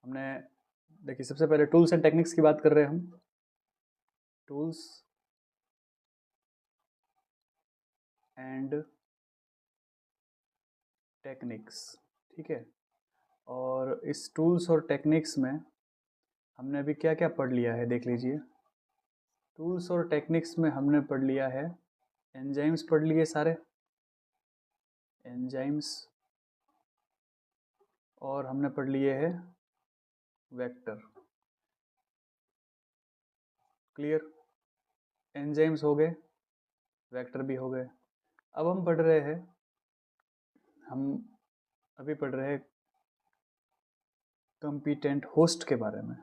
हमने देखिए सबसे पहले टूल्स एंड टेक्निक्स की बात कर रहे हैं हम। टूल्स एंड टेक्निक्स, ठीक है। और इस टूल्स और टेक्निक्स में हमने अभी क्या क्या पढ़ लिया है देख लीजिए। टूल्स और टेक्निक्स में हमने पढ़ लिया है एंजाइम्स पढ़ लिए सारे एंजाइम्स, और हमने पढ़ लिए है वेक्टर। क्लियर, एंजाइम्स हो गए, वेक्टर भी हो गए। अब हम पढ़ रहे हैं, हम अभी पढ़ रहे हैं कंपिटेंट होस्ट के बारे में।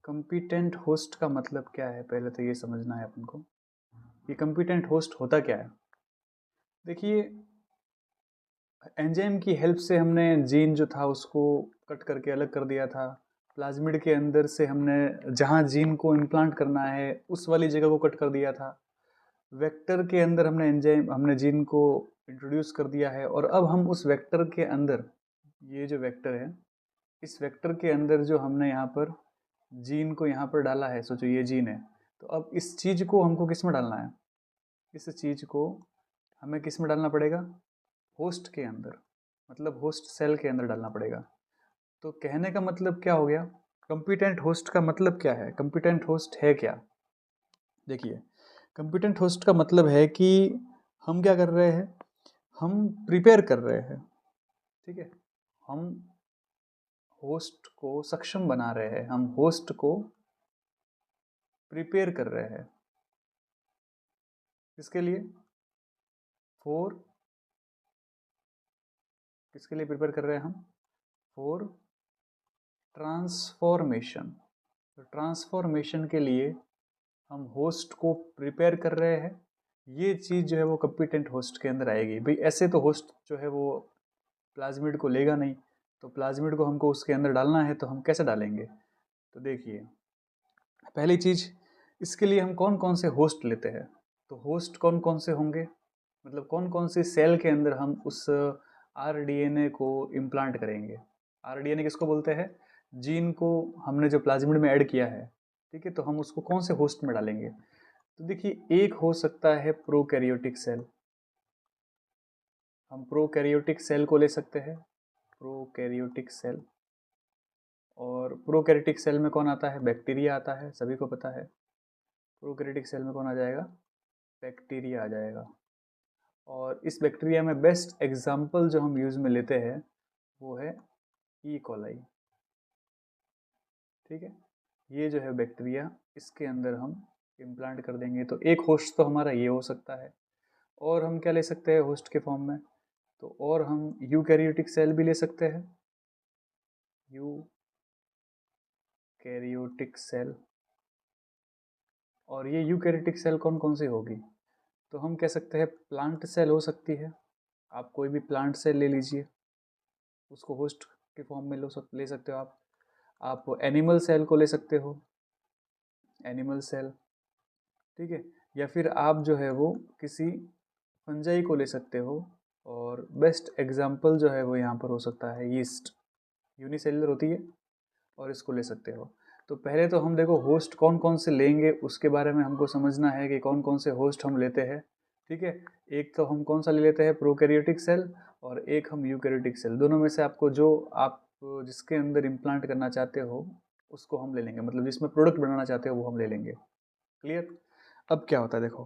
कंपिटेंट होस्ट का मतलब क्या है, पहले तो ये समझना है अपन को। ये कंपिटेंट होस्ट होता क्या है। देखिए एंजाइम की हेल्प से हमने जीन जो था उसको कट करके अलग कर दिया था। प्लाज्मिड के अंदर से हमने जहाँ जीन को इम्प्लांट करना है उस वाली जगह को कट कर दिया था। वेक्टर के अंदर हमने जीन को इंट्रोड्यूस कर दिया है, और अब हम उस वेक्टर के अंदर, ये जो वेक्टर है, इस वेक्टर के अंदर जो हमने यहाँ पर जीन को यहाँ पर डाला है, सोचो ये जीन है, तो अब इस चीज़ को हमको किस में डालना है, इस चीज़ को हमें किस में डालना पड़ेगा, होस्ट के अंदर, मतलब होस्ट सेल के अंदर डालना पड़ेगा। तो कहने का मतलब क्या हो गया, कंपिटेंट होस्ट का मतलब क्या है, कंपिटेंट होस्ट है क्या। देखिए कंपिटेंट होस्ट का मतलब है कि हम क्या कर रहे हैं, हम प्रिपेयर कर रहे हैं, ठीक है। हम होस्ट को सक्षम बना रहे हैं, हम होस्ट को प्रिपेयर कर रहे हैं। किसके लिए, फॉर, किसके लिए प्रिपेयर कर रहे हैं हम, फॉर ट्रांसफॉर्मेशन। तो ट्रांसफॉर्मेशन के लिए हम होस्ट को प्रिपेयर कर रहे हैं। ये चीज़ जो है वो कंपिटेंट होस्ट के अंदर आएगी। भाई ऐसे तो होस्ट जो है वो प्लाज्मिड को लेगा नहीं, तो प्लाज्मिड को हमको उसके अंदर डालना है, तो हम कैसे डालेंगे। तो देखिए पहली चीज़, इसके लिए हम कौन कौन से होस्ट लेते हैं। तो होस्ट कौन कौन से होंगे, मतलब कौन कौन सी सेल के अंदर हम उस आरडीएनए को इम्प्लांट करेंगे। आरडीएनए किसको बोलते हैं, जीन को हमने जो प्लाज्मिड में ऐड किया है, ठीक है, तो हम उसको कौन से होस्ट में डालेंगे। तो देखिए एक हो सकता है प्रोकैरियोटिक सेल, हम प्रोकैरियोटिक सेल को ले सकते हैं, प्रोकैरियोटिक सेल। और प्रोकैरियोटिक सेल में कौन आता है, बैक्टीरिया आता है, सभी को पता है। प्रोकैरियोटिक सेल में कौन आ जाएगा, बैक्टीरिया आ जाएगा। और इस बैक्टीरिया में बेस्ट एग्जाम्पल जो हम यूज़ में लेते हैं वो है ई कोलाई, ठीक है। ये जो है बैक्टीरिया, इसके अंदर हम इम्प्लांट कर देंगे। तो एक होस्ट तो हमारा ये हो सकता है। और हम क्या ले सकते हैं होस्ट के फॉर्म में, तो और हम यूकैरियोटिक सेल भी ले सकते हैं, यूकैरियोटिक सेल। और ये यूकैरियोटिक सेल कौन कौन सी होगी, तो हम कह सकते हैं प्लांट सेल हो सकती है। आप कोई भी प्लांट सेल ले लीजिए, उसको होस्ट के फॉर्म में ले सकते हो आप एनिमल सेल को ले सकते हो, एनिमल सेल, ठीक है। या फिर आप जो है वो किसी फंजाई को ले सकते हो। और बेस्ट एग्जाम्पल जो है वो यहाँ पर हो सकता है यीस्ट, यूनिसेलुलर होती है, और इसको ले सकते हो। तो पहले तो हम देखो होस्ट कौन कौन से लेंगे उसके बारे में हमको समझना है कि कौन कौन से होस्ट हम लेते हैं, ठीक है। एक तो हम कौन सा ले लेते हैं, प्रोकैरियोटिक सेल, और एक हम यूकैरियोटिक सेल। दोनों में से आपको जो आप जिसके अंदर इम्प्लांट करना चाहते हो उसको हम ले लेंगे, मतलब जिसमें प्रोडक्ट बनाना चाहते हो वो हम ले लेंगे। क्लियर। अब क्या होता है देखो,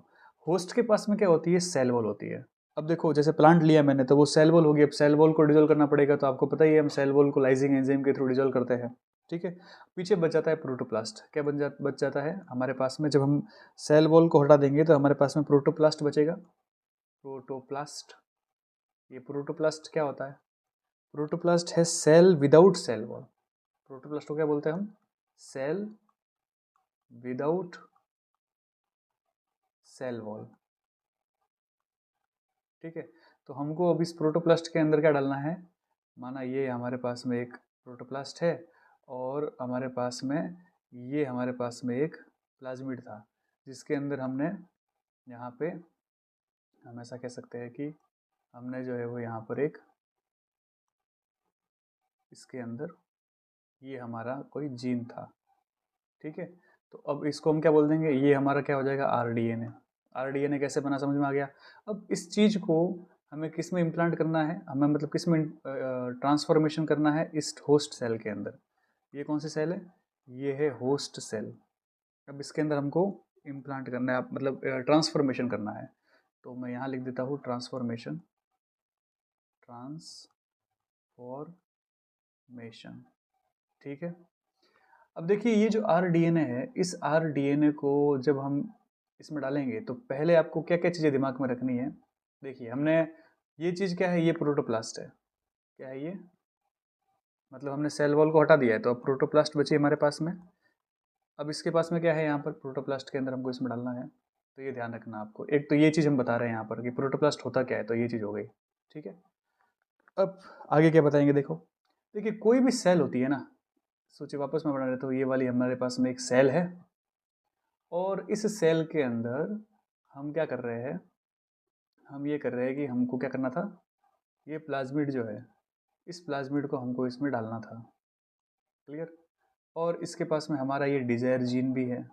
होस्ट के पास में क्या होती है, सेल वॉल होती है। अब देखो जैसे प्लांट लिया मैंने तो वो सेल वॉल होगी, अब सेल वॉल को डिजोल्व करना पड़ेगा, तो आपको पता ही है हम सेल वॉल को लाइजिंग एंजाइम के थ्रू डिजोल्व करते हैं, ठीक है। पीछे बच जाता है प्रोटोप्लास्ट, क्या बच जाता है हमारे पास में, जब हम सेल वॉल को हटा देंगे तो हमारे पास में प्रोटोप्लास्ट बचेगा, प्रोटोप्लास्ट। ये प्रोटोप्लास्ट क्या होता है, प्रोटोप्लास्ट है cell without cell wall. Protoplast को क्या बोलते हैं हम, सेल विदाउट सेल वॉल, ठीक है। तो हमको अब इस प्रोटोप्लास्ट के अंदर क्या डालना है, माना ये हमारे पास में एक प्रोटोप्लास्ट है, और हमारे पास में एक प्लाज्मिड था, जिसके अंदर हमने यहाँ पे, हम ऐसा कह सकते हैं कि हमने जो है वो यहाँ पर एक इसके अंदर ये हमारा कोई जीन था, ठीक है। तो अब इसको हम क्या बोल देंगे, ये हमारा क्या हो जाएगा, आरडीएनए। आरडीएनए कैसे बना समझ में आ गया। अब इस चीज़ को हमें किस में इम्प्लांट करना है, हमें मतलब किस में ट्रांसफॉर्मेशन करना है, इस होस्ट सेल के अंदर। ये कौन सी सेल है, ये है होस्ट सेल। अब इसके अंदर हमको इम्प्लांट करना है, मतलब ट्रांसफॉर्मेशन करना है। तो मैं यहाँ लिख देता हूँ ट्रांसफॉर्मेशन, ट्रांसफॉर्मेशन, ठीक है। अब देखिए ये जो आरडीएनए है, इस आरडीएनए को जब हम इसमें डालेंगे तो पहले आपको क्या क्या चीज़ें दिमाग में रखनी है। देखिए हमने ये चीज़ क्या है, ये प्रोटोप्लास्ट है। क्या है ये, मतलब हमने सेल वॉल को हटा दिया है तो अब प्रोटोप्लास्ट बची हमारे पास में। अब इसके पास में क्या है, यहाँ पर प्रोटोप्लास्ट के अंदर हमको इसमें डालना है। तो ये ध्यान रखना आपको, एक तो ये चीज़ हम बता रहे हैं यहाँ पर कि प्रोटोप्लास्ट होता क्या है, तो ये चीज़ हो गई, ठीक है। अब आगे क्या बताएंगे, देखो देखिए कोई भी सेल होती है ना, सोचिए वापस मैं बना देता हूँ, ये वाली हमारे पास में एक सेल है और इस सेल के अंदर हम क्या कर रहे हैं, हम ये कर रहे हैं कि हमको क्या करना था, ये प्लाज्मिड जो है, इस प्लाज्मिड को हमको इसमें डालना था, क्लियर। और इसके पास में हमारा ये डिजायर जीन भी है,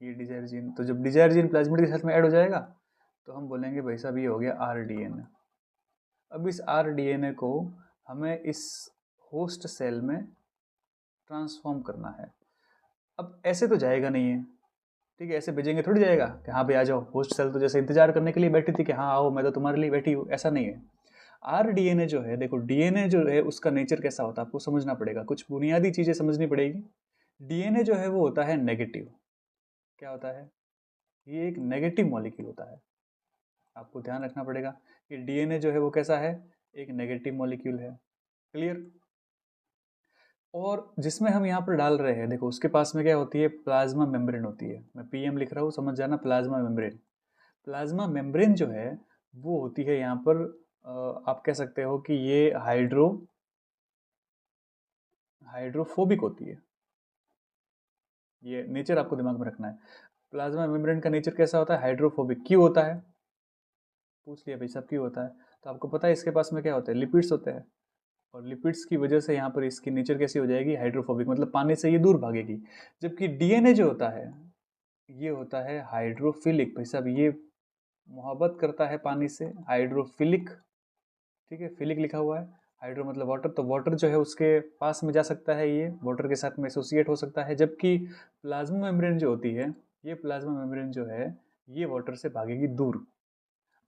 ये डिजायर जीन। तो जब डिजायर जीन प्लाज्मिड के साथ में ऐड हो जाएगा तो हम बोलेंगे भाई साहब ये हो गया आरडीएनए। अब इस आरडीएनए को हमें इस होस्ट सेल में ट्रांसफॉर्म करना है। अब ऐसे तो जाएगा नहीं है, ठीक है, ऐसे भेजेंगे थोड़ी जाएगा कि हाँ भाई आ जाओ। होस्ट सेल तो जैसे इंतजार करने के लिए बैठी थी कि हाँ आओ मैं तो तुम्हारे लिए बैठी हूँ, ऐसा नहीं है। आरडीएनए जो है, देखो डीएनए जो है उसका नेचर कैसा होता है आपको समझना पड़ेगा, कुछ बुनियादी चीज़ें समझनी पड़ेगी। डीएनए जो है वो होता है नेगेटिव। क्या होता है, ये एक नेगेटिव मॉलिक्यूल होता है। आपको ध्यान रखना पड़ेगा कि डीएनए जो है वो कैसा है, एक नेगेटिव मॉलिक्यूल है, क्लियर। और जिसमें हम यहाँ पर डाल रहे हैं, देखो उसके पास में क्या होती है, प्लाज्मा मेम्ब्रेन होती है। मैं पीएम लिख रहा हूँ, समझ जाना, प्लाज्मा मेम्ब्रेन। प्लाज्मा मेम्ब्रेन जो है वो होती है यहाँ पर आप कह सकते हो कि ये हाइड्रोफोबिक होती है। ये नेचर आपको दिमाग में रखना है। प्लाज्मा मेम्ब्रेन का नेचर कैसा होता है, हाइड्रोफोबिक। क्यों होता है, पूछ लिया भाई साहब क्यों होता है। तो आपको पता है इसके पास में क्या होता है, लिपिड्स होते हैं। और लिपिड्स की वजह से यहाँ पर इसकी नेचर कैसी हो जाएगी, हाइड्रोफोबिक, मतलब पानी से ये दूर भागेगी। जबकि डीएनए जो होता है ये होता है हाइड्रोफिलिक। भाई साहब ये मोहब्बत करता है पानी से, हाइड्रोफिलिक, ठीक है, फिलिक लिखा हुआ है। हाइड्रो मतलब वाटर, तो वाटर जो है उसके पास में जा सकता है, ये वाटर के साथ में एसोसिएट हो सकता है। जबकि प्लाज्मा मेम्ब्रेन जो होती है, ये प्लाज्मा मेम्ब्रेन जो है ये वाटर से भागेगी दूर।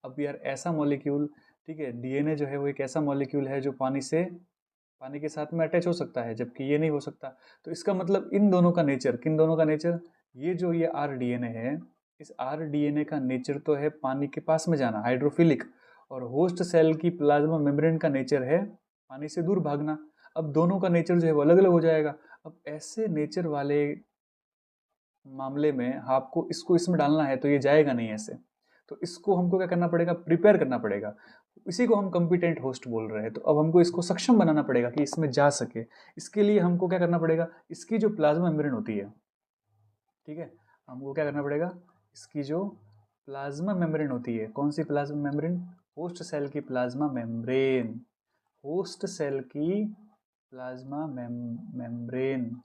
अब यार ऐसा मॉलिक्यूल, ठीक है, डीएनए जो है वो एक ऐसा मॉलिक्यूल है जो पानी के साथ में अटैच हो सकता है, जबकि ये नहीं हो सकता। तो इसका मतलब इन दोनों का नेचर, किन दोनों का नेचर, ये जो ये आर डीएनए है, इस आर डीएनए का नेचर तो है पानी के पास में जाना, हाइड्रोफिलिक। और होस्ट सेल की प्लाज्मा मेम्ब्रेन का नेचर है पानी से दूर भागना। अब दोनों का नेचर जो है वो अलग अलग हो जाएगा। अब ऐसे नेचर वाले मामले में आपको इसको इसमें डालना है तो ये जाएगा नहीं ऐसे। तो इसको हमको क्या करना पड़ेगा, प्रिपेयर करना पड़ेगा। इसी को हम कॉम्पिटेंट होस्ट बोल रहे हैं। तो अब हमको इसको सक्षम बनाना पड़ेगा कि इसमें जा सके। इसके लिए हमको क्या करना पड़ेगा, इसकी जो प्लाज्मा मेम्ब्रेन होती है, ठीक है, हमको क्या करना पड़ेगा, इसकी जो प्लाज्मा मेम्ब्रेन होती है, कौन सी प्लाज्मा मेम्ब्रेन, होस्ट सेल की प्लाज्मा मेम्ब्रेन, होस्ट सेल की प्लाज्मा मेम्ब्रेन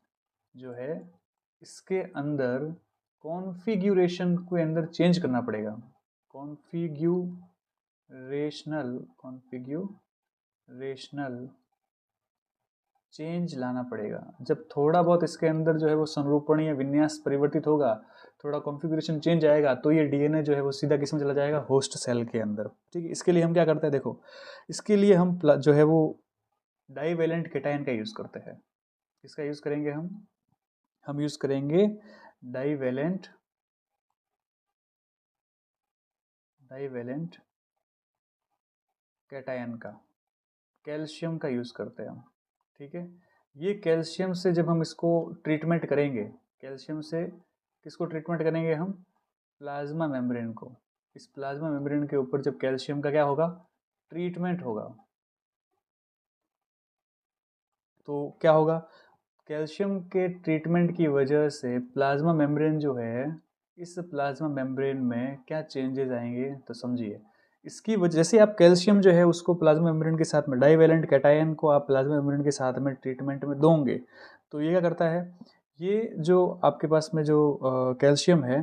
जो है इसके अंदर कॉन्फ़िगरेशन के अंदर चेंज करना पड़ेगा। कॉन्फ़िगरेशनल चेंज लाना पड़ेगा। जब थोड़ा बहुत इसके अंदर जो है वो संरूपणीय विन्यास परिवर्तित होगा, थोड़ा कॉन्फ़िगरेशन चेंज आएगा, तो ये डीएनए जो है वो सीधा किसमें चला जाएगा, होस्ट सेल के अंदर, ठीक है। इसके लिए हम क्या करते हैं, देखो इसके लिए हम जो है वो डाईवेलेंट केटायन का यूज़ करते हैं। इसका यूज़ करेंगे हम यूज़ करेंगे डाईवेलेंट कैटायन का, कैल्शियम का यूज़ करते हैं हम, ठीक है। ये कैल्शियम से जब हम इसको ट्रीटमेंट करेंगे, कैल्शियम से किसको ट्रीटमेंट करेंगे हम, प्लाज्मा मेम्ब्रेन को। इस प्लाज्मा मेम्ब्रेन के ऊपर जब कैल्शियम का क्या होगा, ट्रीटमेंट होगा, तो क्या होगा, कैल्शियम के ट्रीटमेंट की वजह से प्लाज्मा मेम्ब्रेन जो है, इस प्लाज्मा मेम्ब्रेन में क्या चेंजेस आएंगे, तो समझिए इसकी वजह, जैसे आप कैल्शियम जो है उसको प्लाज्मा मेम्ब्रेन के साथ में, डाइवेलेंट कैटायन को आप प्लाज्मा मेम्ब्रेन के साथ में ट्रीटमेंट में दोगे, तो ये क्या करता है, ये जो आपके पास में जो कैल्शियम है,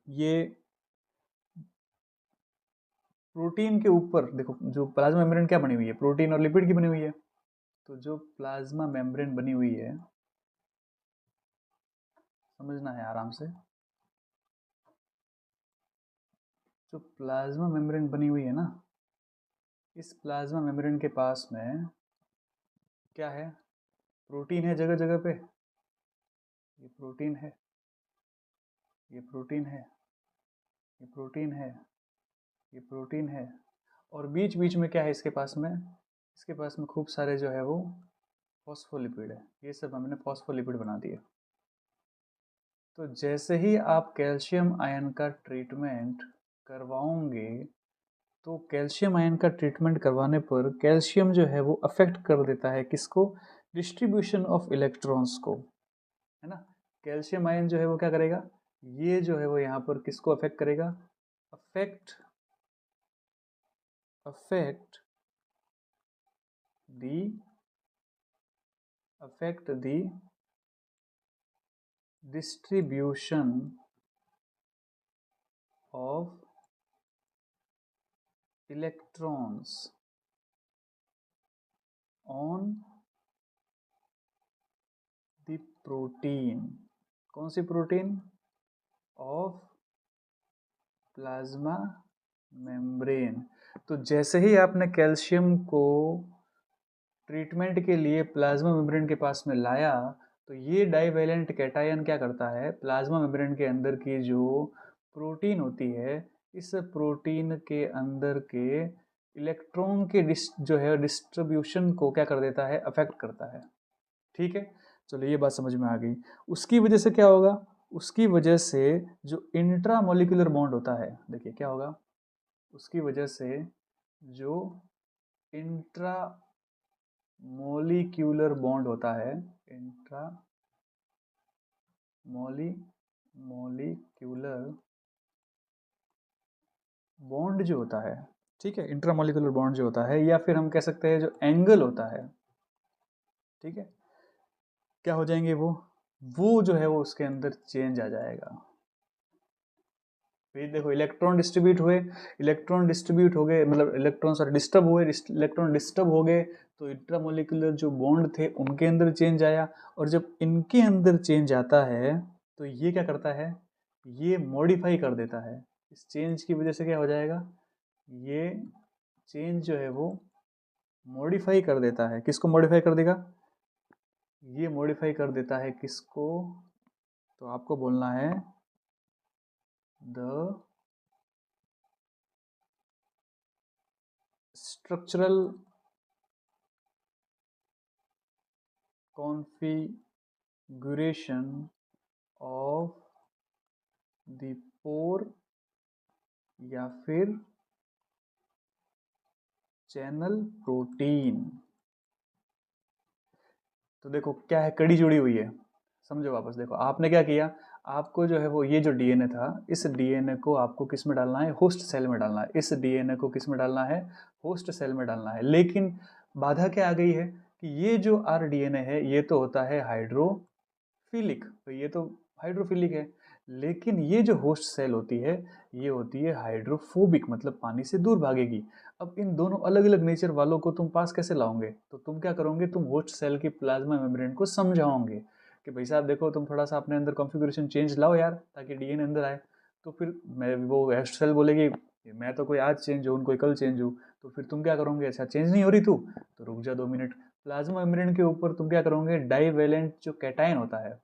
ये प्रोटीन के ऊपर, देखो जो प्लाज्मा मेम्ब्रेन क्या बनी हुई है, प्रोटीन और लिपिड की बनी हुई है। तो जो प्लाज्मा मेम्ब्रेन बनी हुई है, समझना है आराम से, जो प्लाज्मा मेम्ब्रेन बनी हुई है ना, इस प्लाज्मा मेम्ब्रेन के पास में क्या है, प्रोटीन है जगह जगह पे। ये प्रोटीन है, ये प्रोटीन है, ये प्रोटीन है, ये प्रोटीन है, और बीच बीच में क्या है इसके पास में, इसके पास में खूब सारे जो है वो फॉस्फोलिपिड है। ये सब हमने फॉस्फोलिपिड बना दिए। तो जैसे ही आप कैल्शियम आयन का ट्रीटमेंट करवाओगे, तो कैल्शियम आयन का ट्रीटमेंट करवाने पर कैल्शियम जो है वो अफेक्ट कर देता है किसको, डिस्ट्रीब्यूशन ऑफ इलेक्ट्रॉन्स को, है ना। कैल्शियम आयन जो है वो क्या करेगा, ये जो है वो यहाँ पर किसको अफेक्ट करेगा, affect affect the distribution of electrons on the protein. कौन सी प्रोटीन, ऑफ प्लाज्मा मेम्ब्रेन। तो जैसे ही आपने कैल्शियम को ट्रीटमेंट के लिए प्लाज्मा मेम्ब्रेन के पास में लाया, तो ये डाइवेलेंट कैटायन क्या करता है, प्लाज्मा मेम्ब्रेन के अंदर की जो प्रोटीन होती है, इस प्रोटीन के अंदर के इलेक्ट्रॉन के जो है डिस्ट्रीब्यूशन को क्या कर देता है, अफेक्ट करता है। ठीक है, चलो ये बात समझ में आ गई। उसकी वजह से क्या होगा, उसकी वजह से जो इंट्रा मॉलिक्यूलर बॉन्ड होता है, देखिए क्या होगा, उसकी वजह से जो इंट्रा मॉलिक्यूलर बॉन्ड होता है, इंट्रा मॉलिक्यूलर बॉन्ड जो होता है, ठीक है, इंट्रा मॉलिक्यूलर बॉन्ड जो होता है, या फिर हम कह सकते हैं जो एंगल होता है, ठीक है, क्या हो जाएंगे वो जो है वो उसके अंदर चेंज आ जाएगा। फिर देखो इलेक्ट्रॉन डिस्ट्रीब्यूट हुए, इलेक्ट्रॉन डिस्ट्रीब्यूट हो गए, मतलब इलेक्ट्रॉन सॉरी डिस्टर्ब हुए, इलेक्ट्रॉन डिस्टर्ब हो गए, तो इंट्रामोलिकुलर जो बॉन्ड थे उनके अंदर चेंज आया। और जब इनके अंदर चेंज आता है, तो ये क्या करता है, ये मॉडिफाई कर देता है। इस चेंज की वजह से क्या हो जाएगा, ये चेंज जो है वो मॉडिफाई कर देता है। किसको मॉडिफाई कर देगा, ये मॉडिफाई कर देता है किसको, तो आपको बोलना है the structural configuration of the pore या फिर चैनल प्रोटीन। तो देखो क्या है, कड़ी जुड़ी हुई है, समझो वापस। देखो आपने क्या किया, आपको जो है वो ये जो डीएनए था, इस डीएनए को आपको किस में डालना है, होस्ट सेल में डालना है। इस डीएनए को किस में डालना है, होस्ट सेल में डालना है। लेकिन बाधा क्या आ गई है कि ये जो आरडीएनए है ये तो होता है हाइड्रोफिलिक, तो ये तो हाइड्रोफिलिक है, लेकिन ये जो होस्ट सेल होती है ये होती है हाइड्रोफोबिक, मतलब पानी से दूर भागेगी। अब इन दोनों अलग अलग नेचर वालों को तुम पास कैसे लाओगे, तो तुम क्या करोगे, तुम होस्ट सेल की प्लाज्मा मेम्ब्रेन को समझाओगे कि भाई साहब देखो तुम थोड़ा सा अपने अंदर कॉन्फ़िगरेशन चेंज लाओ यार, ताकि डीएनए अंदर आए। तो फिर मैं, वो होस्ट सेल बोलेगी मैं तो कोई आज चेंज हूँ, कोई कल चेंज हूँ। तो फिर तुम क्या करोगे, अच्छा चेंज नहीं हो रही तू, तो रुक जा 2 मिनट। प्लाज्मा मेम्ब्रेन के ऊपर तुम क्या करोगे, डाइवेलेंट जो कैटायन होता है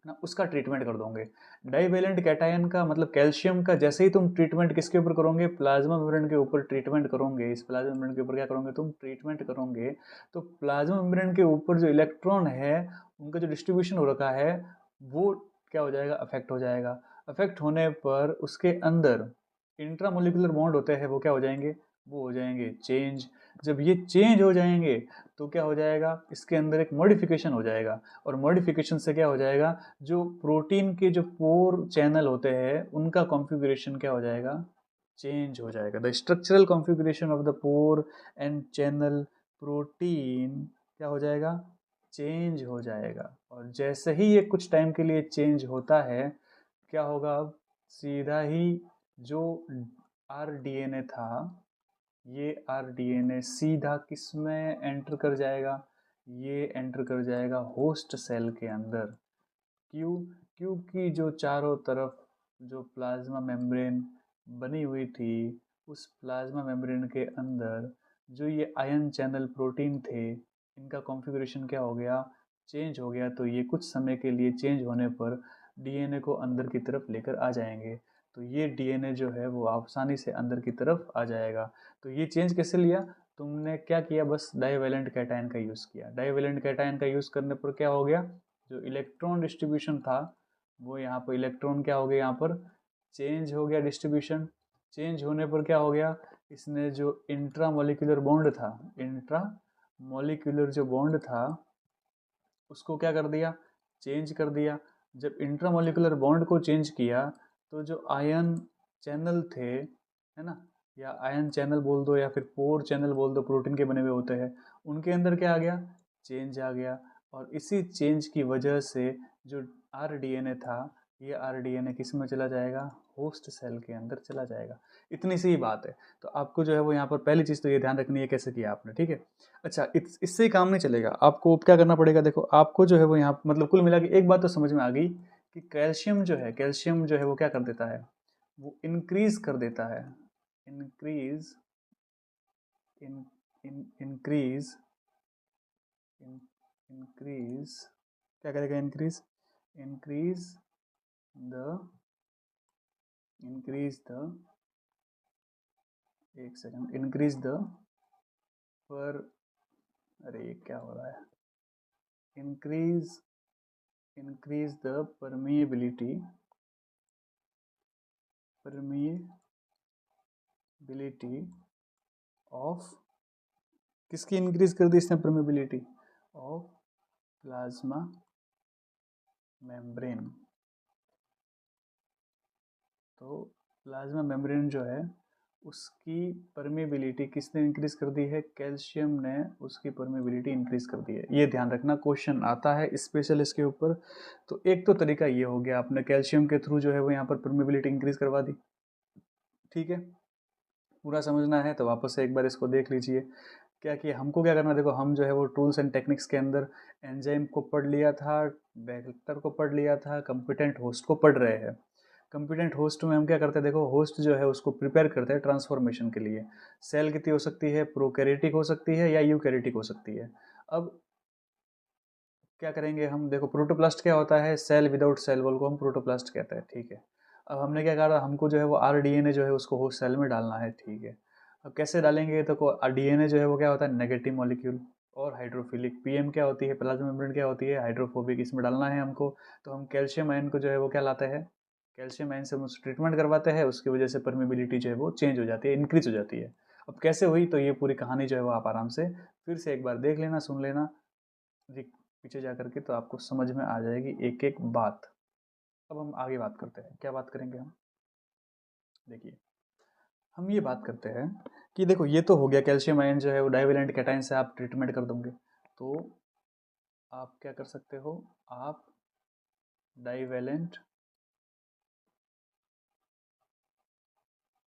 ना, उसका ट्रीटमेंट कर दोगे। डाइवेलेंट कैटायन का मतलब कैल्शियम का, जैसे ही तुम ट्रीटमेंट किसके ऊपर करोगे, प्लाज्मा मेम्ब्रेन के ऊपर ट्रीटमेंट करोगे। इस प्लाज्मा मेम्ब्रेन के ऊपर क्या करोगे, तुम ट्रीटमेंट करोगे, तो प्लाज्मा मेम्ब्रेन के ऊपर जो इलेक्ट्रॉन है उनका जो डिस्ट्रीब्यूशन हो रखा है वो क्या हो जाएगा, अफेक्ट हो जाएगा। अफेक्ट होने पर उसके अंदर इंट्रामोलिकुलर बॉन्ड होते हैं, वो क्या हो जाएंगे, वो हो जाएंगे चेंज। जब ये चेंज हो जाएंगे तो क्या हो जाएगा, इसके अंदर एक मॉडिफिकेशन हो जाएगा। और मॉडिफिकेशन से क्या हो जाएगा, जो प्रोटीन के जो पोर चैनल होते हैं उनका कॉन्फ़िगरेशन क्या हो जाएगा, चेंज हो जाएगा। The structural configuration of the pore and channel protein क्या हो जाएगा, चेंज हो जाएगा। और जैसे ही ये कुछ टाइम के लिए चेंज होता है, क्या होगा, अब सीधा ही जो आरडीएनए था, ये आरडीएनए सीधा किस में एंटर कर जाएगा, ये एंटर कर जाएगा होस्ट सेल के अंदर। क्यों, क्योंकि जो चारों तरफ जो प्लाज्मा मेम्ब्रेन बनी हुई थी, उस प्लाज्मा मेम्ब्रेन के अंदर जो ये आयन चैनल प्रोटीन थे, इनका कॉन्फ़िगरेशन क्या हो गया, चेंज हो गया। तो ये कुछ समय के लिए चेंज होने पर डीएनए को अंदर की तरफ लेकर आ जाएंगे। तो ये डीएनए जो है वो आसानी से अंदर की तरफ आ जाएगा। तो ये चेंज कैसे लिया, तुमने क्या किया, बस डाइवेलेंट कैटायन का यूज़ किया। डाइवेलेंट कैटायन का यूज़ करने पर क्या हो गया, जो इलेक्ट्रॉन डिस्ट्रीब्यूशन था वो यहाँ पर इलेक्ट्रॉन क्या हो गया, यहाँ पर चेंज हो गया डिस्ट्रीब्यूशन। चेंज होने पर क्या हो गया, इसने जो इंट्रा मॉलिक्यूलर बॉन्ड था, इंट्रा मॉलिक्यूलर जो बॉन्ड था उसको क्या कर दिया, चेंज कर दिया। जब इंट्रा मॉलिक्यूलर बॉन्ड को चेंज किया तो जो आयन चैनल थे, है ना, या आयन चैनल बोल दो या फिर पोर चैनल बोल दो, प्रोटीन के बने हुए होते हैं, उनके अंदर क्या आ गया, चेंज आ गया। और इसी चेंज की वजह से जो आरडीएनए था, ये आरडीएनए किस में चला जाएगा, होस्ट सेल के अंदर चला जाएगा। इतनी सी ही बात है। तो आपको जो है वो यहाँ पर पहली चीज़ तो ये ध्यान रखनी है कैसे किया आपने, ठीक है। अच्छा, इससे ही काम नहीं चलेगा, आपको क्या करना पड़ेगा, देखो आपको जो है वो यहाँ मतलब कुल मिला के एक बात तो समझ में आ गई कि कैल्शियम जो है, कैल्शियम जो है वो क्या कर देता है, वो इंक्रीज कर देता है, इंक्रीज इन इंक्रीज इंक्रीज क्या करेगा, इंक्रीज इंक्रीज द एक सेकंड, इंक्रीज द पर, अरे ये क्या हो रहा है, इंक्रीज द permeability ऑफ, किसकी इंक्रीज कर दी इसने परमेबिलिटी, ऑफ प्लाज्मा मेम्ब्रेन। तो प्लाज्मा मेम्ब्रेन जो है उसकी परमेबिलिटी किसने इंक्रीज कर दी है, कैल्शियम ने उसकी परमेबिलिटी इंक्रीज कर दी है। ये ध्यान रखना, क्वेश्चन आता है स्पेशल इसके ऊपर। तो एक तो तरीका ये हो गया, आपने कैल्शियम के थ्रू जो है वो यहाँ पर परमेबिलिटी इंक्रीज करवा दी, ठीक है। पूरा समझना है तो वापस से एक बार इसको देख लीजिए। क्या किया, हमको क्या करना है, देखो हम जो है वो टूल्स एंड टेक्निक्स के अंदर एंजाइम को पढ़ लिया था, वेक्टर को पढ़ लिया था, कंपिटेंट होस्ट को पढ़ रहे हैं। कंपिटेंट होस्ट में हम क्या करते हैं, देखो होस्ट जो है उसको प्रिपेयर करते हैं ट्रांसफॉर्मेशन के लिए। सेल कितनी हो सकती है, प्रोकैरियोटिक हो सकती है या यूकैरियोटिक हो सकती है। अब क्या करेंगे हम, देखो प्रोटोप्लास्ट क्या होता है, सेल विदाउट सेल वॉल को हम प्रोटोप्लास्ट कहते हैं, ठीक है। अब हमने क्या कहा, हमको जो है वो आरडीएनए जो है उसको होस्ट सेल में डालना है, ठीक है। अब कैसे डालेंगे, तो डीएनए जो है वो क्या होता है, नेगेटिव मॉलिक्यूल और हाइड्रोफिलिक। पीएम क्या होती है, प्लाज्मा मेम्ब्रेन क्या होती है, हाइड्रोफोबिक। इसमें डालना है हमको। तो हम कैल्शियम आयन को जो है वो क्या लाते हैं, कैल्शियम आयन से हम उसको ट्रीटमेंट करवाते हैं, उसकी वजह से परमेबिलिटी जो है वो चेंज हो जाती है, इंक्रीज हो जाती है। अब कैसे हुई, तो ये पूरी कहानी जो है वो आप आराम से फिर से एक बार देख लेना, सुन लेना पीछे जा करके, तो आपको समझ में आ जाएगी एक एक बात। अब हम आगे बात करते हैं, क्या बात करेंगे हम, देखिए हम ये बात करते हैं कि देखो ये तो हो गया, कैल्शियम आयन जो है वो डाइवेलेंट कैटायन से आप ट्रीटमेंट कर दोगे। तो आप क्या कर सकते हो, आप डाइवेलेंट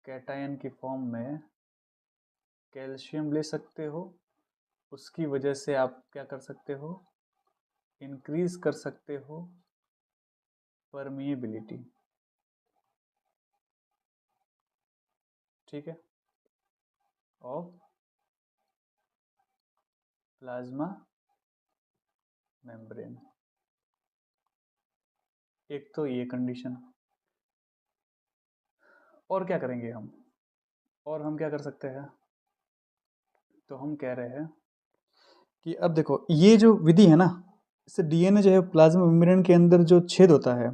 कैटायन की फॉर्म में कैल्शियम ले सकते हो, उसकी वजह से आप क्या कर सकते हो, इंक्रीज कर सकते हो परमिएबिलिटी, ठीक है, ऑफ प्लाज्मा मेम्ब्रेन। एक तो ये कंडीशन। और क्या करेंगे हम, और हम क्या कर सकते हैं, तो हम कह रहे हैं कि अब देखो ये जो विधि है ना, इससे डीएनए जो है प्लाज्मा मेम्ब्रेन के अंदर जो छेद होता है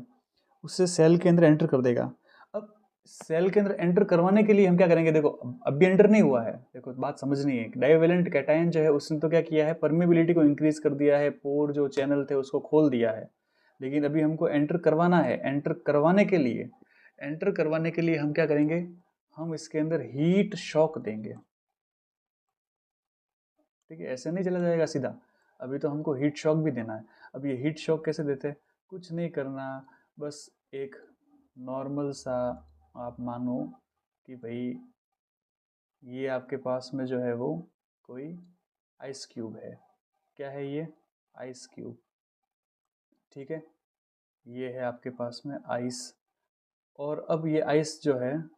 उससे सेल के अंदर एंटर कर देगा। अब सेल के अंदर एंटर करवाने के लिए हम क्या करेंगे, देखो अब भी एंटर नहीं हुआ है, देखो बात समझनी है। डाइवेलेंट कैटायन जो है उसने तो क्या किया है, परमेबिलिटी को इंक्रीज कर दिया है, पोर जो चैनल थे उसको खोल दिया है। लेकिन अभी हमको एंटर करवाना है, एंटर करवाने के लिए हम क्या करेंगे, हम इसके अंदर हीट शॉक देंगे। ठीक है, ऐसे नहीं चला जाएगा सीधा, अभी तो हमको हीट शॉक भी देना है। अब ये हीट शॉक कैसे देते हैं, कुछ नहीं करना, बस एक नॉर्मल सा आप मानो कि भाई ये आपके पास में जो है वो कोई आइस क्यूब है। क्या है ये, आइस क्यूब। ठीक है, ये है आपके पास में आइस। और अब ये आइस जो है,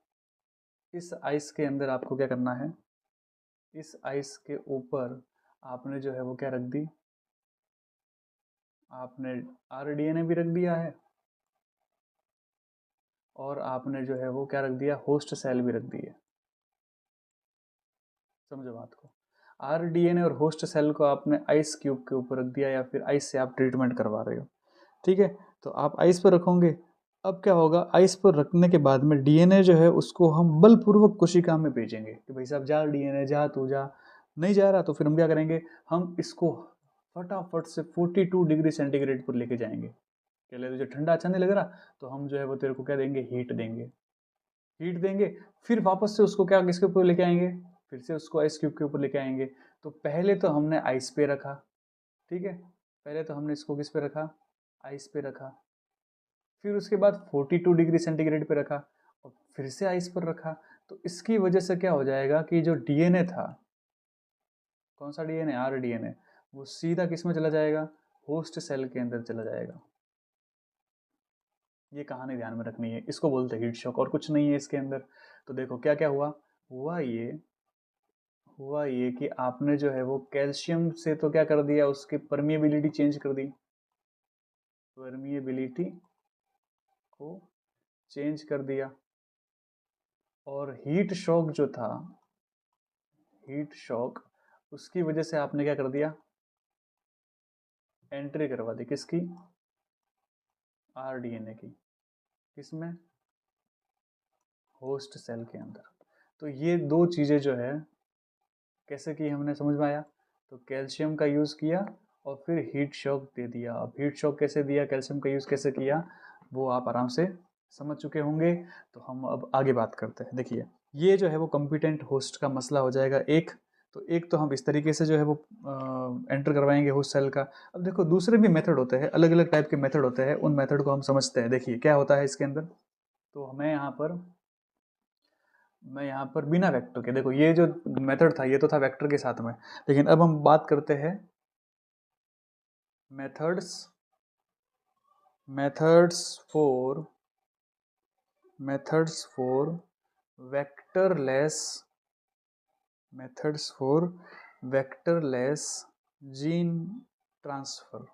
इस आइस के अंदर आपको क्या करना है, इस आइस के ऊपर आपने जो है वो क्या रख दी, आपने RDNA भी रख दिया है, और आपने जो है वो क्या रख दिया, होस्ट सेल भी रख दी है। समझो बात को, RDNA और होस्ट सेल को आपने आइस क्यूब के ऊपर रख दिया, या फिर आइस से आप ट्रीटमेंट करवा रहे हो। ठीक है, तो आप आइस पर रखोगे। अब क्या होगा, आइस पर रखने के बाद में DNA जो है उसको हम बलपूर्वक कोशिका में भेजेंगे कि भाई साहब जा DNA जा, तू जा। नहीं जा रहा तो फिर हम क्या करेंगे, हम इसको फटाफट से 42 डिग्री सेंटीग्रेड पर लेके जाएंगे। क्या ले, तुझे ठंडा अच्छा नहीं लग रहा, तो हम जो है वो तेरे को क्या देंगे, हीट देंगे। हीट देंगे, फिर वापस से उसको क्या किसके ऊपर लेके आएंगे, फिर से उसको आइस क्यूब के ऊपर लेके आएंगे। तो पहले तो हमने आइस पे रखा, ठीक है, पहले तो हमने इसको किस पे रखा, आइस पे रखा। फिर उसके बाद 42 डिग्री सेंटीग्रेड पे रखा, और फिर से आइस पर रखा। तो इसकी वजह से क्या हो जाएगा कि जो DNA था, कौन सा DNA, RDNA, वो सीधा किस में चला जाएगा, होस्ट सेल के अंदर चला जाएगा। ये कहानी ध्यान में रखनी है, इसको बोलते हैं हीट शॉक, और कुछ नहीं है इसके अंदर। तो देखो क्या क्या हुआ, हुआ ये कि आपने जो है वो कैल्शियम से तो क्या कर दिया, उसकी परमिएबिलिटी चेंज कर दी, परमिएबिलिटी को चेंज कर दिया। और हीट शॉक जो था, हीट शॉक, उसकी वजह से आपने क्या कर दिया, एंट्री करवा दी, किसकी, RDNA की, किसमें, होस्ट सेल के अंदर। तो ये दो चीज़ें जो है कैसे की हमने, समझ में आया। तो कैल्शियम का यूज़ किया और फिर हीट शॉक दे दिया। अब हीट शॉक कैसे दिया, कैल्शियम का यूज़ कैसे किया, वो आप आराम से समझ चुके होंगे। तो हम अब आगे बात करते हैं। देखिए, ये जो है वो कॉम्पिटेंट होस्ट का मसला हो जाएगा एक। तो एक तो हम इस तरीके से जो है वो एंटर करवाएंगे होस्ट सेल का। अब देखो दूसरे भी मेथड होते हैं, अलग अलग टाइप के मेथड होते हैं, उन मेथड को हम समझते हैं। देखिए क्या होता है इसके अंदर। तो मैं यहाँ पर बिना वेक्टर के, देखो ये जो मेथड था ये तो था वेक्टर के साथ में, लेकिन अब हम बात करते हैं methods methods for methods for vectorless methods for vectorless gene transfer.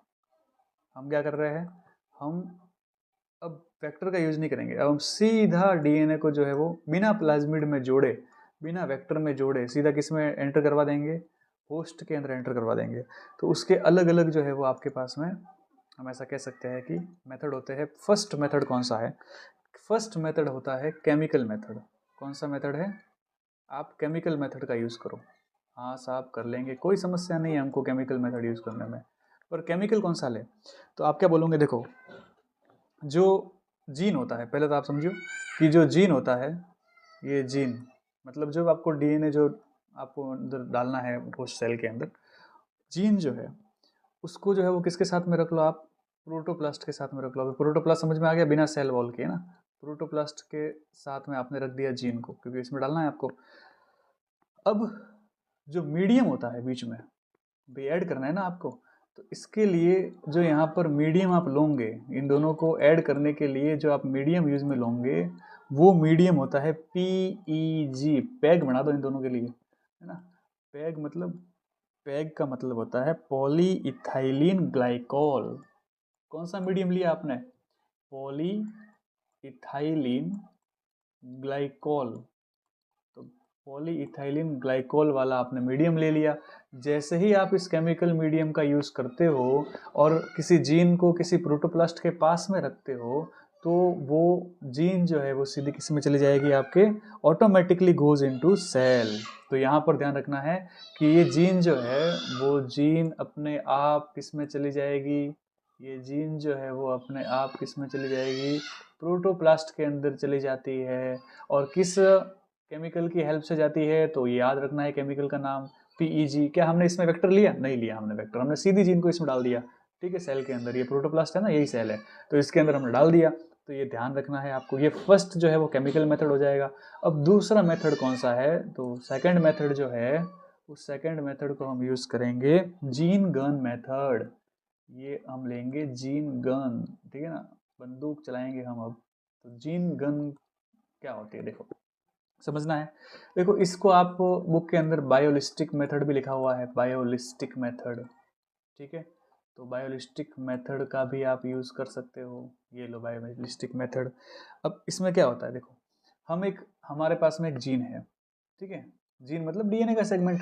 हम क्या कर रहे हैं, हम अब वेक्टर का यूज नहीं करेंगे, अब हम सीधा DNA को जो है वो बिना प्लाज्मिड में जोड़े, बिना वेक्टर में जोड़े, सीधा किस में एंटर करवा देंगे, होस्ट के अंदर एंटर करवा देंगे। तो उसके अलग अलग जो है वो आपके पास में, हम ऐसा कह सकते हैं कि मेथड होते हैं। फर्स्ट मेथड कौन सा है, फर्स्ट मेथड होता है केमिकल मेथड। कौन सा मेथड है, आप केमिकल मेथड का यूज़ करो। हाँ साहब कर लेंगे, कोई समस्या नहीं है हमको केमिकल मेथड यूज़ करने में। पर केमिकल कौन सा ले, तो आप क्या बोलोगे, देखो जो जीन होता है, पहले तो आप समझो कि जो जीन होता है, ये जीन मतलब जो आपको DNA जो आपको अंदर डालना है होस्ट सेल के अंदर, जीन जो है उसको जो है वो किसके साथ में रख लो आप, प्रोटोप्लास्ट के साथ में रख लो। अभी प्रोटोप्लास्ट समझ में आ गया, बिना सेल वॉल के, है ना। प्रोटोप्लास्ट के साथ में आपने रख दिया जीन को, क्योंकि इसमें डालना है आपको। अब जो मीडियम होता है बीच में भी ऐड करना है ना आपको, तो इसके लिए जो यहाँ पर मीडियम आप लोगे, इन दोनों को ऐड करने के लिए जो आप मीडियम यूज में लोगे, वो मीडियम होता है PEG, पैग बना दो इन दोनों के लिए, है ना। पैग मतलब, पैग का मतलब होता है पॉली इथाइलिन ग्लाइकॉल। कौन सा मीडियम लिया आपने, पॉली इथाइलिन ग्लाइकॉल। तो पॉलीइथाइलिन ग्लाइकोल वाला आपने मीडियम ले लिया। जैसे ही आप इस केमिकल मीडियम का यूज़ करते हो और किसी जीन को किसी प्रोटोप्लास्ट के पास में रखते हो, तो वो जीन जो है वो सीधी किस में चली जाएगी, आपके ऑटोमेटिकली गोज इनटू सेल। तो यहाँ पर ध्यान रखना है कि ये जीन जो है वो जीन अपने आप किस में चली जाएगी, ये जीन जो है वो अपने आप किस में चली जाएगी, प्रोटोप्लास्ट के अंदर चली जाती है। और किस केमिकल की हेल्प से जाती है, तो ये याद रखना है केमिकल का नाम PEG। क्या हमने इसमें वेक्टर लिया? नहीं लिया हमने वेक्टर, हमने सीधी जीन को इसमें डाल दिया। ठीक है, सेल के अंदर ये प्रोटोप्लास्ट है ना, यही सेल है, तो इसके अंदर हमने डाल दिया। तो ये ध्यान रखना है आपको। ये फर्स्ट जो है वो केमिकल मेथड हो जाएगा। अब दूसरा मेथड कौन सा है? तो सेकंड मेथड जो है, उस सेकंड मेथड को हम यूज करेंगे जीन गन मेथड। ये हम लेंगे जीन गन, ठीक है ना, बंदूक चलाएंगे हम अब। तो जीन गन क्या होती है देखो, समझना है। देखो, इसको आप बुक के अंदर बायोलिस्टिक मेथड भी लिखा हुआ है, बायोलिस्टिक मेथड। ठीक है, तो बायोलिस्टिक मेथड का भी आप यूज़ कर सकते हो। ये लो बायोलिस्टिक मेथड। अब इसमें क्या होता है देखो, हमारे पास में एक जीन है, ठीक है, जीन मतलब डीएनए का सेगमेंट।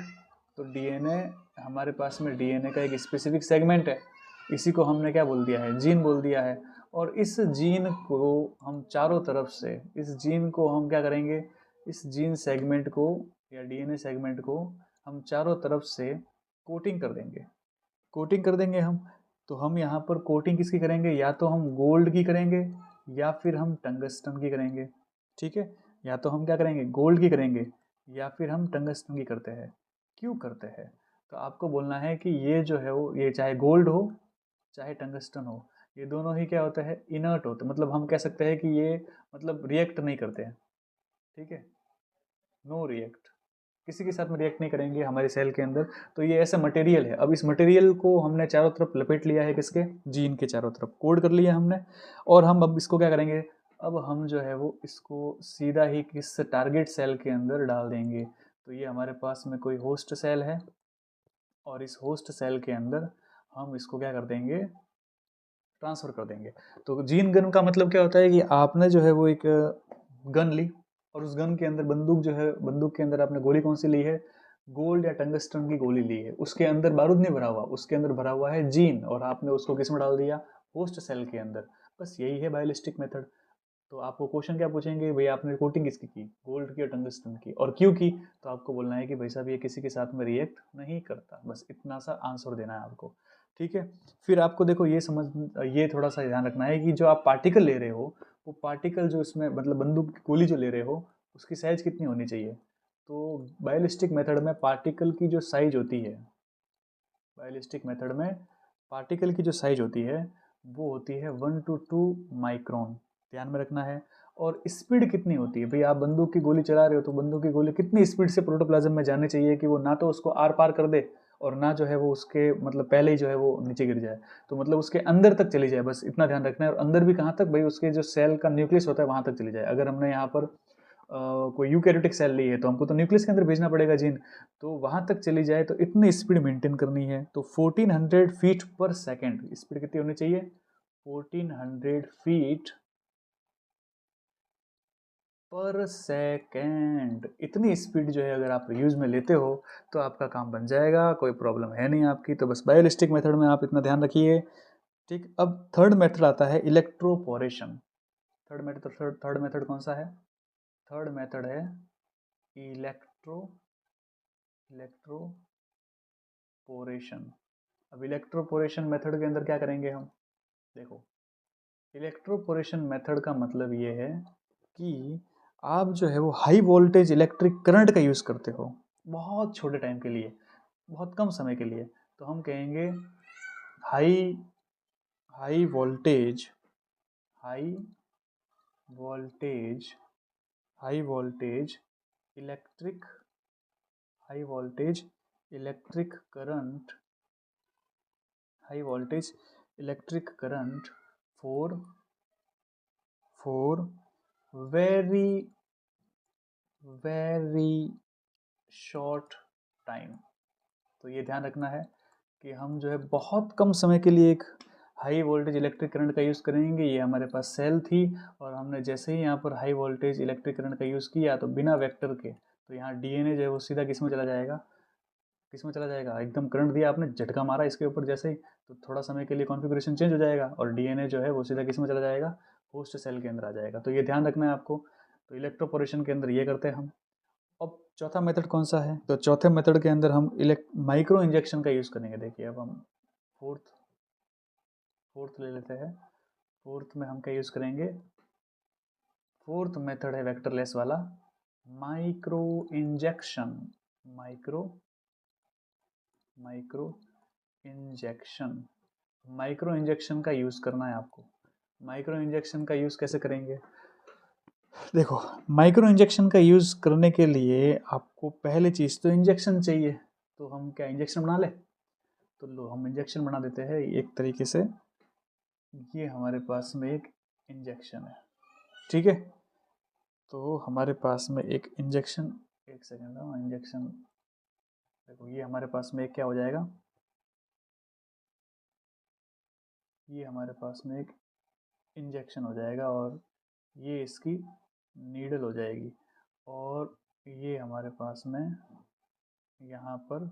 तो डीएनए, हमारे पास में डीएनए का एक स्पेसिफिक सेगमेंट है, इसी को हमने क्या बोल दिया है? जीन बोल दिया है। और इस जीन को हम चारों तरफ से, इस जीन को हम क्या करेंगे, इस जीन सेगमेंट को या डीएनए सेगमेंट को हम चारों तरफ से कोटिंग कर देंगे, कोटिंग कर देंगे हम। तो हम यहाँ पर कोटिंग किसकी करेंगे? या तो हम गोल्ड की करेंगे या फिर हम टंगस्टन की करेंगे। ठीक है, या तो हम क्या करेंगे? गोल्ड की करेंगे या फिर हम टंगस्टन की करते हैं। क्यों करते हैं? तो आपको बोलना है कि ये जो है वो, ये चाहे गोल्ड हो चाहे टंगस्टन हो, ये दोनों ही क्या होता है? इनर्ट होते, मतलब हम कह सकते हैं कि ये मतलब रिएक्ट नहीं करते हैं। ठीक है, नो रिएक्ट, किसी के साथ में रिएक्ट नहीं करेंगे हमारे सेल के अंदर। तो ये ऐसा मटेरियल है। अब इस मटेरियल को हमने चारों तरफ लपेट लिया है, किसके? जीन के चारों तरफ कोड कर लिया हमने। और हम अब इसको क्या करेंगे? अब हम जो है वो इसको सीधा ही किस टारगेट सेल के अंदर डाल देंगे। तो ये हमारे पास में कोई होस्ट सेल है, और इस होस्ट सेल के अंदर हम इसको क्या कर देंगे? ट्रांसफ़र कर देंगे। तो जीन गन का मतलब क्या होता है कि आपने जो है वो एक गन ली, और उस गन के अंदर बंदूक जो है, बंदूक के अंदर आपने गोली कौन सी ली है? गोल्ड या टंगस्टन की गोली ली है। उसके अंदर बारूद नहीं भरा हुआ, उसके अंदर भरा हुआ है जीन, और आपने उसको किस में डाल दिया? होस्ट सेल के अंदर। बस यही है बायोलिस्टिक मेथड। तो आपको क्वेश्चन क्या पूछेंगे? भाई आपने कोटिंग किसकी की? गोल्ड की और टंगस्टन की, और क्यों की? तो आपको बोलना है कि भाई साहब ये किसी के साथ में रिएक्ट नहीं करता। बस इतना सा आंसर देना है आपको। ठीक है, फिर आपको देखो ये थोड़ा सा ध्यान रखना है कि जो आप पार्टिकल ले रहे हो, वो पार्टिकल जो इसमें मतलब बंदूक की गोली जो ले रहे हो, उसकी साइज कितनी होनी चाहिए? तो बायोलिस्टिक मेथड में पार्टिकल की जो साइज होती है, बायोलिस्टिक मेथड में पार्टिकल की जो साइज होती है वो होती है 1 to 2 माइक्रोन। ध्यान में रखना है। और स्पीड कितनी होती है? भाई आप बंदूक की गोली चला रहे हो, तो बंदूक की गोली कितनी स्पीड से प्रोटोप्लाज्म में जानी चाहिए कि वो ना तो उसको आर पार कर दे, और ना जो है वो उसके मतलब पहले ही जो है वो नीचे गिर जाए। तो मतलब उसके अंदर तक चली जाए, बस इतना ध्यान रखना है। और अंदर भी कहाँ तक? भाई उसके जो सेल का न्यूक्लियस होता है वहां तक चली जाए। अगर हमने यहाँ पर कोई यूकैरियोटिक सेल ली है, तो हमको तो न्यूक्लियस के अंदर भेजना पड़ेगा जीन, तो वहां तक चली जाए। तो इतनी स्पीड मेंटेन करनी है। तो 1400 फीट पर सेकेंड स्पीड कितनी होनी चाहिए? 1400 फीट पर सेकेंड। इतनी स्पीड जो है अगर आप यूज में लेते हो तो आपका काम बन जाएगा, कोई प्रॉब्लम है नहीं आपकी। तो बस बायोलिस्टिक मेथड में आप इतना ध्यान रखिए। ठीक, अब थर्ड मेथड आता है इलेक्ट्रोपोरेशन। थर्ड मेथड कौन सा है? थर्ड मेथड है इलेक्ट्रो इलेक्ट्रोपोरेशन। अब इलेक्ट्रोपोरेशन मेथड के अंदर क्या करेंगे हम? देखो, इलेक्ट्रोपोरेशन मेथड का मतलब ये है कि आप जो है वो हाई वोल्टेज इलेक्ट्रिक करंट का यूज़ करते हो बहुत छोटे टाइम के लिए, बहुत कम समय के लिए। तो हम कहेंगे high high voltage high voltage high voltage electric high voltage electric current high voltage electric current for for very very short time. तो ये ध्यान रखना है कि हम जो है बहुत कम समय के लिए एक हाई वोल्टेज इलेक्ट्रिक करंट का यूज़ करेंगे। ये हमारे पास सेल थी, और हमने जैसे ही यहाँ पर हाई वोल्टेज इलेक्ट्रिक करंट का यूज़ किया, तो बिना वेक्टर के, तो यहाँ डीएनए जो है वो सीधा किस में चला जाएगा? किस में चला जाएगा? एकदम करंट दिया आपने, झटका मारा इसके ऊपर जैसे ही, तो थोड़ा समय के लिए कॉन्फ़िगरेशन चेंज हो जाएगा, और डीएनए जो है वो सीधा किस में चला जाएगा? होस्ट सेल के अंदर आ जाएगा। तो ये ध्यान रखना है आपको। तो इलेक्ट्रोपोरेशन के अंदर ये करते हैं हम। अब चौथा मेथड कौन सा है? तो चौथे मेथड के अंदर हम माइक्रो इंजेक्शन का यूज़ करेंगे। देखिए, अब हम फोर्थ फोर्थ ले लेते हैं। फोर्थ में हम क्या यूज़ करेंगे? फोर्थ मेथड है वेक्टरलेस वाला। Micro injection, micro micro injection, micro injection का यूज़ करना है आपको। माइक्रो इंजेक्शन का यूज़ कैसे करेंगे? देखो, माइक्रो इंजेक्शन का यूज़ करने के लिए आपको पहले चीज़ तो इंजेक्शन चाहिए। तो हम क्या इंजेक्शन बना ले? तो लो हम इंजेक्शन बना देते हैं एक तरीके से। ये हमारे पास में एक इंजेक्शन है, ठीक है। तो हमारे पास में एक इंजेक्शन, एक सेकेंड, इंजेक्शन, देखो ये हमारे पास में एक क्या हो जाएगा, ये हमारे पास में एक इंजेक्शन हो जाएगा और ये इसकी नीडल हो जाएगी और ये हमारे पास में यहाँ पर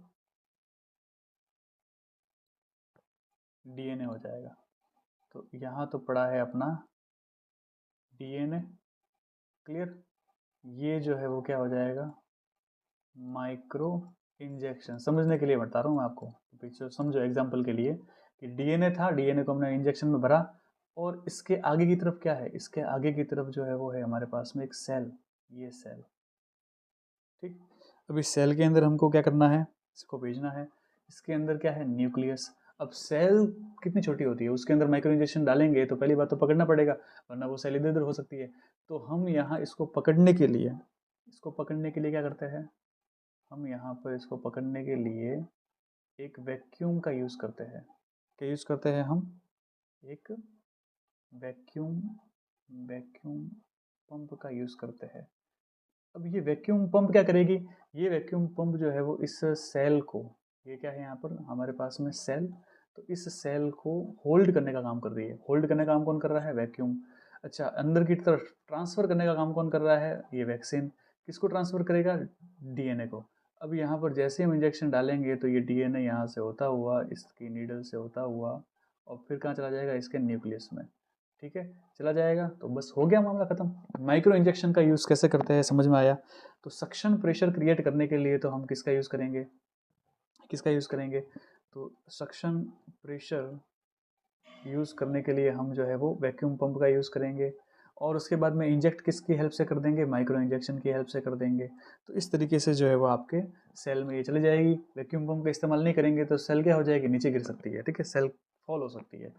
डीएनए हो जाएगा। तो यहाँ तो पड़ा है अपना डीएनए, क्लियर। ये जो है वो क्या हो जाएगा, माइक्रो इंजेक्शन। समझने के लिए बता रहा हूँ मैं आपको, पीछे समझो एग्जांपल के लिए कि डीएनए था, डीएनए को हमने इंजेक्शन में भरा और इसके आगे की तरफ क्या है, इसके आगे की तरफ जो है वो है हमारे पास में एक सेल, ये सेल, ठीक। अब इस सेल के अंदर हमको क्या करना है, इसको भेजना है। इसके अंदर क्या है, न्यूक्लियस। अब सेल कितनी छोटी होती है, उसके अंदर माइक्रो इंजेक्शन डालेंगे तो पहली बात तो पकड़ना पड़ेगा, वरना वो सेल इधर उधर हो सकती है। तो हम यहाँ इसको पकड़ने के लिए, इसको पकड़ने के लिए क्या करते हैं, हम यहाँ पर इसको पकड़ने के लिए एक वैक्यूम का यूज़ करते हैं। क्या यूज़ करते हैं हम, एक वैक्यूम, वैक्यूम पंप का यूज़ करते हैं। अब ये वैक्यूम पंप क्या करेगी, ये वैक्यूम पंप जो है वो इस सेल को, ये क्या है यहाँ पर हमारे पास में सेल, तो इस सेल को होल्ड करने का काम कर रही है। होल्ड करने का काम कौन कर रहा है, वैक्यूम। अच्छा, अंदर की तरफ ट्रांसफ़र करने का काम कौन कर रहा है, ये वैक्सीन। किसको ट्रांसफ़र करेगा, डीएनए को। अब यहाँ पर जैसे हम इंजेक्शन डालेंगे तो ये डीएनए यहाँ से होता हुआ, इसकी नीडल से होता हुआ और फिर कहाँ चला जाएगा, इसके न्यूक्लियस में, ठीक है, चला जाएगा। तो बस हो गया मामला खत्म। माइक्रो इंजेक्शन का यूज़ कैसे करते हैं समझ में आया। तो सक्शन प्रेशर क्रिएट करने के लिए तो हम किसका यूज़ करेंगे, किसका यूज़ करेंगे, तो सक्शन प्रेशर यूज़ करने के लिए हम जो है वो वैक्यूम पंप का यूज़ करेंगे और उसके बाद में इंजेक्ट किसकी हेल्प से कर देंगे, माइक्रो इंजेक्शन की हेल्प से कर देंगे। तो इस तरीके से जो है वो आपके सेल में ये चली जाएगी। वैक्यूम पंप का इस्तेमाल नहीं करेंगे तो सेल क्या हो जाएगी, नीचे गिर सकती है, ठीक है, सेल फॉल हो सकती है।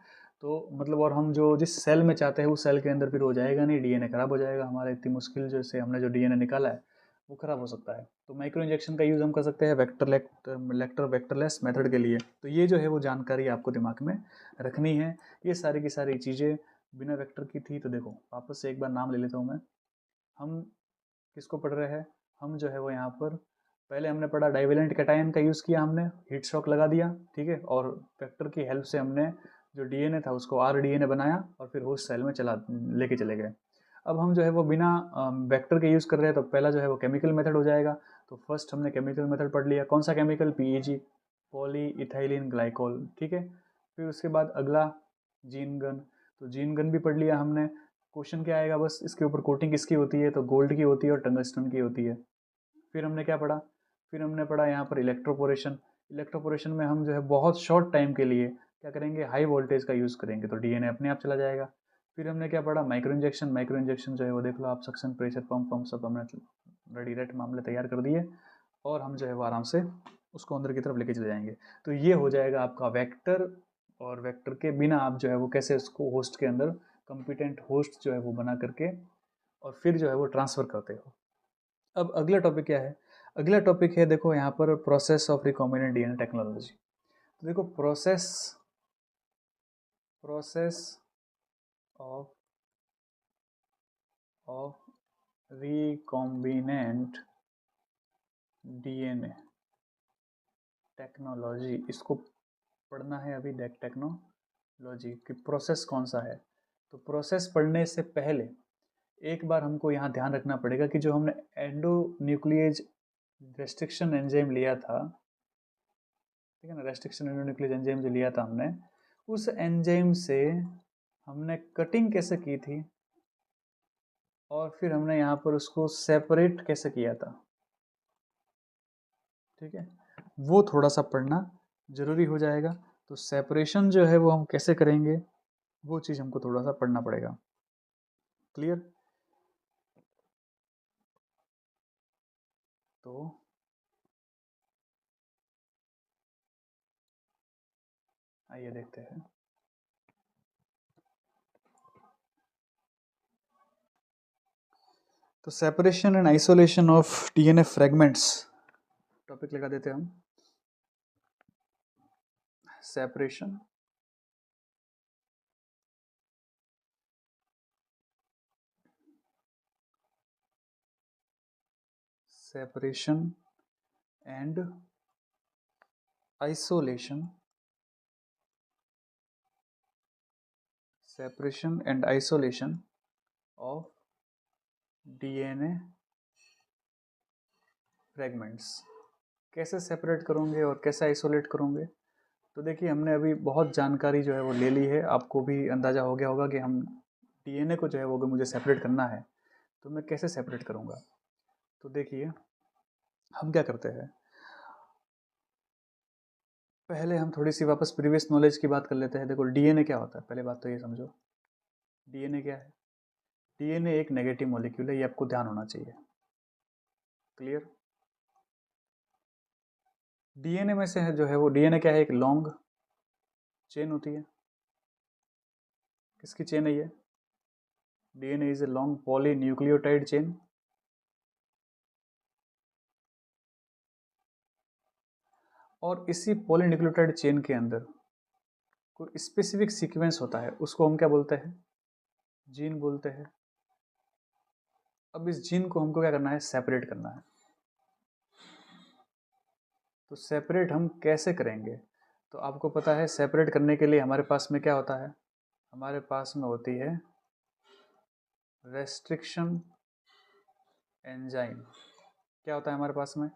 तो मतलब और हम जो जिस सेल में चाहते हैं उस सेल के अंदर फिर हो जाएगा नहीं, डीएनए खराब हो जाएगा हमारा, इतनी मुश्किल जो से हमने जो डीएनए निकाला है वो खराब हो सकता है। तो माइक्रो इंजेक्शन का यूज़ हम कर सकते हैं वेक्टरलेस मेथड के लिए। तो ये जो है वो जानकारी आपको दिमाग में रखनी है। ये सारी की सारी चीज़ें बिना वेक्टर की थी। तो देखो वापस से एक बार नाम ले लेता हूँ मैं। हम किसको पढ़ रहे हैं, हम जो है वो यहाँ पर पहले हमने पढ़ा डाइवेलेंट कैटायन का यूज़ किया, हमने हीट शॉक लगा दिया, ठीक है, और वेक्टर की हेल्प से हमने जो डीएनए था उसको आरडीएनए बनाया और फिर होस्ट सेल में चला लेके चले गए। अब हम जो है वो बिना वेक्टर के यूज़ कर रहे हैं तो पहला जो है वो केमिकल मेथड हो जाएगा। तो फर्स्ट हमने केमिकल मेथड पढ़ लिया, कौन सा chemical, PEG, poly ethylene glycol, ठीक है। फिर उसके बाद अगला जीन गन, तो जीन गन भी पढ़ लिया हमने। क्वेश्चन क्या आएगा, बस इसके ऊपर कोटिंग किसकी होती है, तो गोल्ड की होती है और टंगस्टन की होती है। फिर हमने क्या पढ़ा, फिर हमने पढ़ा यहाँ पर इलेक्ट्रोपोरेशन। इलेक्ट्रोपोरेशन में हम जो है बहुत शॉर्ट टाइम के लिए क्या करेंगे, हाई वोल्टेज का यूज़ करेंगे तो डीएनए अपने आप चला जाएगा। फिर हमने क्या पढ़ा, माइक्रो इंजेक्शन। माइक्रो इंजेक्शन जो है वो देख लो आप, सक्शन प्रेशर पंप सब हमने रेडी रेट मामले तैयार कर दिए और हम जो है वो आराम से उसको अंदर की तरफ लेके चले जाएंगे। तो ये हो जाएगा आपका वेक्टर। और वेक्टर के बिना आप जो है वो कैसे उसको होस्ट के अंदर कंपिटेंट होस्ट जो है वो बना करके और फिर जो है वो ट्रांसफ़र करते हो। अब अगला टॉपिक क्या है, अगला टॉपिक है देखो यहाँ पर process of recombinant DNA technology. तो देखो process, process of of recombinant DNA technology, इसको पढ़ना है अभी, टेक्नोलॉजी कि प्रोसेस कौन सा है। तो प्रोसेस पढ़ने से पहले एक बार हमको यहाँ ध्यान रखना पड़ेगा कि जो हमने एंडो न्यूक्लियेज रेस्ट्रिक्शन एंजाइम लिया था, ठीक है ना, रेस्ट्रिक्शन एंडोन्यूक्लियस एंजाइम जो लिया था हमने, उस एंजाइम से हमने कटिंग कैसे की थी और फिर हमने यहाँ पर उसको सेपरेट कैसे किया था, ठीक है, वो थोड़ा सा पढ़ना ज़रूरी हो जाएगा। तो सेपरेशन जो है वो हम कैसे करेंगे, वो चीज़ हमको थोड़ा सा पढ़ना पड़ेगा, क्लियर। तो आइए देखते हैं। तो separation and isolation of DNA fragments topic लगा देते हैं हम। Separation and isolation of DNA fragments. कैसे सेपरेट करोगे और कैसे आइसोलेट करोगे? तो देखिए, हमने अभी बहुत जानकारी जो है वो ले ली है। आपको भी अंदाज़ा हो गया होगा कि हम डीएनए को जो है वो अगर मुझे सेपरेट करना है तो मैं कैसे सेपरेट करूँगा। तो देखिए, हम क्या करते हैं, पहले हम थोड़ी सी वापस प्रीवियस नॉलेज की बात कर लेते हैं। देखो, डीएनए क्या होता है, पहले बात तो ये समझो। डीएनए क्या है? डीएनए एक नेगेटिव मॉलिक्यूल है, ये आपको ध्यान होना चाहिए। क्लियर? डीएनए में से है जो है वो, डीएनए क्या है? एक लॉन्ग चेन होती है। किसकी चेन है ये? DNA is a long polynucleotide chain. और इसी पॉलीन्यूक्लियोटाइड चेन के अंदर कोई स्पेसिफिक सीक्वेंस होता है, उसको हम क्या बोलते हैं? जीन बोलते हैं। अब इस जीन को हमको क्या करना है? सेपरेट करना है। तो सेपरेट हम कैसे करेंगे? तो आपको पता है, सेपरेट करने के लिए हमारे पास में क्या होता है? हमारे पास में होती है रेस्ट्रिक्शन एंजाइम। क्या होता है हमारे पास में?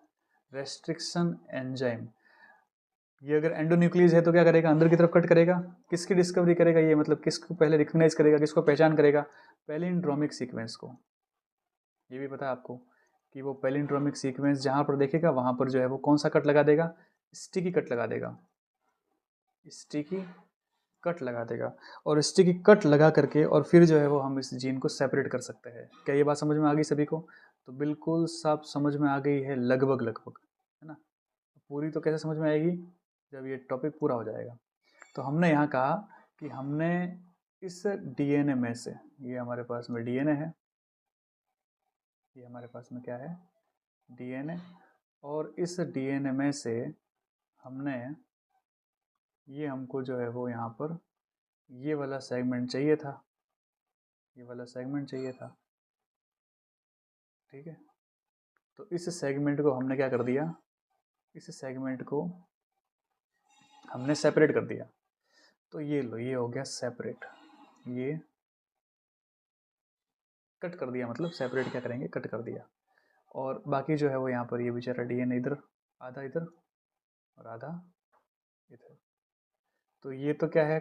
Restriction enzyme. ये अगर एंडोन्यूक्लियस है तो क्या करेगा? अंदर की तरफ कट करेगा। किसकी डिस्कवरी करेगा ये? मतलब किसको पहले रिकग्नाइज करेगा, किसको पहचान करेगा? पैलिंड्रोमिक सीक्वेंस को। ये भी पता है आपको कि वो पैलिंड्रोमिक सीक्वेंस जहाँ पर देखेगा वहाँ पर जो है वो कौन सा कट लगा देगा? स्टिकी कट लगा देगा। स्टिकी कट लगा देगा। और स्टिकी कट लगा करके और फिर जो है वो हम इस जीन को सेपरेट कर सकते हैं। क्या ये बात समझ में आ गई सभी को? तो बिल्कुल साफ समझ में आ गई है, लगभग लगभग, है ना? पूरी तो कैसे समझ में आएगी? जब ये टॉपिक पूरा हो जाएगा। तो हमने यहाँ कहा कि हमने इस डीएनए में से, ये हमारे पास में डीएनए है, ये हमारे पास में क्या है? डीएनए। और इस डीएनए में से हमने, ये हमको जो है वो यहाँ पर ये वाला सेगमेंट चाहिए था, ये वाला सेगमेंट चाहिए था, ठीक है? तो इस सेगमेंट को हमने क्या कर दिया? इस सेगमेंट को हमने सेपरेट कर दिया। तो ये लो, ये हो गया सेपरेट। ये कट कर दिया, मतलब सेपरेट क्या करेंगे? कट कर दिया। और बाकी जो है वो यहाँ पर ये बेचारा डीएनए इधर, आधा इधर और आधा इधर। तो ये तो क्या है?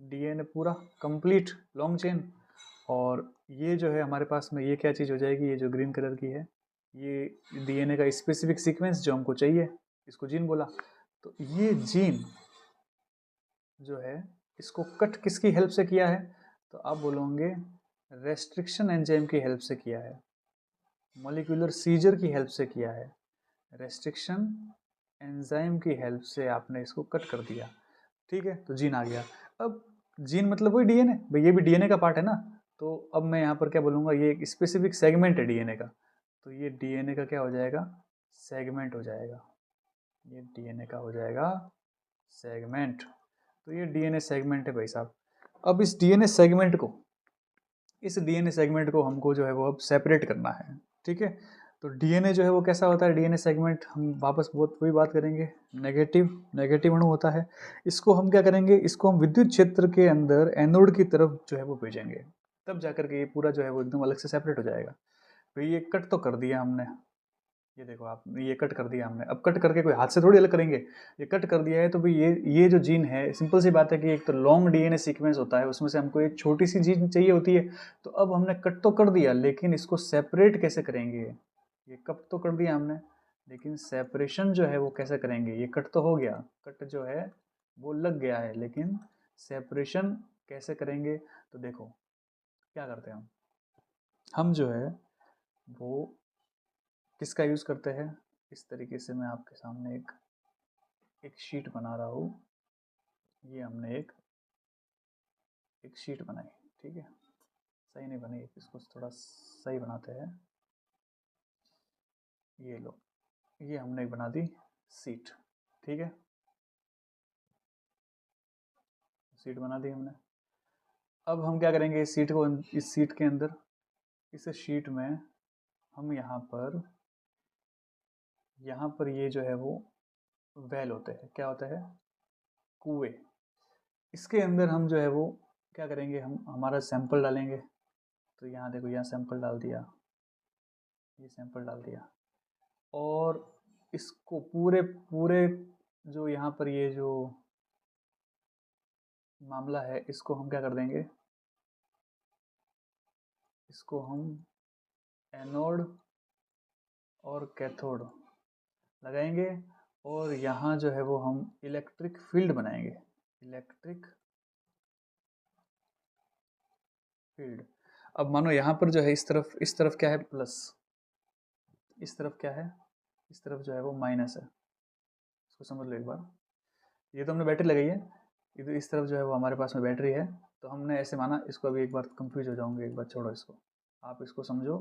डीएनए पूरा कंप्लीट लॉन्ग चेन। और ये जो है हमारे पास में, ये क्या चीज़ हो जाएगी? ये जो ग्रीन कलर की है, ये डीएनए का स्पेसिफिक सीक्वेंस जो हमको चाहिए, इसको जीन बोला। तो ये जीन जो है, इसको कट किसकी हेल्प से किया है? तो आप बोलोगे रेस्ट्रिक्शन एंजाइम की हेल्प से किया है, मॉलिक्यूलर सीजर की हेल्प से किया है, रेस्ट्रिक्शन एंजाइम की हेल्प से आपने इसको कट कर दिया। ठीक है, तो जीन आ गया। अब जीन मतलब वही डीएनए, भाई ये भी डीएनए का पार्ट है ना। तो अब मैं यहाँ पर क्या बोलूँगा? ये एक स्पेसिफिक सेगमेंट है डीएनए का। तो ये डीएनए का क्या हो जाएगा? सेगमेंट हो जाएगा। ये डीएनए का हो जाएगा सेगमेंट। तो ये डीएनए सेगमेंट है भाई साहब। अब इस डीएनए सेगमेंट को हमको जो है वो अब सेपरेट करना है। ठीक है, तो डीएनए जो है वो कैसा होता है? डीएनए सेगमेंट हम वापस बहुत वही बात करेंगे, नेगेटिव अणु होता है। इसको हम क्या करेंगे? इसको हम विद्युत क्षेत्र के अंदर एनोड की तरफ जो है वो भेजेंगे, तब जाकर के ये पूरा जो है वो एकदम अलग से सेपरेट हो जाएगा। भाई ये कट तो कर दिया हमने, ये देखो आप, ये कट कर दिया हमने। अब कट करके कोई हाथ से थोड़ी अलग करेंगे, ये कट कर दिया है। तो भाई ये जो जीन है, सिंपल सी बात है कि एक तो लॉन्ग डीएनए सीक्वेंस होता है, उसमें से हमको एक छोटी सी जीन चाहिए होती है। तो अब हमने कट तो कर दिया, लेकिन इसको सेपरेट कैसे करेंगे? ये कट तो कर दिया हमने, लेकिन सेपरेशन जो है वो कैसे करेंगे? ये कट तो हो गया, कट जो है वो लग गया है, लेकिन सेपरेशन कैसे करेंगे? तो देखो क्या करते हैं हम जो है वो किसका यूज़ करते हैं, इस तरीके से मैं आपके सामने एक शीट बना रहा हूँ। ये हमने एक शीट बनाई, ठीक है, सही नहीं बनी, इसको थोड़ा सही बनाते हैं। ये लो, ये हमने बना दी सीट, ठीक है, सीट बना दी हमने। अब हम क्या करेंगे, इस सीट को, इस सीट के अंदर, इस शीट में हम यहाँ पर ये जो है वो वेल होते हैं, क्या होता है, कुएं। इसके अंदर हम जो है वो क्या करेंगे, हम हमारा सैंपल डालेंगे। तो यहाँ देखो, यहाँ सैंपल डाल दिया, ये सैंपल डाल दिया, और इसको पूरे पूरे जो यहाँ पर ये जो मामला है, इसको हम क्या कर देंगे, इसको हम एनोड और कैथोड लगाएंगे, और यहाँ जो है वो हम इलेक्ट्रिक फील्ड बनाएंगे, इलेक्ट्रिक फील्ड। अब मानो यहाँ पर जो है इस तरफ क्या है, प्लस, इस तरफ क्या है, इस तरफ जो है वो माइनस है। इसको समझ लो एक बार, ये तो हमने बैटरी लगाई है, इधर इस तरफ जो है वो हमारे पास में बैटरी है। तो हमने ऐसे माना, इसको अभी एक बार कंफ्यूज हो जाऊंगे, एक बार छोड़ो इसको, आप इसको समझो,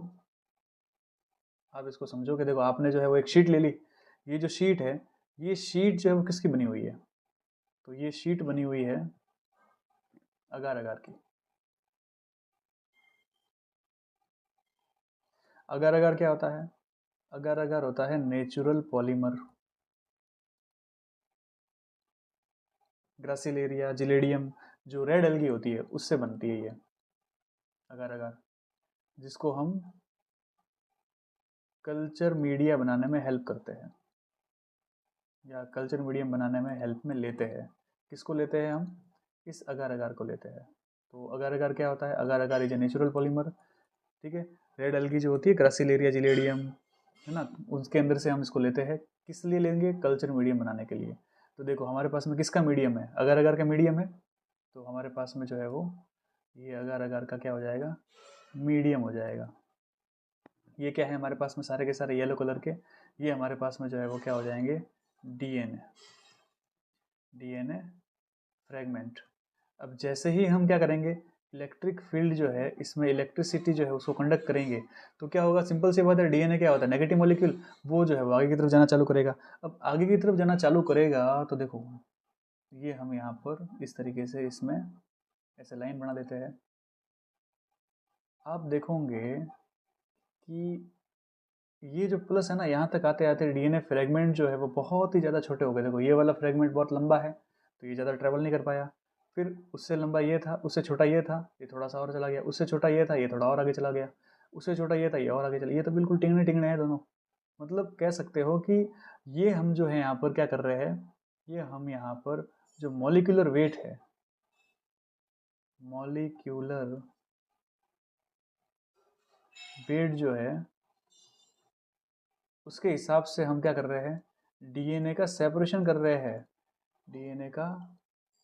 आप इसको समझो कि देखो, आपने जो है वो एक शीट ले ली। ये जो शीट है, ये शीट जो है वो किसकी बनी हुई है, तो ये शीट बनी हुई है अगार अगार की। अगार अगार क्या होता है, अगार अगार होता है नेचुरल पॉलीमर। ग्रासिलेरिया, जिलेडियम, जो रेड एल्गी होती है उससे बनती है ये अगार अगार, जिसको हम कल्चर मीडिया बनाने में हेल्प करते हैं, या कल्चर मीडियम बनाने में हेल्प में लेते हैं। किसको लेते हैं हम, इस अगार अगार को लेते हैं। तो अगार अगार क्या होता है, अगार अगार इज ए नेचुरल पॉलीमर, ठीक है। रेड एल्गी जो होती है, ग्रासिलेरिया जिलेडियम, है ना, उसके अंदर से हम इसको लेते हैं। किस लिए लेंगे, कल्चर मीडियम बनाने के लिए। तो देखो हमारे पास में किसका मीडियम है, अगार अगार का मीडियम है। तो हमारे पास में जो है वो ये अगार अगार का क्या हो जाएगा, मीडियम हो जाएगा। ये क्या है हमारे पास में, सारे के सारे येलो कलर के, ये हमारे पास में जो है वो क्या हो जाएंगे, डीएनए, डीएनए फ्रेगमेंट। अब जैसे ही हम क्या करेंगे, इलेक्ट्रिक फील्ड जो है, इसमें इलेक्ट्रिसिटी जो है उसको कंडक्ट करेंगे, तो क्या होगा, सिंपल सी बात है, डीएनए क्या होता है, नेगेटिव मॉलिक्यूल, वो जो है वो आगे की तरफ जाना चालू करेगा। अब आगे की तरफ जाना चालू करेगा, तो देखो ये हम यहाँ पर इस तरीके से इसमें ऐसे लाइन बना देते हैं। आप देखोगे कि ये जो प्लस है ना, यहाँ तक आते आते डीएनए फ्रेगमेंट जो है वो बहुत ही ज़्यादा छोटे हो गए। देखो ये वाला फ्रेगमेंट बहुत लंबा है, तो ये ज़्यादा ट्रेवल नहीं कर पाया। फिर उससे लंबा ये था, उससे छोटा ये था, ये थोड़ा सा और चला गया, उससे छोटा ये था, ये थोड़ा और आगे चला गया, उससे छोटा ये था, ये और आगे चला, ये तो बिल्कुल टिंगने टिंगने हैं दोनों। मतलब कह सकते हो कि ये हम जो है यहाँ पर क्या कर रहे हैं, ये हम यहाँ पर जो मॉलिक्यूलर वेट है, मॉलिक्यूलर वेट जो है, उसके हिसाब से हम क्या कर रहे हैं, डीएनए का सेपरेशन कर रहे हैं, डीएनए का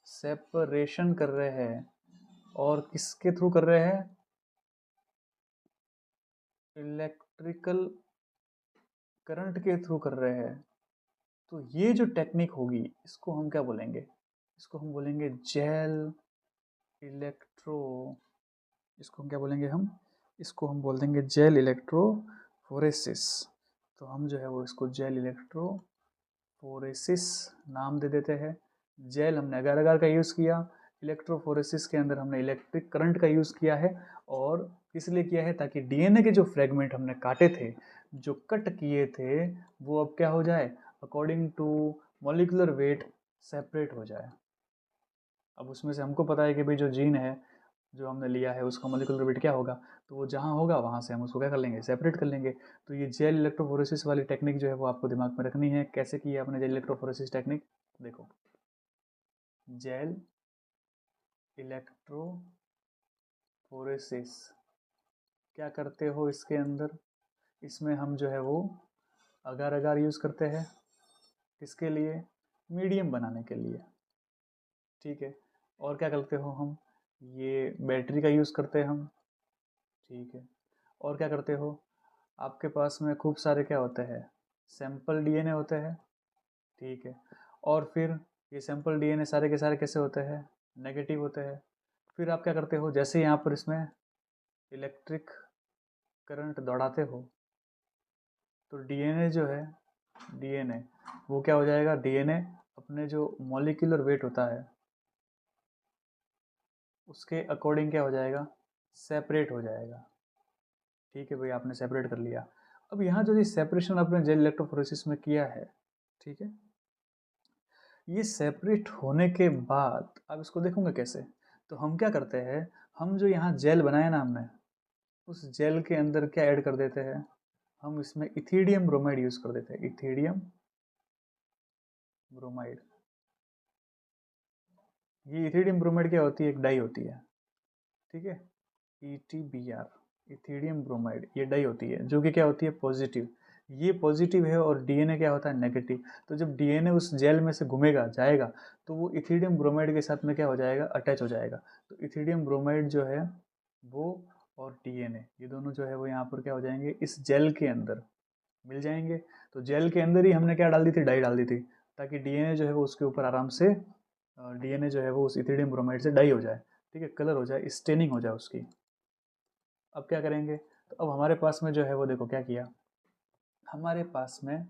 सेपरेशन कर रहे हैं। और किसके थ्रू कर रहे हैं, इलेक्ट्रिकल करंट के थ्रू कर रहे हैं। तो ये जो टेक्निक होगी, इसको हम क्या बोलेंगे, इसको हम बोलेंगे जेल इलेक्ट्रो, इसको हम क्या बोलेंगे, हम इसको हम बोल देंगे जेल इलेक्ट्रोफोरेसिस। तो हम जो है वो इसको जेल इलेक्ट्रोफोरेसिस नाम दे देते हैं। जेल हमने अगार अगार का यूज़ किया, इलेक्ट्रोफोरेसिस के अंदर हमने इलेक्ट्रिक करंट का यूज़ किया है। और इसलिए किया है ताकि डीएनए के जो फ्रेगमेंट हमने काटे थे, जो कट किए थे, वो अब क्या हो जाए, according to molecular weight separate हो जाए। अब उसमें से हमको पता है कि भाई जो जीन है जो हमने लिया है उसका मॉलिक्यूलर वेट क्या होगा, तो वो जहाँ होगा वहाँ से हम उसको क्या कर लेंगे, सेपरेट कर लेंगे। तो ये जेल इलेक्ट्रोफोरेसिस वाली टेक्निक जो है वो आपको दिमाग में रखनी है। कैसे की है आपने जेल इलेक्ट्रोफोरेसिस टेक्निक, देखो जेल इलेक्ट्रोफोरेसिस क्या करते हो इसके अंदर, इसमें हम जो है वो अगार अगार यूज़ करते हैं, किसके लिए, मीडियम बनाने के लिए, ठीक है। और क्या करते हो हम, ये बैटरी का यूज़ करते हैं हम, ठीक है। और क्या करते हो, आपके पास में खूब सारे क्या होते हैं, सैंपल डीएनए होते हैं, ठीक है। और फिर ये सैंपल डीएनए सारे के सारे कैसे होते हैं, नेगेटिव होते हैं। फिर आप क्या करते हो, जैसे यहाँ पर इसमें इलेक्ट्रिक करंट दौड़ाते हो तो डीएनए जो है, डीएनए वो क्या हो जाएगा, डीएनए अपने जो मॉलिक्यूलर वेट होता है उसके अकॉर्डिंग क्या हो जाएगा, सेपरेट हो जाएगा। ठीक है भाई, आपने सेपरेट कर लिया। अब यहाँ जो ये सेपरेशन आपने जेल इलेक्ट्रोफोरेसिस में किया है, ठीक है, ये सेपरेट होने के बाद आप इसको देखोगे कैसे। तो हम क्या करते हैं, हम जो यहाँ जेल बनाया ना हमने, उस जेल के अंदर क्या ऐड कर देते हैं, हम इसमें इथीडियम ब्रोमाइड यूज कर देते हैं, इथीडियम ब्रोमाइड। ये इथीडियम ब्रोमाइड क्या होती है, एक डाई होती है, ठीक है, ETBr, इथीडियम ब्रोमाइड, ये डाई होती है जो कि क्या होती है, पॉजिटिव। ये पॉजिटिव है और डीएनए क्या होता है, नेगेटिव। तो जब डीएनए उस जेल में से घूमेगा जाएगा तो वो इथीडियम ब्रोमाइड के साथ में क्या हो जाएगा, अटैच हो जाएगा। तो इथीडियम ब्रोमाइड जो है वो और डीएनए ये दोनों जो है वो यहाँ पर क्या हो जाएंगे, इस जेल के अंदर मिल जाएंगे। तो जेल के अंदर ही हमने क्या डाल दी थी, डाई डाल दी थी, ताकि डीएनए जो है वो उसके ऊपर आराम से, डीएनए जो है वो उस इथीडियम ब्रोमाइड से डाई हो जाए, ठीक है, कलर हो जाए, स्टेनिंग हो जाए उसकी। अब क्या करेंगे, तो अब हमारे पास में जो है वो देखो क्या किया, हमारे पास में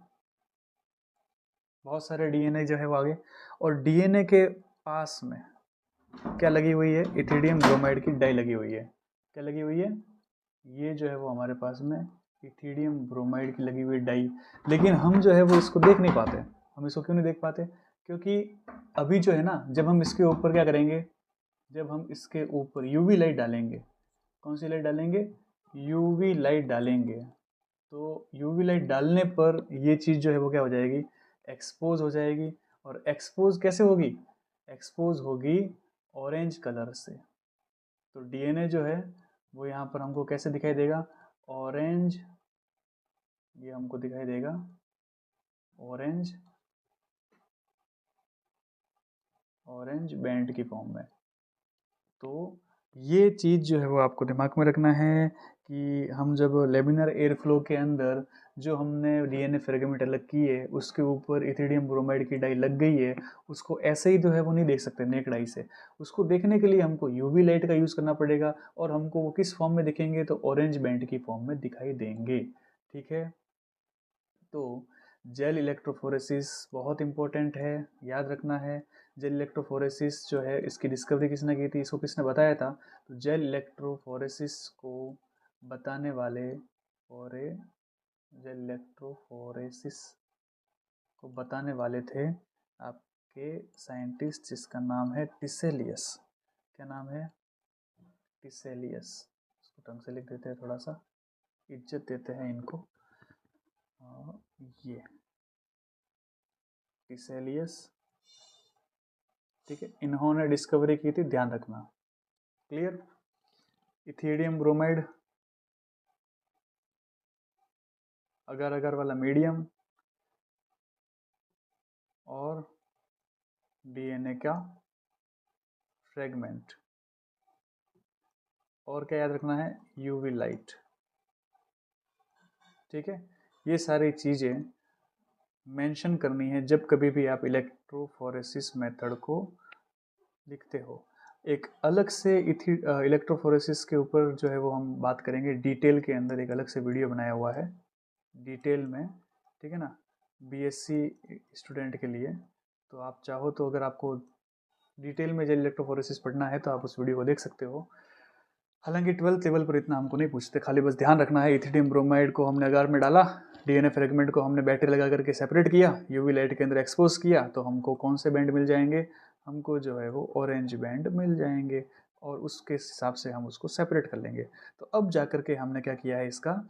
बहुत सारे डीएनए जो है वो आगे, और डीएनए के पास में क्या लगी हुई है, इथीडियम ब्रोमाइड की डाई लगी हुई है। क्या लगी हुई है, ये जो है वो हमारे पास में इथीडियम ब्रोमाइड की लगी हुई डाई। लेकिन हम जो है वो इसको देख नहीं पाते। हम इसको क्यों नहीं देख पाते, क्योंकि अभी जो है ना, जब हम इसके ऊपर क्या करेंगे, जब हम इसके ऊपर यूवी लाइट डालेंगे, कौन सी लाइट डालेंगे, यूवी लाइट डालेंगे, तो यूवी लाइट डालने पर ये चीज़ जो है वो क्या हो जाएगी, एक्सपोज हो जाएगी। और एक्सपोज कैसे होगी, एक्सपोज होगी ऑरेंज कलर से। तो डीएनए जो है वो यहाँ पर हमको कैसे दिखाई देगा, ऑरेंज, ये हमको दिखाई देगा ऑरेंज, ऑरेंज बैंड की फॉर्म में। तो ये चीज़ जो है वो आपको दिमाग में रखना है कि हम जब लेमिनर एयर फ्लो के अंदर जो हमने डीएनए फ्रेगमेंट अलग किए उसके ऊपर इथीडियम ब्रोमाइड की डाई लग गई है, उसको ऐसे ही जो है वो नहीं देख सकते नेक डाई से। उसको देखने के लिए हमको यूवी लाइट का यूज़ करना पड़ेगा, और हमको वो किस फॉर्म में दिखेंगे, तो ऑरेंज बैंड की फॉर्म में दिखाई देंगे। ठीक है, तो जेल इलेक्ट्रोफोरेसिस बहुत इंपॉर्टेंट है, याद रखना है। जेल इलेक्ट्रोफोरेसिस जो है इसकी डिस्कवरी किसने की थी, इसको किसने बताया था, तो जेल इलेक्ट्रोफोरेसिस को बताने वाले, और जेल इलेक्ट्रोफोरेसिस को बताने वाले थे आपके साइंटिस्ट जिसका नाम है टिसेलियस। क्या नाम है, टिसेलियस। इसको ढंग से लिख देते हैं, थोड़ा सा इज्जत देते हैं इनको। ये टिसेलियस, ठीक है, इन्होंने डिस्कवरी की थी, ध्यान रखना। क्लियर, इथीडियम ब्रोमाइड अगर अगर वाला मीडियम, और डीएनए का फ्रेगमेंट, और क्या याद रखना है, यूवी लाइट। ठीक है, ये सारी चीज़ें मेंशन करनी है जब कभी भी आप इलेक्ट्रोफोरेसिस मेथड को लिखते हो। एक अलग से इलेक्ट्रोफोरेसिस के ऊपर जो है वो हम बात करेंगे डिटेल के अंदर, एक अलग से वीडियो बनाया हुआ है डिटेल में, ठीक है ना, बीएससी स्टूडेंट के लिए। तो आप चाहो तो अगर आपको डिटेल में जेल इलेक्ट्रोफोरेसिस पढ़ना है तो आप उस वीडियो को देख सकते हो। हालांकि 12th लेवल पर इतना हमको नहीं पूछते, खाली बस ध्यान रखना है इथिडियम ब्रोमाइड को हमने अगार में डाला, डीएनए फ्रेगमेंट को हमने बैटरी लगा करके सेपरेट किया, यूवी लाइट के अंदर एक्सपोज किया, तो हमको कौन से बैंड मिल जाएंगे, हमको जो है वो ऑरेंज बैंड मिल जाएंगे, और उसके हिसाब से हम उसको सेपरेट कर लेंगे। तो अब जा कर के हमने क्या किया है, इसका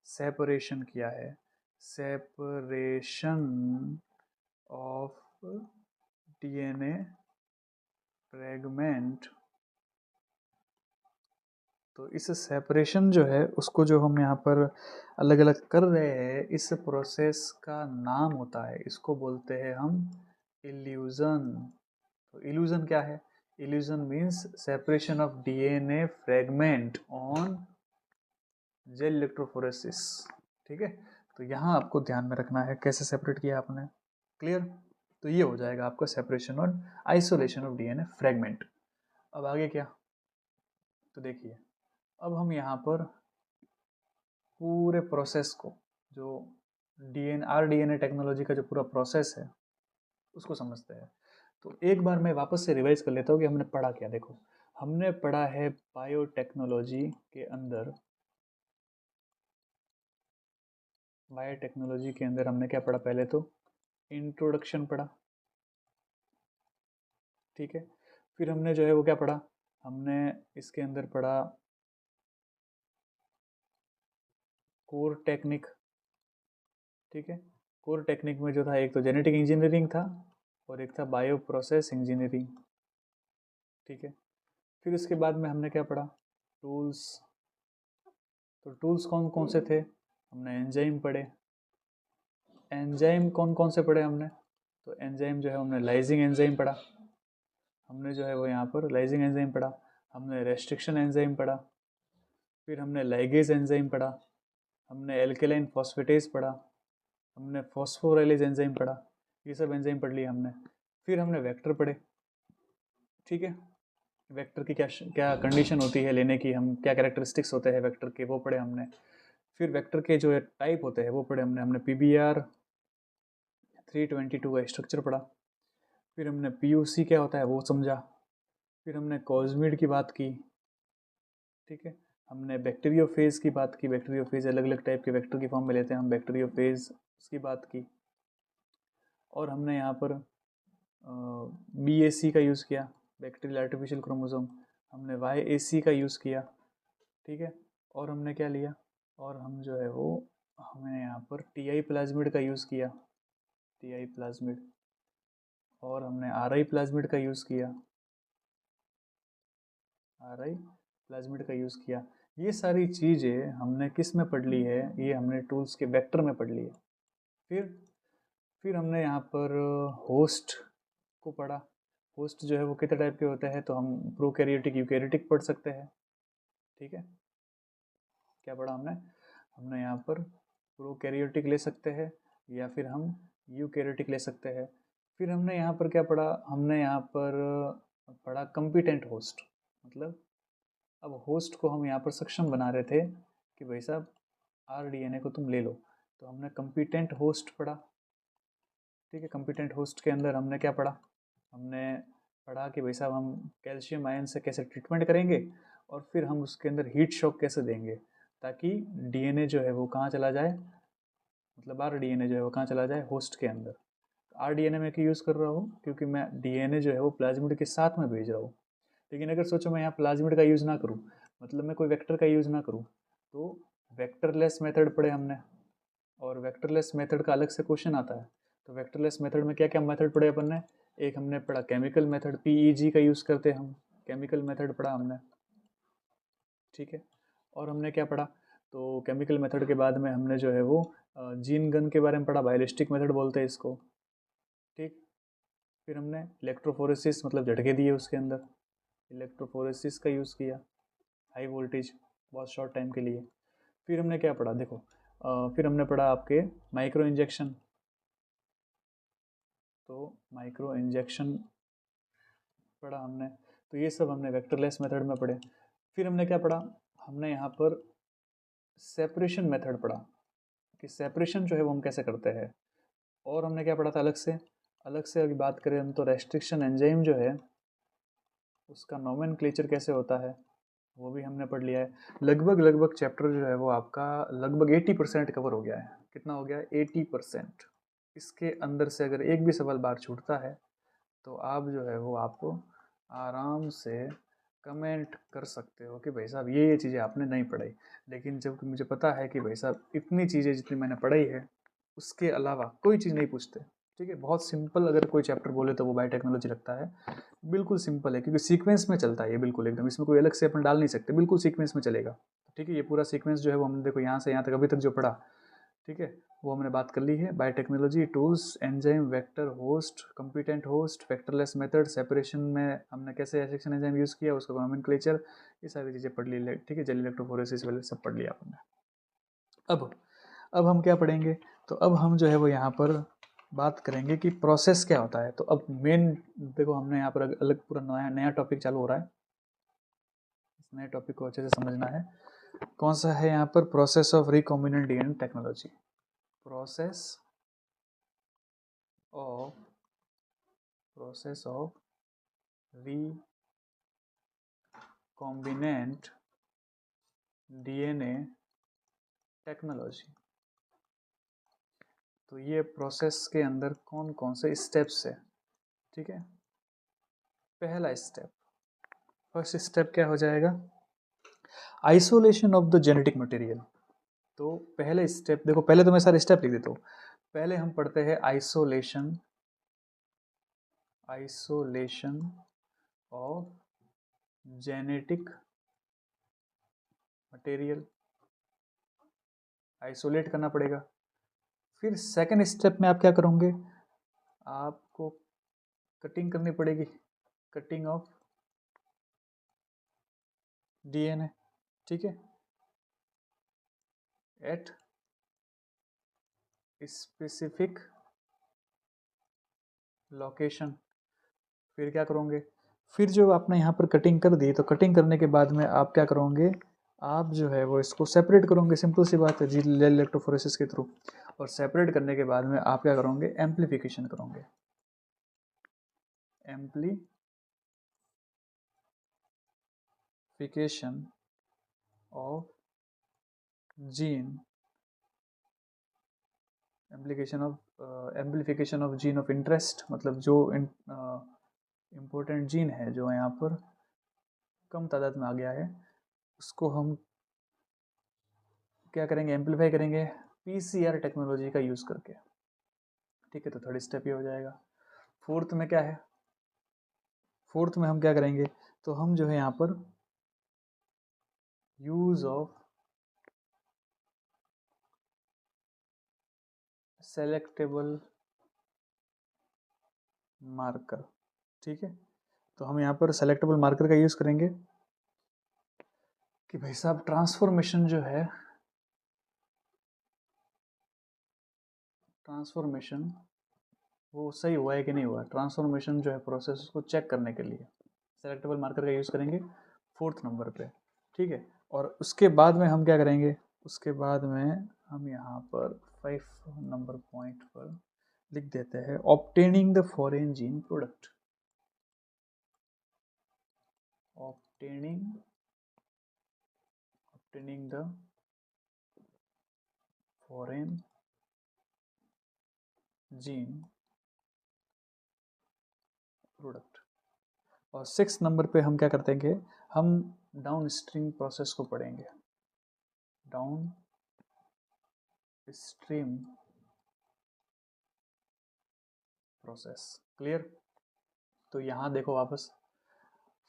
सेपरेशन किया है, सेपरेशन ऑफ डीएनए फ्रेगमेंट। तो इस सेपरेशन जो है उसको जो हम यहाँ पर अलग अलग कर रहे हैं, इस प्रोसेस का नाम होता है, इसको बोलते हैं हम इल्यूजन। तो इल्यूजन क्या है, illusion means separation of DNA fragment on gel electrophoresis. ठीक है, तो यहाँ आपको ध्यान में रखना है कैसे सेपरेट किया आपने। क्लियर? तो ये हो जाएगा आपका सेपरेशन और आइसोलेशन ऑफ डीएनए फ्रेगमेंट। अब आगे क्या, तो देखिए अब हम यहाँ पर पूरे प्रोसेस को, जो आरडीएनए टेक्नोलॉजी का जो पूरा प्रोसेस है उसको समझते हैं। तो एक बार मैं वापस से रिवाइज कर लेता हूँ कि हमने पढ़ा क्या। देखो, हमने पढ़ा है बायोटेक्नोलॉजी के अंदर, बायोटेक्नोलॉजी के अंदर हमने क्या पढ़ा, पहले तो इंट्रोडक्शन पढ़ा, ठीक है। फिर हमने जो है वो क्या पढ़ा, हमने इसके अंदर पढ़ा कोर टेक्निक, ठीक है। कोर टेक्निक में जो था एक तो जेनेटिक इंजीनियरिंग था और एक था बायो प्रोसेस इंजीनियरिंग, ठीक है। फिर उसके बाद में हमने क्या पढ़ा, टूल्स। तो टूल्स कौन कौन से थे, हमने एंजाइम पढ़े। एंजाइम कौन कौन से पढ़े हमने, तो एंजाइम जो है हमने लाइजिंग एंजाइम पढ़ा, हमने जो है वो यहाँ पर लाइजिंग एंजाइम पढ़ा, हमने रेस्ट्रिक्शन एंजाइम पढ़ा, फिर हमने लाइगेज एंजाइम पढ़ा, हमने एल्केलाइन फॉस्फेटेज पढ़ा, हमने फॉस्फोराइलेज एंजाइम पढ़ा, ये सब एंजाइम पढ़ लिया हमने। फिर हमने वेक्टर पढ़े, ठीक है। वेक्टर की क्या क्या कंडीशन होती है लेने की, हम क्या कैरेक्टरिस्टिक्स होते हैं वेक्टर के, वो पढ़े हमने। फिर वेक्टर के जो टाइप होते हैं वो पढ़े हमने PBR 322 का स्ट्रक्चर पढ़ा। फिर हमने PUC क्या होता है वो समझा। फिर हमने कॉस्मिड की बात की, ठीक है। हमने बैक्टीरियोफेज की बात की, बैक्टीरियोफेज अलग अलग टाइप के वेक्टर की फॉर्म में लेते हैं हम, बैक्टीरियोफेज उसकी बात की। और हमने यहाँ पर BAC का यूज़ किया, बैक्टीरियल आर्टिफिशियल क्रोमोसोम, हमने YAC का यूज़ किया, ठीक है। और हमने क्या लिया, और हम जो है वो हमने यहाँ पर TI प्लाज्मिड का यूज़ किया, TI प्लाज्मिड, और हमने RI प्लाज्मिड का यूज़ किया, RI प्लाज्मिड का यूज़ किया। ये सारी चीज़ें हमने किस में पढ़ ली है, ये हमने टूल्स के वेक्टर में पढ़ ली है। फिर हमने यहाँ पर होस्ट को पढ़ा। होस्ट जो है वो कितने टाइप के होते हैं, तो हम प्रोकैरियोटिक यूकैरियोटिक पढ़ सकते हैं, ठीक है। क्या पढ़ा हमने, हमने यहाँ पर प्रोकैरियोटिक ले सकते हैं या फिर हम यूकैरियोटिक ले सकते हैं। फिर हमने यहाँ पर क्या पढ़ा, हमने यहाँ पर पढ़ा कंपिटेंट होस्ट, मतलब अब होस्ट को हम यहाँ पर सक्षम बना रहे थे कि भाई साहब आरडीएनए को तुम ले लो, तो हमने कंपिटेंट होस्ट पढ़ा, ठीक है। कंपिटेंट होस्ट के अंदर हमने क्या पढ़ा, हमने पढ़ा कि भाई साहब हम कैल्शियम आयन से कैसे ट्रीटमेंट करेंगे और फिर हम उसके अंदर हीट शॉक कैसे देंगे ताकि डीएनए जो है वो कहाँ चला जाए, मतलब आरडीएनए जो है वो कहाँ चला जाए, होस्ट के अंदर। आरडीएनए मैं क्यों यूज़ कर रहा हूँ, क्योंकि मैं डीएनए जो है वो प्लाज्मिड के साथ में भेज रहा हूँ। लेकिन अगर सोचो मैं यहाँ प्लाज्मिड का यूज़ ना करूँ, मतलब मैं कोई वेक्टर का यूज़ ना करूँ, तो वेक्टरलेस मेथड पढ़े हमने, और वेक्टरलेस मेथड का अलग से क्वेश्चन आता है। तो वेक्टरलेस मेथड में क्या क्या मेथड पढ़े अपन ने, एक हमने पढ़ा केमिकल मेथड, PEG का यूज़ करते हम, केमिकल मेथड पढ़ा हमने, ठीक है। और हमने क्या पढ़ा, तो केमिकल मेथड के बाद में हमने जो है वो जीन गन के बारे में पढ़ा, बायोलिस्टिक मेथड बोलते हैं इसको, ठीक। फिर हमने इलेक्ट्रोफोरेसिस मतलब झटके दिए उसके अंदर, इलेक्ट्रोफोरेसिस का यूज़ किया, हाई वोल्टेज बहुत शॉर्ट टाइम के लिए। फिर हमने क्या पढ़ा, देखो फिर हमने पढ़ा आपके माइक्रो इंजेक्शन, तो माइक्रो इंजेक्शन पढ़ा हमने। तो ये सब हमने वेक्टरलेस मेथड में पढ़े। फिर हमने क्या पढ़ा, हमने यहाँ पर सेपरेशन मेथड पढ़ा कि सेपरेशन जो है वो हम कैसे करते हैं। और हमने क्या पढ़ा था अलग से अभी बात करें हम, तो रेस्ट्रिक्शन एंजाइम जो है उसका नोमेनक्लेचर कैसे होता है वो भी हमने पढ़ लिया है। लगभग चैप्टर जो है वो आपका लगभग 80% कवर हो गया है। कितना हो गया है, 80%। इसके अंदर से अगर एक भी सवाल बाहर छूटता है तो आप जो है वो आपको आराम से कमेंट कर सकते हो कि भाई साहब ये चीज़ें आपने नहीं पढ़ाई। लेकिन जब मुझे पता है कि भाई साहब इतनी चीज़ें जितनी मैंने पढ़ाई है उसके अलावा कोई चीज़ नहीं पूछते, ठीक है। बहुत सिंपल अगर कोई चैप्टर बोले तो वो बायोटेक्नोलॉजी लगता है, बिल्कुल सिंपल है क्योंकि सीक्वेंस में चलता है ये, बिल्कुल एकदम, इसमें कोई अलग से अपन डाल नहीं सकते, बिल्कुल सीक्वेंस में चलेगा, ठीक है। ये पूरा सीक्वेंस जो है वो हमने देखो यहाँ से यहाँ तक अभी तक जो पढ़ा, ठीक है, वो हमने बात कर ली है। Biotechnology, tools, enzyme, vector, host, competent host, vectorless method, separation में हमने कैसे रेस्ट्रिक्शन एंजाइम यूज़ किया, उसका नोमेनक्लेचर, ये सारी चीज़ें पढ़ ली, ठीक है। जेल इलेक्ट्रोफोरेसिस वाले सब पढ़ लिया आपने। अब अब हम क्या पढ़ेंगे, तो अब हम जो है वो यहाँ पर बात करेंगे कि प्रोसेस क्या होता है। तो अब मेन देखो, हमने यहाँ पर अलग पूरा नया नया टॉपिक चालू हो रहा है। इस नए टॉपिक को अच्छे से समझना है। कौन सा है यहाँ पर, process of recombinant DNA technology. Process of recombinant DNA technology. तो ये प्रोसेस के अंदर कौन कौन से स्टेप्स है, ठीक है। पहला स्टेप, फर्स्ट स्टेप क्या हो जाएगा, isolation of the genetic material. तो पहले स्टेप देखो, पहले तो मैं सारे स्टेप लिख देता हूँ। पहले हम पढ़ते हैं isolation of genetic material, isolate करना पड़ेगा। फिर सेकंड स्टेप में आप क्या करोगे, आपको कटिंग करनी पड़ेगी, कटिंग ऑफ डीएनए, ठीक है, एट स्पेसिफिक लोकेशन। फिर क्या करोगे, फिर जो आपने यहाँ पर कटिंग कर दी, तो कटिंग करने के बाद में आप क्या करोगे, आप जो है वो इसको सेपरेट करोगे। सिंपल सी बात है, जीन इलेक्ट्रोफोरेसिस के थ्रू। और सेपरेट करने के बाद में आप क्या करोगे, एम्प्लीफिकेशन करोगे। Amplification of gene, amplification of gene of interest, मतलब जो इम्पोर्टेंट जीन है जो यहाँ पर कम तादाद में आ गया है, उसको हम क्या करेंगे, एम्पलीफाई करेंगे पीसीआर टेक्नोलॉजी का यूज़ करके, ठीक है। तो थर्ड स्टेप ये हो जाएगा। फोर्थ में क्या है, फोर्थ में हम क्या करेंगे, तो हम जो है यहाँ पर यूज ऑफ सेलेक्टेबल मार्कर, ठीक है। तो हम यहाँ पर सेलेक्टेबल मार्कर का यूज़ करेंगे कि भाई साहब ट्रांसफॉर्मेशन जो है, ट्रांसफॉर्मेशन वो सही हुआ है कि नहीं हुआ, ट्रांसफॉर्मेशन जो है प्रोसेस को चेक करने के लिए सेलेक्टेबल मार्कर का यूज़ करेंगे फोर्थ नंबर पे, ठीक है। और उसके बाद में हम क्या करेंगे, उसके बाद में हम यहाँ पर 5 नंबर पॉइंट पर लिख देते हैं obtaining the foreign gene product, obtaining the foreign gene product. और 6 नंबर पे हम क्या करते हैं, हम डाउन स्ट्रीम प्रोसेस को पढ़ेंगे, डाउन स्ट्रीम प्रोसेस, क्लियर। तो यहाँ देखो वापस,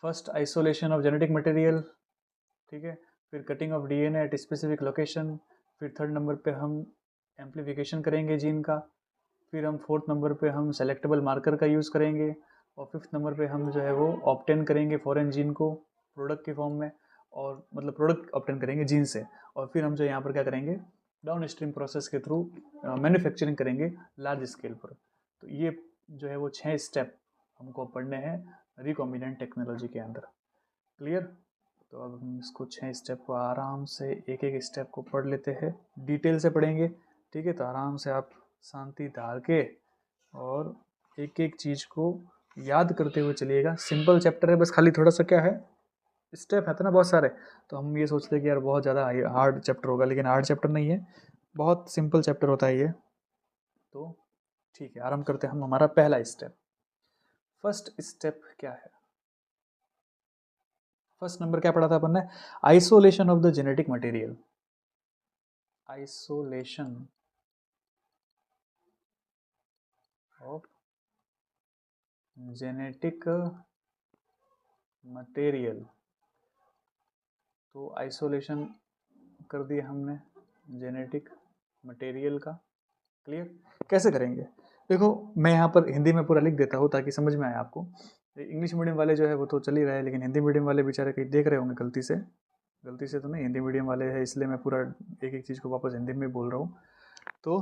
first isolation of genetic material, ठीक है, फिर cutting of DNA at specific location, फिर थर्ड नंबर पे हम एम्प्लीफिकेशन करेंगे जीन का, फिर हम फोर्थ नंबर पे हम सेलेक्टेबल मार्कर का यूज़ करेंगे, और फिफ्थ नंबर पे हम जो है वो ऑब्टेन करेंगे फॉरेन जीन को प्रोडक्ट के फॉर्म में, और मतलब प्रोडक्ट ऑब्टेन करेंगे जीन से। और फिर हम जो यहाँ पर क्या करेंगे, डाउन स्ट्रीम प्रोसेस के थ्रू मैन्युफैक्चरिंग करेंगे लार्ज स्केल पर। तो ये जो है वो 6 स्टेप हमको पढ़ने हैं रिकॉम्बिनेंट टेक्नोलॉजी के अंदर, क्लियर। तो अब हम इसको 6 स्टेप को आराम से एक एक स्टेप को पढ़ लेते हैं, डिटेल से पढ़ेंगे, ठीक है। तो आराम से आप शांति धार के और एक एक चीज़ को याद करते हुए चलिएगा। सिंपल चैप्टर है, बस खाली थोड़ा सा क्या है, स्टेप है ना बहुत सारे, तो हम ये सोचते हैं कि यार बहुत ज़्यादा हार्ड चैप्टर होगा, लेकिन हार्ड चैप्टर नहीं है, बहुत सिंपल चैप्टर होता है ये। तो ठीक है, आरंभ करते हैं हम हमारा पहला स्टेप। फर्स्ट स्टेप क्या है, फर्स्ट नंबर क्या पढ़ा था अपन ने, isolation of the genetic material. Isolation of genetic material. तो आइसोलेशन कर दिया हमने जेनेटिक मटेरियल का, क्लियर। कैसे करेंगे, देखो मैं यहाँ पर हिंदी में पूरा लिख देता हूँ ताकि समझ में आए आपको। इंग्लिश मीडियम वाले जो है वो तो चल ही रहा है, लेकिन हिंदी मीडियम वाले बेचारे कहीं देख रहे होंगे गलती से, गलती से तो नहीं, हिंदी मीडियम वाले हैं इसलिए मैं पूरा एक एक चीज़ को वापस हिंदी में बोल रहा हूँ, तो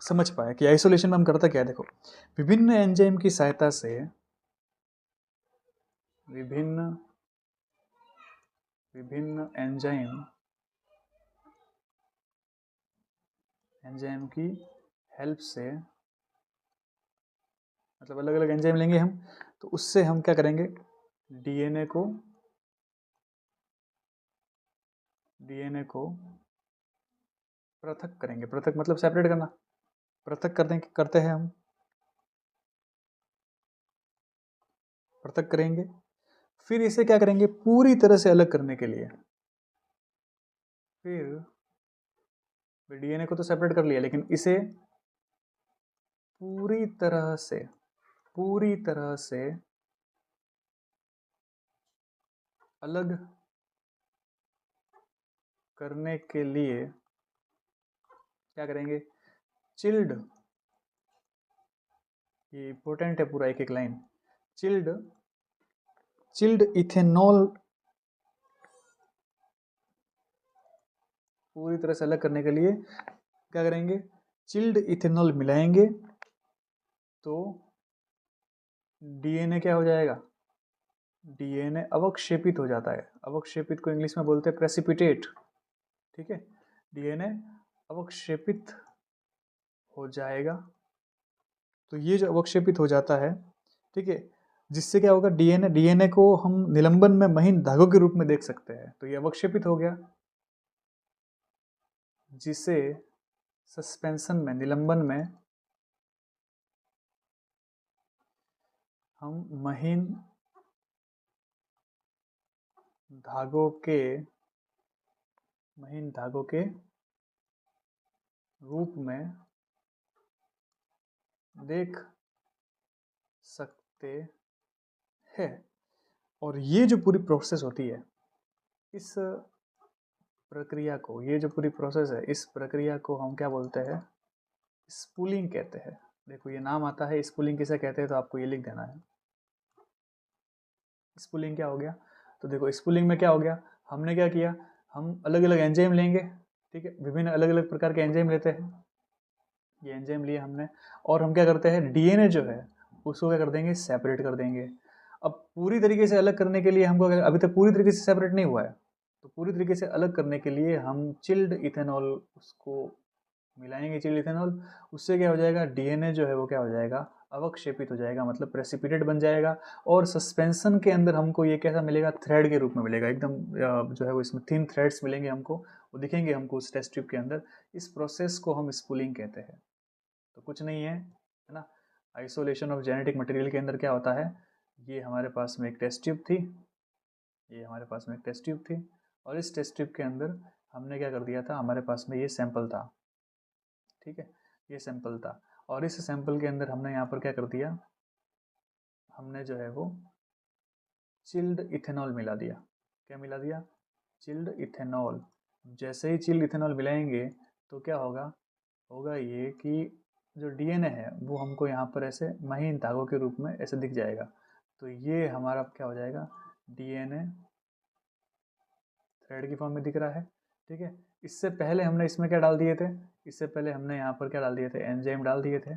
समझ पाए कि आइसोलेशन में हम करता क्या है। देखो, विभिन्न एंजाइम की सहायता से विभिन्न विभिन्न एंजाइम एंजाइम की हेल्प से, मतलब अलग अलग एंजाइम लेंगे हम, तो उससे हम क्या करेंगे, डीएनए को डीएनए को पृथक करेंगे। पृथक मतलब सेपरेट करना, पृथक करते हैं हम, पृथक करेंगे। फिर इसे क्या करेंगे, पूरी तरह से अलग करने के लिए, फिर डीएनए को तो सेपरेट कर लिया, लेकिन इसे पूरी तरह से पूरी तरह से अलग करने के लिए क्या करेंगे, चिल्ड, ये इंपॉर्टेंट है पूरा एक एक लाइन, चिल्ड चिल्ड इथेनॉल, पूरी तरह से अलग करने के लिए क्या करेंगे, चिल्ड इथेनॉल मिलाएंगे, तो डीएनए क्या हो जाएगा, डीएनए अवक्षेपित हो जाता है। अवक्षेपित को इंग्लिश में बोलते हैं प्रेसिपिटेट, ठीक है। डीएनए अवक्षेपित हो जाएगा, तो ये जो अवक्षेपित हो जाता है, ठीक है, जिससे क्या होगा, डीएनए डीएनए को हम निलंबन में महीन धागों के रूप में देख सकते हैं, तो ये अवक्षेपित हो गया, जिसे सस्पेंशन में, निलंबन में हम महीन धागों के महीन धागों के रूप में देख सकते हैं। और ये जो पूरी प्रोसेस होती है, इस प्रक्रिया को, ये जो पूरी प्रोसेस है, इस प्रक्रिया को हम क्या बोलते हैं, स्पूलिंग कहते हैं। देखो ये नाम आता है, स्पूलिंग किसे कहते हैं, तो आपको ये लिख देना है। स्पूलिंग क्या हो गया, तो देखो स्पूलिंग में क्या हो गया, हमने क्या किया, हम अलग अलग एंजाइम लेंगे, ठीक है, विभिन्न अलग अलग प्रकार के एंजाइम लेते हैं, ये एंजाइम लिए हमने, और हम क्या करते हैं, डीएनए जो है उसको क्या कर देंगे, सेपरेट कर देंगे। अब पूरी तरीके से अलग करने के लिए हमको, अभी तक पूरी तरीके से सेपरेट नहीं हुआ है, तो पूरी तरीके से अलग करने के लिए हम चिल्ड इथेनॉल उसको मिलाएंगे, चिल्ड इथेनॉल, उससे क्या हो जाएगा, डीएनए जो है वो क्या हो जाएगा, अवक्षेपित हो जाएगा, मतलब प्रेसिपिटेट बन जाएगा। और सस्पेंशन के अंदर हमको ये कैसा मिलेगा, थ्रेड के रूप में मिलेगा, एकदम जो है वो इसमें थिन थ्रेड्स मिलेंगे हमको, वो दिखेंगे हमको उस टेस्ट ट्यूब के अंदर। इस प्रोसेस को हम स्पूलिंग कहते हैं। तो कुछ नहीं है ना, आइसोलेशन ऑफ जेनेटिक मटेरियल के अंदर क्या होता है, ये हमारे पास में एक टेस्ट ट्यूब थी, ये हमारे पास में एक टेस्ट ट्यूब थी, और इस टेस्ट ट्यूब के अंदर हमने क्या कर दिया था, हमारे पास में ये सैंपल था, ठीक है, ये सैंपल था, और इस सैंपल के अंदर हमने यहाँ पर क्या कर दिया, हमने जो है वो चिल्ड इथेनॉल मिला दिया। क्या मिला दिया, चिल्ड इथेनॉल। जैसे ही चिल्ड इथेनॉल मिलाएंगे तो क्या होगा, होगा ये कि जो डीएनए है वो हमको यहाँ पर ऐसे महीन धागों के रूप में ऐसे दिख जाएगा। तो ये हमारा क्या हो जाएगा, डीएनए थ्रेड की फॉर्म में दिख रहा है, ठीक है। इससे पहले हमने इसमें क्या डाल दिए थे, इससे पहले हमने यहाँ पर क्या डाल दिए थे, एंजाइम डाल दिए थे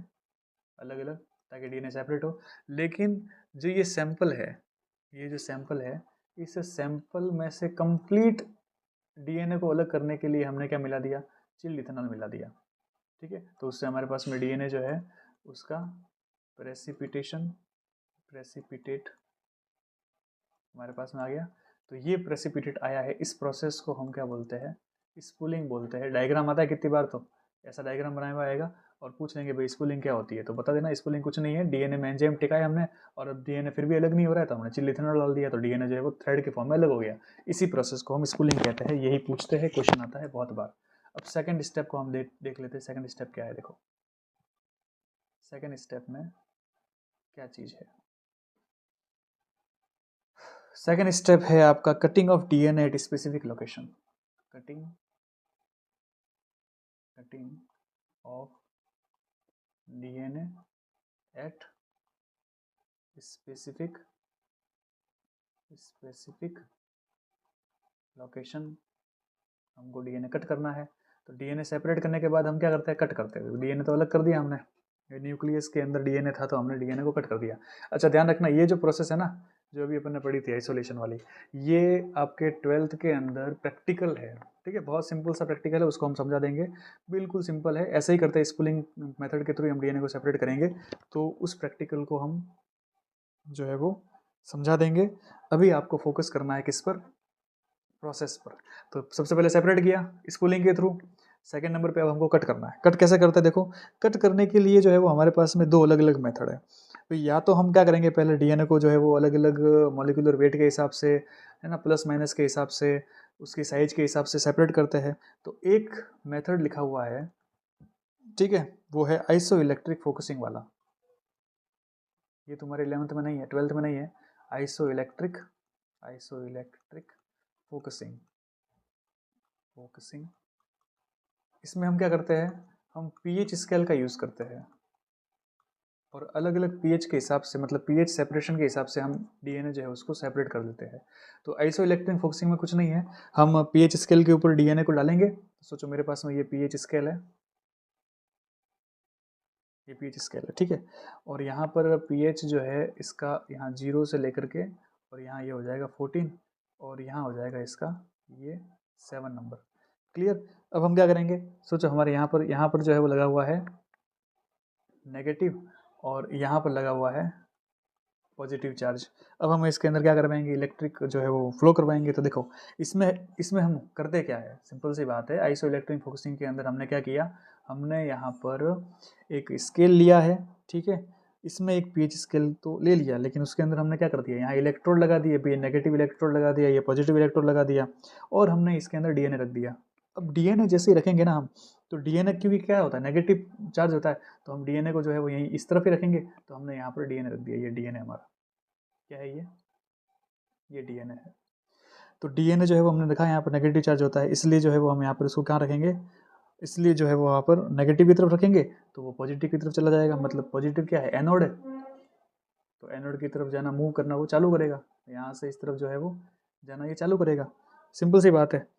अलग अलग, ताकि डीएनए सेपरेट हो। लेकिन जो ये सैंपल है, ये जो सैंपल है, इस सैंपल में से कंप्लीट डीएनए को अलग करने के लिए हमने क्या मिला दिया, चिल्ड इथेनॉल मिला दिया, ठीक है। तो उससे हमारे पास में डीएनए जो है उसका प्रेसिपिटेशन, प्रेसिपिटेट हमारे पास में आ गया। तो ये प्रेसिपिटेट आया है, इस प्रोसेस को हम क्या बोलते हैं, स्पूलिंग बोलते हैं। डायग्राम आता है कितनी बार, तो ऐसा डायग्राम बनाया हुआ आएगा, और पूछ लेंगे भाई स्पूलिंग क्या होती है, तो बता देना स्पूलिंग कुछ नहीं है, डीएनए में एंजाइम टिकाया हमने, और अब डीएनए फिर भी अलग नहीं हो रहा है, तो हमने चिल्ड इथेनॉल डाल दिया, तो डीएनए जो है वो थ्रेड के फॉर्म में अलग हो गया। इसी प्रोसेस को हम स्पूलिंग कहते हैं, यही पूछते हैं, क्वेश्चन आता है बहुत बार। अब सेकंड स्टेप को हम देख लेते हैं, सेकंड स्टेप क्या है। देखो सेकंड स्टेप में क्या चीज़ है, सेकेंड स्टेप है आपका cutting of DNA at specific location. Cutting cutting of DNA at specific specific location, हमको डीएनए कट करना है। तो डीएनए सेपरेट करने के बाद हम क्या करते हैं, कट करते हैं। डीएनए तो अलग कर दिया हमने, न्यूक्लियस के अंदर डीएनए था तो हमने डीएनए को कट कर दिया। अच्छा ध्यान रखना, ये जो प्रोसेस है ना, जो अभी अपन ने पढ़ी थी आइसोलेशन वाली, ये आपके 12th के अंदर प्रैक्टिकल है। ठीक है, बहुत सिंपल सा प्रैक्टिकल है, उसको हम समझा देंगे। बिल्कुल सिंपल है, ऐसे ही करते हैं स्पूलिंग मेथड के थ्रू हम डीएनए को सेपरेट करेंगे। तो उस प्रैक्टिकल को हम जो है वो समझा देंगे। अभी आपको फोकस करना है किस पर, प्रोसेस पर। तो सबसे पहले सेपरेट किया स्पूलिंग के थ्रू। सेकंड नंबर पे अब हमको कट करना है। कट कैसे करते हैं देखो, कट करने के लिए जो है वो हमारे पास में दो अलग अलग मेथड है। तो या तो हम क्या करेंगे, पहले डीएनए को जो है वो अलग अलग मॉलिक्यूलर वेट के हिसाब से, है ना, प्लस माइनस के हिसाब से, उसकी साइज के हिसाब से सेपरेट करते हैं। तो एक मेथड लिखा हुआ है, ठीक है, वो है आइसो इलेक्ट्रिक फोकसिंग वाला। ये तुम्हारे 11th में नहीं है, 12th में नहीं है। आइसो इलेक्ट्रिक फोकसिंग इसमें हम क्या करते हैं, हम पीएच स्केल का यूज़ करते हैं और अलग अलग पीएच के हिसाब से, मतलब पीएच सेपरेशन के हिसाब से हम डीएनए जो है उसको सेपरेट कर देते हैं। तो आइसो इलेक्ट्रिक फोकसिंग में कुछ नहीं है, हम पीएच स्केल के ऊपर डीएनए को डालेंगे। सोचो मेरे पास में ये पीएच स्केल है, ये पीएच स्केल है, ठीक है। और यहाँ पर पीएच जो है इसका यहाँ 0 से लेकर के, और यहाँ ये हो जाएगा 14, और यहाँ हो जाएगा इसका ये 7 नंबर। क्लियर। अब हम क्या करेंगे, सोचो हमारे यहाँ पर जो है वो लगा हुआ है नेगेटिव, और यहाँ पर लगा हुआ है पॉजिटिव चार्ज। अब हम इसके अंदर क्या करवाएंगे, इलेक्ट्रिक जो है वो फ्लो करवाएंगे। तो देखो इसमें इसमें हम करते क्या है, सिंपल सी बात है। आइसो इलेक्ट्रिक फोकसिंग के अंदर हमने क्या किया, हमने यहाँ पर एक स्केल लिया है, ठीक है। इसमें एक पीएच स्केल तो ले लिया, लेकिन उसके अंदर हमने क्या कर दिया, यहाँ इलेक्ट्रोड लगा दिए, ये नेगेटिव इलेक्ट्रोड लगा दिया, ये पॉजिटिव इलेक्ट्रोड लगा दिया, और हमने इसके अंदर डीएनए रख दिया। अब डीएनए जैसे ही रखेंगे ना हम, तो डीएनए क्योंकि क्या होता है, नेगेटिव चार्ज होता है, तो हम डीएनए को जो है वो यहीं इस तरफ ही रखेंगे। तो हमने यहाँ पर डीएनए रख दिया, ये डीएनए हमारा क्या है, ये डीएनए है। तो डीएनए जो है वो हमने देखा यहाँ पर नेगेटिव चार्ज होता है, इसलिए जो है वो हम यहाँ पर इसको कहाँ रखेंगे, इसलिए जो है वो वहाँ पर नेगेटिव की तरफ रखेंगे, तो वो पॉजिटिव की तरफ चला जाएगा। मतलब पॉजिटिव क्या है, एनोड है, तो एनोड की तरफ जाना, मूव करना वो चालू करेगा। यहाँ से इस तरफ जो है वो जाना ये चालू करेगा, सिंपल सी बात है।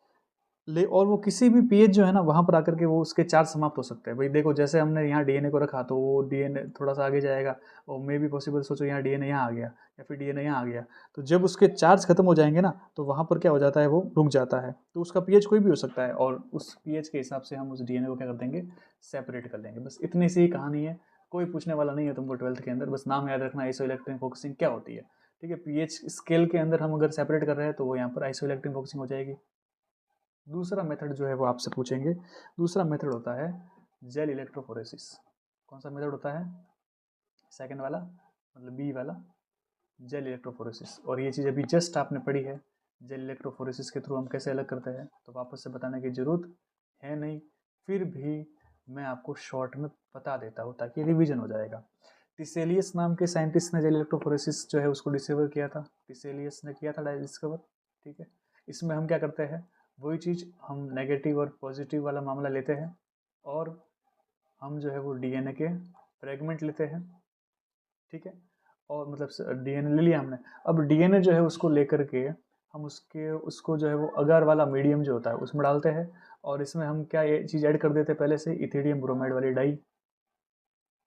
ले और वो किसी भी पीएच जो है ना, वहाँ पर आकर के वो उसके चार्ज समाप्त हो सकते हैं। भाई देखो जैसे हमने यहाँ डीएनए को रखा, तो वो डीएनए थोड़ा सा आगे जाएगा, और मे भी पॉसिबल सोचो यहाँ डीएनए यहाँ आ गया, या फिर डीएनए यहाँ आ गया, तो जब उसके चार्ज खत्म हो जाएंगे ना, तो वहाँ पर क्या हो जाता है, वो रुक जाता है। तो उसका पीएच कोई भी हो सकता है, और उस पीएच के हिसाब से हम उस डीएनए को क्या कर देंगे, सेपरेट कर देंगे। बस इतनी सी कहानी है, कोई पूछने वाला नहीं है तुमको 12th के अंदर। बस नाम याद रखना, आइसो इलेक्ट्रिक फोकसिंग क्या होती है, ठीक है। पीएच स्केल के अंदर हम अगर सेपरेट कर रहे हैं, तो वो यहाँ पर आइसो इलेक्ट्रिक फोकसिंग हो जाएगी। दूसरा मेथड जो है वो आपसे पूछेंगे, दूसरा मेथड होता है जेल इलेक्ट्रोफोरेसिस। कौन सा मेथड होता है, सेकंड वाला, मतलब बी वाला, जेल इलेक्ट्रोफोरेसिस। और ये चीज़ अभी जस्ट आपने पढ़ी है, जेल इलेक्ट्रोफोरेसिस के थ्रू हम कैसे अलग करते हैं, तो वापस से बताने की ज़रूरत है नहीं, फिर भी मैं आपको शॉर्ट में बता देता हूँ ताकि रिवीजन हो जाएगा। टिसेलियस नाम के साइंटिस्ट ने जेल इलेक्ट्रोफोरेसिस जो है उसको डिस्कवर किया था, टिसेलियस ने किया था डिस्कवर, ठीक है। इसमें हम क्या करते हैं, वही चीज़ हम नेगेटिव और पॉजिटिव वाला मामला लेते हैं, और हम जो है वो डीएनए के फ्रेगमेंट लेते हैं, ठीक है। और मतलब डीएनए ले लिया हमने, अब डीएनए जो है उसको लेकर के हम उसको जो है वो अगार वाला मीडियम जो होता है उसमें डालते हैं, और इसमें हम क्या ये चीज़ ऐड कर देते हैं पहले से, इथिडियम ब्रोमाइड वाली डाई।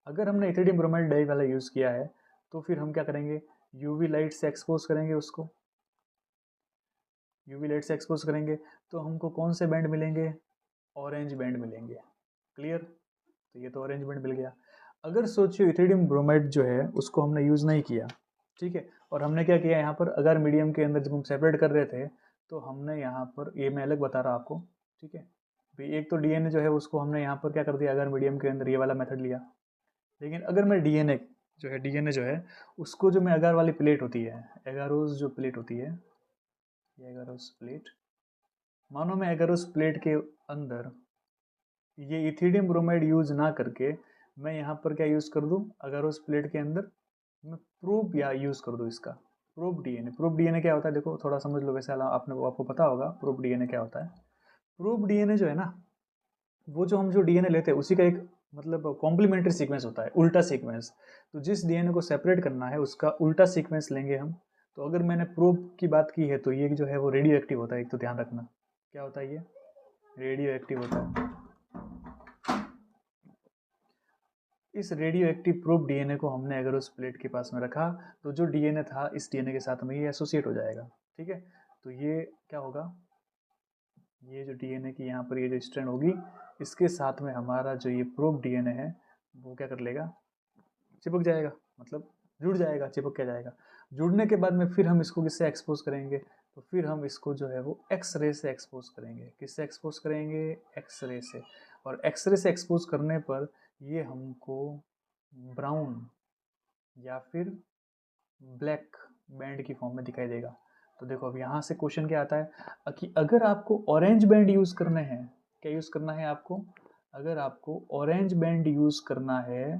अगर हमने इथिडियम ब्रोमाइड डाई वाला यूज़ किया है, तो फिर हम क्या करेंगे, यूवी लाइट से एक्सपोज करेंगे उसको, यूवी लाइट से एक्सपोज करेंगे, तो हमको कौन से बैंड मिलेंगे, ऑरेंज बैंड मिलेंगे। क्लियर, तो ये तो ऑरेंज बैंड मिल गया। अगर सोचियो इथिडियम ब्रोमाइड जो है उसको हमने यूज़ नहीं किया, ठीक है, और हमने क्या किया यहाँ पर, अगर मीडियम के अंदर जब हम सेपरेट कर रहे थे, तो हमने यहाँ पर, ये मैं अलग बता रहा आपको, ठीक है। भाई एक तो डीएनए जो है उसको हमने यहाँ पर क्या कर दिया, अगर मीडियम के अंदर ये वाला मेथड लिया। लेकिन अगर मैं डीएनए जो है उसको, जो मैं अगार वाली प्लेट होती है, एगारोस जो प्लेट होती है, ये एगारोस प्लेट, मानो मैं एगारोस प्लेट के अंदर ये इथिडियम ब्रोमाइड यूज ना करके मैं यहाँ पर क्या यूज़ कर दूँ, अगर उस प्लेट के अंदर मैं प्रूफ या यूज़ कर दूँ इसका, प्रूफ डीएनए क्या होता है, देखो थोड़ा समझ लो, वैसे आपको पता होगा प्रूफ डीएनए क्या होता है। प्रूफ डीएनए जो है ना, वो जो हम जो डीएनए लेते हैं उसी का एक मतलब कॉम्प्लीमेंट्री सीक्वेंस होता है, उल्टा सीक्वेंस। तो जिस डीएनए को सेपरेट करना है उसका उल्टा सीक्वेंस लेंगे हम, तो अगर मैंने प्रोब की बात की है तो ये जो है वो रेडियो एक्टिव होता है, एक तो ध्यान रखना क्या होता है, ये रेडियो एक्टिव होता है। इस रेडियो एक्टिव प्रोब डीएनए को हमने अगर उस प्लेट के पास में रखा तो जो डीएनए था इस डीएनए के साथ में ये एसोसिएट हो जाएगा, ठीक है। तो ये क्या होगा, ये जो डीएनए की यहाँ पर ये जो स्ट्रैंड होगी इसके साथ में हमारा जो ये प्रोब डीएनए है वो क्या कर लेगा, चिपक जाएगा, मतलब जुड़ जाएगा, चिपक क्या जाएगा। जुड़ने के बाद में फिर हम इसको किससे एक्सपोज करेंगे, तो फिर हम इसको जो है वो एक्स रे से एक्सपोज करेंगे। किससे एक्सपोज करेंगे, एक्स रे से। और एक्स रे से एक्सपोज करने पर ये हमको ब्राउन या फिर ब्लैक बैंड की फॉर्म में दिखाई देगा। तो देखो अब यहाँ से क्वेश्चन क्या आता है कि अगर आपको ऑरेंज बैंड यूज करने हैं, क्या यूज करना है आपको, अगर आपको ऑरेंज बैंड यूज करना है,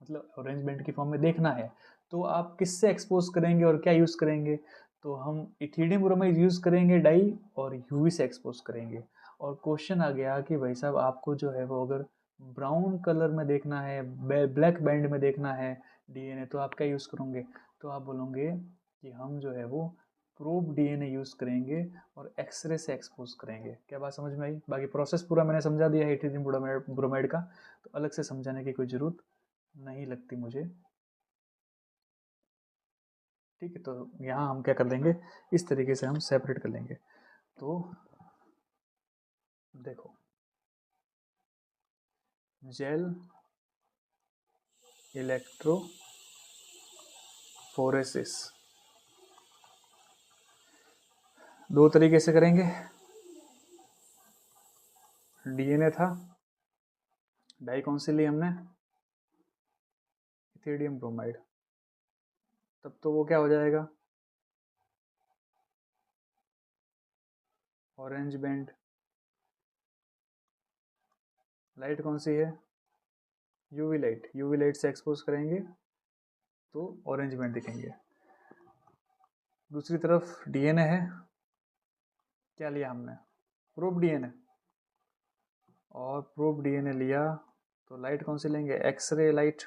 मतलब ऑरेंज बैंड की फॉर्म में देखना है, तो आप किससे एक्सपोज करेंगे और क्या यूज करेंगे, तो हम इथिडियम ब्रोमाइड यूज करेंगे डाई और यूवी से एक्सपोज करेंगे। और क्वेश्चन आ गया कि भाई साहब आपको जो है वो अगर ब्राउन कलर में देखना है, ब्लैक बैंड में देखना है डीएनए, तो आप क्या यूज करोगे, तो आप बोलोगे कि हम जो है वो प्रोब डीएनए यूज करेंगे और एक्सरे से एक्सपोज करेंगे। क्या बात समझ में आई, बाकी प्रोसेस पूरा मैंने समझा दिया है इथिडियम ब्रोमाइड का, तो अलग से समझाने की कोई जरूरत नहीं लगती मुझे, ठीक है। तो यहाँ हम क्या कर लेंगे, इस तरीके से हम सेपरेट कर लेंगे। तो देखो जेल इलेक्ट्रोफोरेसिस दो तरीके से करेंगे। डीएनए था, डाई कौन सी ली हमने, इथिडियम ब्रोमाइड, तब तो वो क्या हो जाएगा, ऑरेंज बैंड। लाइट कौन सी है, यूवी लाइट, यूवी लाइट से एक्सपोज करेंगे तो ऑरेंज बैंड दिखेंगे। दूसरी तरफ डीएनए है, क्या लिया हमने, प्रोब डीएनए, और प्रोब डीएनए लिया तो लाइट कौन सी लेंगे, एक्सरे लाइट,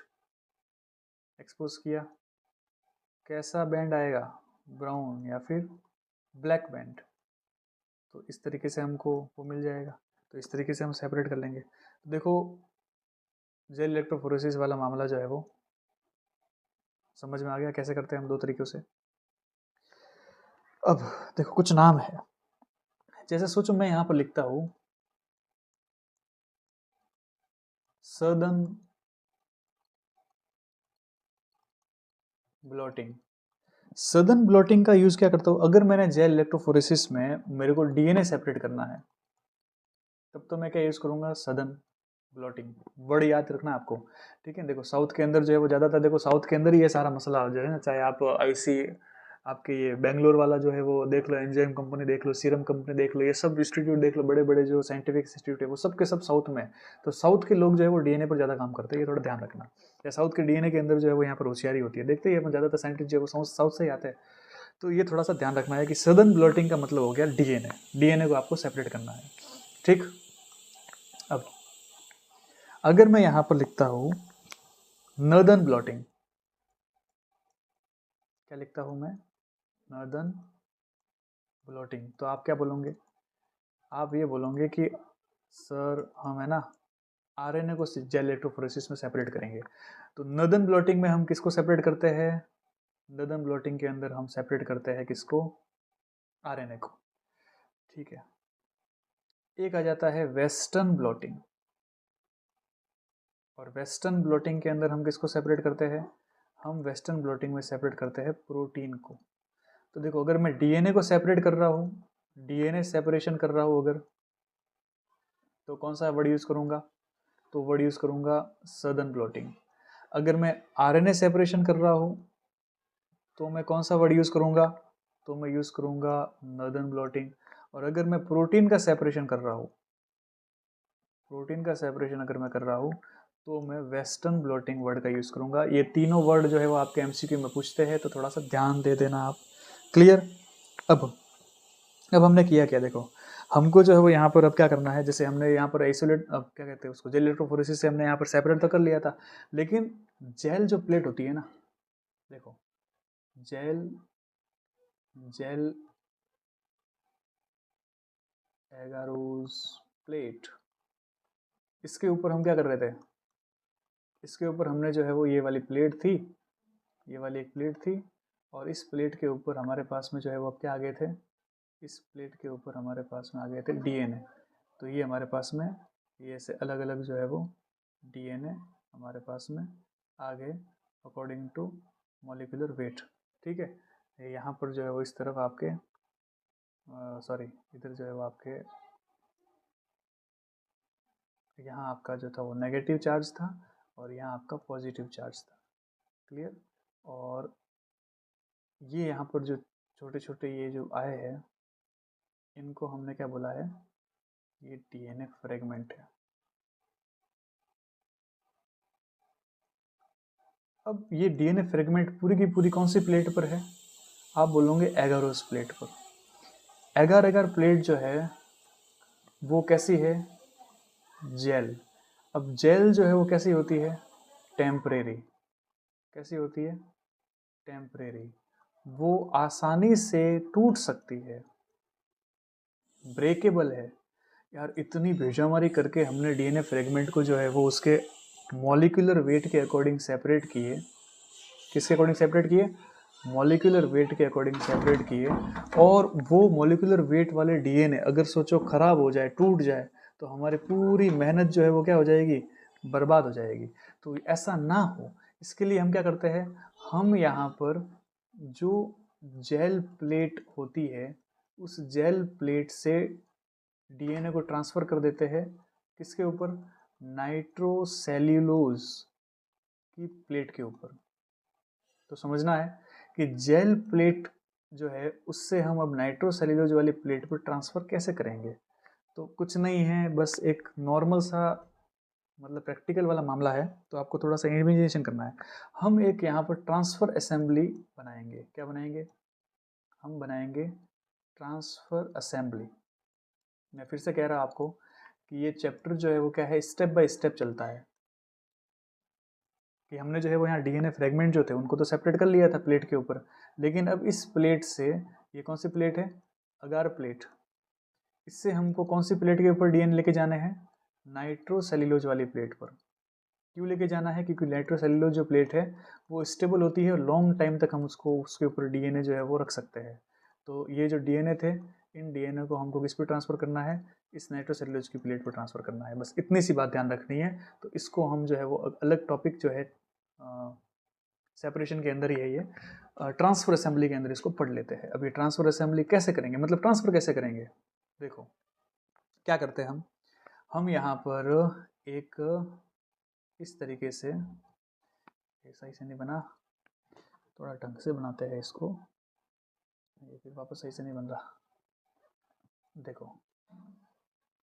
एक्सपोज किया, कैसा बैंड आएगा, ब्राउन या फिर ब्लैक बैंड। तो इस तरीके से हमको वो मिल जाएगा। तो इस तरीके से हम सेपरेट कर लेंगे। तो देखो जेल इलेक्ट्रोफोरेसिस वाला मामला जो है वो समझ में आ गया कैसे करते हैं हम दो तरीकों से। अब देखो कुछ नाम है, जैसे सोचो मैं यहाँ पर लिखता हूँ सदर्न ब्लॉटिंग। सदर्न ब्लॉटिंग का यूज क्या करता हूँ, अगर मैंने जेल इलेक्ट्रोफोरेसिस में मेरे को डीएनए सेपरेट करना है तब तो मैं क्या यूज करूंगा, सदर्न ब्लॉटिंग। वर्ड याद रखना आपको, ठीक है। देखो साउथ के अंदर जो है वो ज़्यादातर, देखो साउथ के अंदर ही ये सारा मसला जो है ना, चाहे आप आईसी आपके ये बेंगलोर वाला जो है वो देख लो, एंजाइम कंपनी देख लो, सीरम कंपनी देख लो, ये सब इंस्टीट्यूट देख लो, बड़े बड़े जो साइंटिफिक इंस्टीट्यूट है वो सब के सब साउथ में। तो साउथ के लोग जो है वो डीएनए पर ज़्यादा काम करते हैं, ये थोड़ा ध्यान रखना। या साउथ के डीएनए के अंदर जो है वो यहाँ पर होशियारी होती है, देखते ही अपन ज़्यादातर साइंटिस्ट जो है वो साउथ से ही आते हैं। तो ये थोड़ा सा ध्यान रखना है कि सदर्न ब्लॉटिंग का मतलब हो गया डीएनए, डीएनए को आपको सेपरेट करना है, ठीक। अब अगर मैं यहां पर लिखता हूं नर्दर्न ब्लॉटिंग, क्या लिखता हूं मैं, नर्दर्न ब्लॉटिंग, तो आप क्या बोलोगे, आप ये बोलोगे कि सर हम है ना आरएनए को जेल इलेक्ट्रोफोरेसिस में सेपरेट करेंगे। तो नर्दर्न ब्लॉटिंग में हम किसको सेपरेट करते हैं, नर्दर्न ब्लॉटिंग के अंदर हम सेपरेट करते हैं किसको, आरएनए को, ठीक है। एक आ जाता है वेस्टर्न ब्लॉटिंग, और वेस्टर्न ब्लॉटिंग के अंदर हम किसको सेपरेट करते हैं, हम वेस्टर्न ब्लॉटिंग में सेपरेट करते हैं प्रोटीन को। तो देखो अगर मैं डीएनए को सेपरेट कर रहा हूँ, डीएनए सेपरेशन कर रहा हूँ अगर, तो कौन सा वर्ड यूज करूंगा, तो वर्ड यूज करूंगा सदर्न ब्लॉटिंग। अगर मैं आरएनए सेपरेशन कर रहा हूँ तो मैं कौन सा वर्ड यूज करूंगा, तो मैं यूज करूंगा नर्दर्न ब्लॉटिंग। और अगर मैं प्रोटीन का सेपरेशन कर रहा हूँ, प्रोटीन का सेपरेशन अगर मैं कर रहा हूँ तो मैं वेस्टर्न ब्लॉटिंग वर्ड का यूज करूंगा। ये तीनों वर्ड जो है वो आपके एमसीक्यू में पूछते हैं, तो थोड़ा सा ध्यान दे देना आप, क्लियर। अब हमने किया क्या, देखो हमको जो है वो यहाँ पर अब क्या करना है, जैसे हमने यहाँ पर आइसोलेट, अब क्या कहते हैं उसको, जेल इलेक्ट्रोफोरेसिस से हमने यहाँ पर सेपरेट तो कर लिया था, लेकिन जेल जो प्लेट होती है ना, देखो जेल जेल एगारोस प्लेट, इसके ऊपर हम क्या कर रहे थे, इसके ऊपर हमने जो है वो ये वाली प्लेट थी, ये वाली एक प्लेट थी, और इस प्लेट के ऊपर हमारे पास में जो है वो अब क्या आ गए थे, इस प्लेट के ऊपर हमारे पास में आ गए थे डीएनए। तो ये हमारे पास में ये ऐसे अलग अलग जो है वो डीएनए हमारे पास में आ गए अकॉर्डिंग टू मॉलिक्यूलर वेट। ठीक है, यहाँ पर जो है वो इस तरफ आपके सॉरी इधर जो है वो आपके यहाँ आपका जो था वो नेगेटिव चार्ज था और यहाँ आपका पॉजिटिव चार्ज था। क्लियर। और ये यहाँ पर जो छोटे छोटे ये जो आए हैं इनको हमने क्या बोला है, ये डीएनए फ्रेगमेंट है। अब ये डीएनए फ्रेगमेंट पूरी की पूरी कौन सी प्लेट पर है, आप बोलोगे एगारोस प्लेट पर। एगार एगार प्लेट जो है वो कैसी है, जेल। अब जेल जो है वो कैसी होती है, टेम्परेरी। कैसी होती है, टेम्परेरी। वो आसानी से टूट सकती है, ब्रेकेबल है। यार इतनी भेजामारी करके हमने डीएनए फ्रेगमेंट को जो है वो उसके मॉलिक्यूलर वेट के अकॉर्डिंग सेपरेट किए। किसके अकॉर्डिंग सेपरेट किए, मॉलिक्यूलर वेट के अकॉर्डिंग सेपरेट किए। और वो मॉलिक्यूलर वेट वाले डीएनए अगर सोचो खराब हो जाए, टूट जाए, तो हमारी पूरी मेहनत जो है वो क्या हो जाएगी, बर्बाद हो जाएगी। तो ऐसा ना हो इसके लिए हम क्या करते हैं, हम यहाँ पर जो जेल प्लेट होती है उस जेल प्लेट से डीएनए को ट्रांसफर कर देते हैं किसके ऊपर, नाइट्रोसेल्यूलोज की प्लेट के ऊपर। तो समझना है कि जेल प्लेट जो है उससे हम अब नाइट्रोसेल्यूलोज वाली प्लेट पर ट्रांसफर कैसे करेंगे। तो कुछ नहीं है, बस एक नॉर्मल सा मतलब प्रैक्टिकल वाला मामला है, तो आपको थोड़ा सा इमेजिनेशन करना है। हम एक यहाँ पर ट्रांसफर असेंबली बनाएंगे। क्या बनाएंगे, हम बनाएंगे ट्रांसफर असेंबली। मैं फिर से कह रहा आपको कि ये चैप्टर जो है वो क्या है, स्टेप बाय स्टेप चलता है। कि हमने जो है वो यहाँ डीएनए फ्रेगमेंट जो थे उनको तो सेपरेट कर लिया था प्लेट के ऊपर, लेकिन अब इस प्लेट से, ये कौन सी प्लेट है, अगार प्लेट, इससे हमको कौन सी प्लेट के ऊपर डीएनए लेके जाने हैं, नाइट्रोसेल्यूलोज वाली प्लेट पर। क्यों लेके जाना है, क्योंकि नाइट्रोसेल्यूलोज जो प्लेट है वो स्टेबल होती है और लॉन्ग टाइम तक हम उसको उसके ऊपर डीएनए जो है वो रख सकते हैं। तो ये जो डीएनए थे, इन डीएनए को हमको किस पर ट्रांसफ़र करना है, इस नाइट्रोसेल्यूलोज की प्लेट पर ट्रांसफ़र करना है। बस इतनी सी बात ध्यान रखनी है। तो इसको हम जो है वो अलग टॉपिक जो है सेपरेशन के अंदर ही है, ये ट्रांसफर असेंबली के अंदर इसको पढ़ लेते हैं। अभी ट्रांसफर असेंबली कैसे करेंगे, मतलब ट्रांसफर कैसे करेंगे, देखो क्या करते हैं हम यहाँ पर एक इस तरीके से, ऐसा ही से नहीं बना, थोड़ा ढंग से बनाते हैं इसको, ये फिर वापस सही से नहीं बन रहा। देखो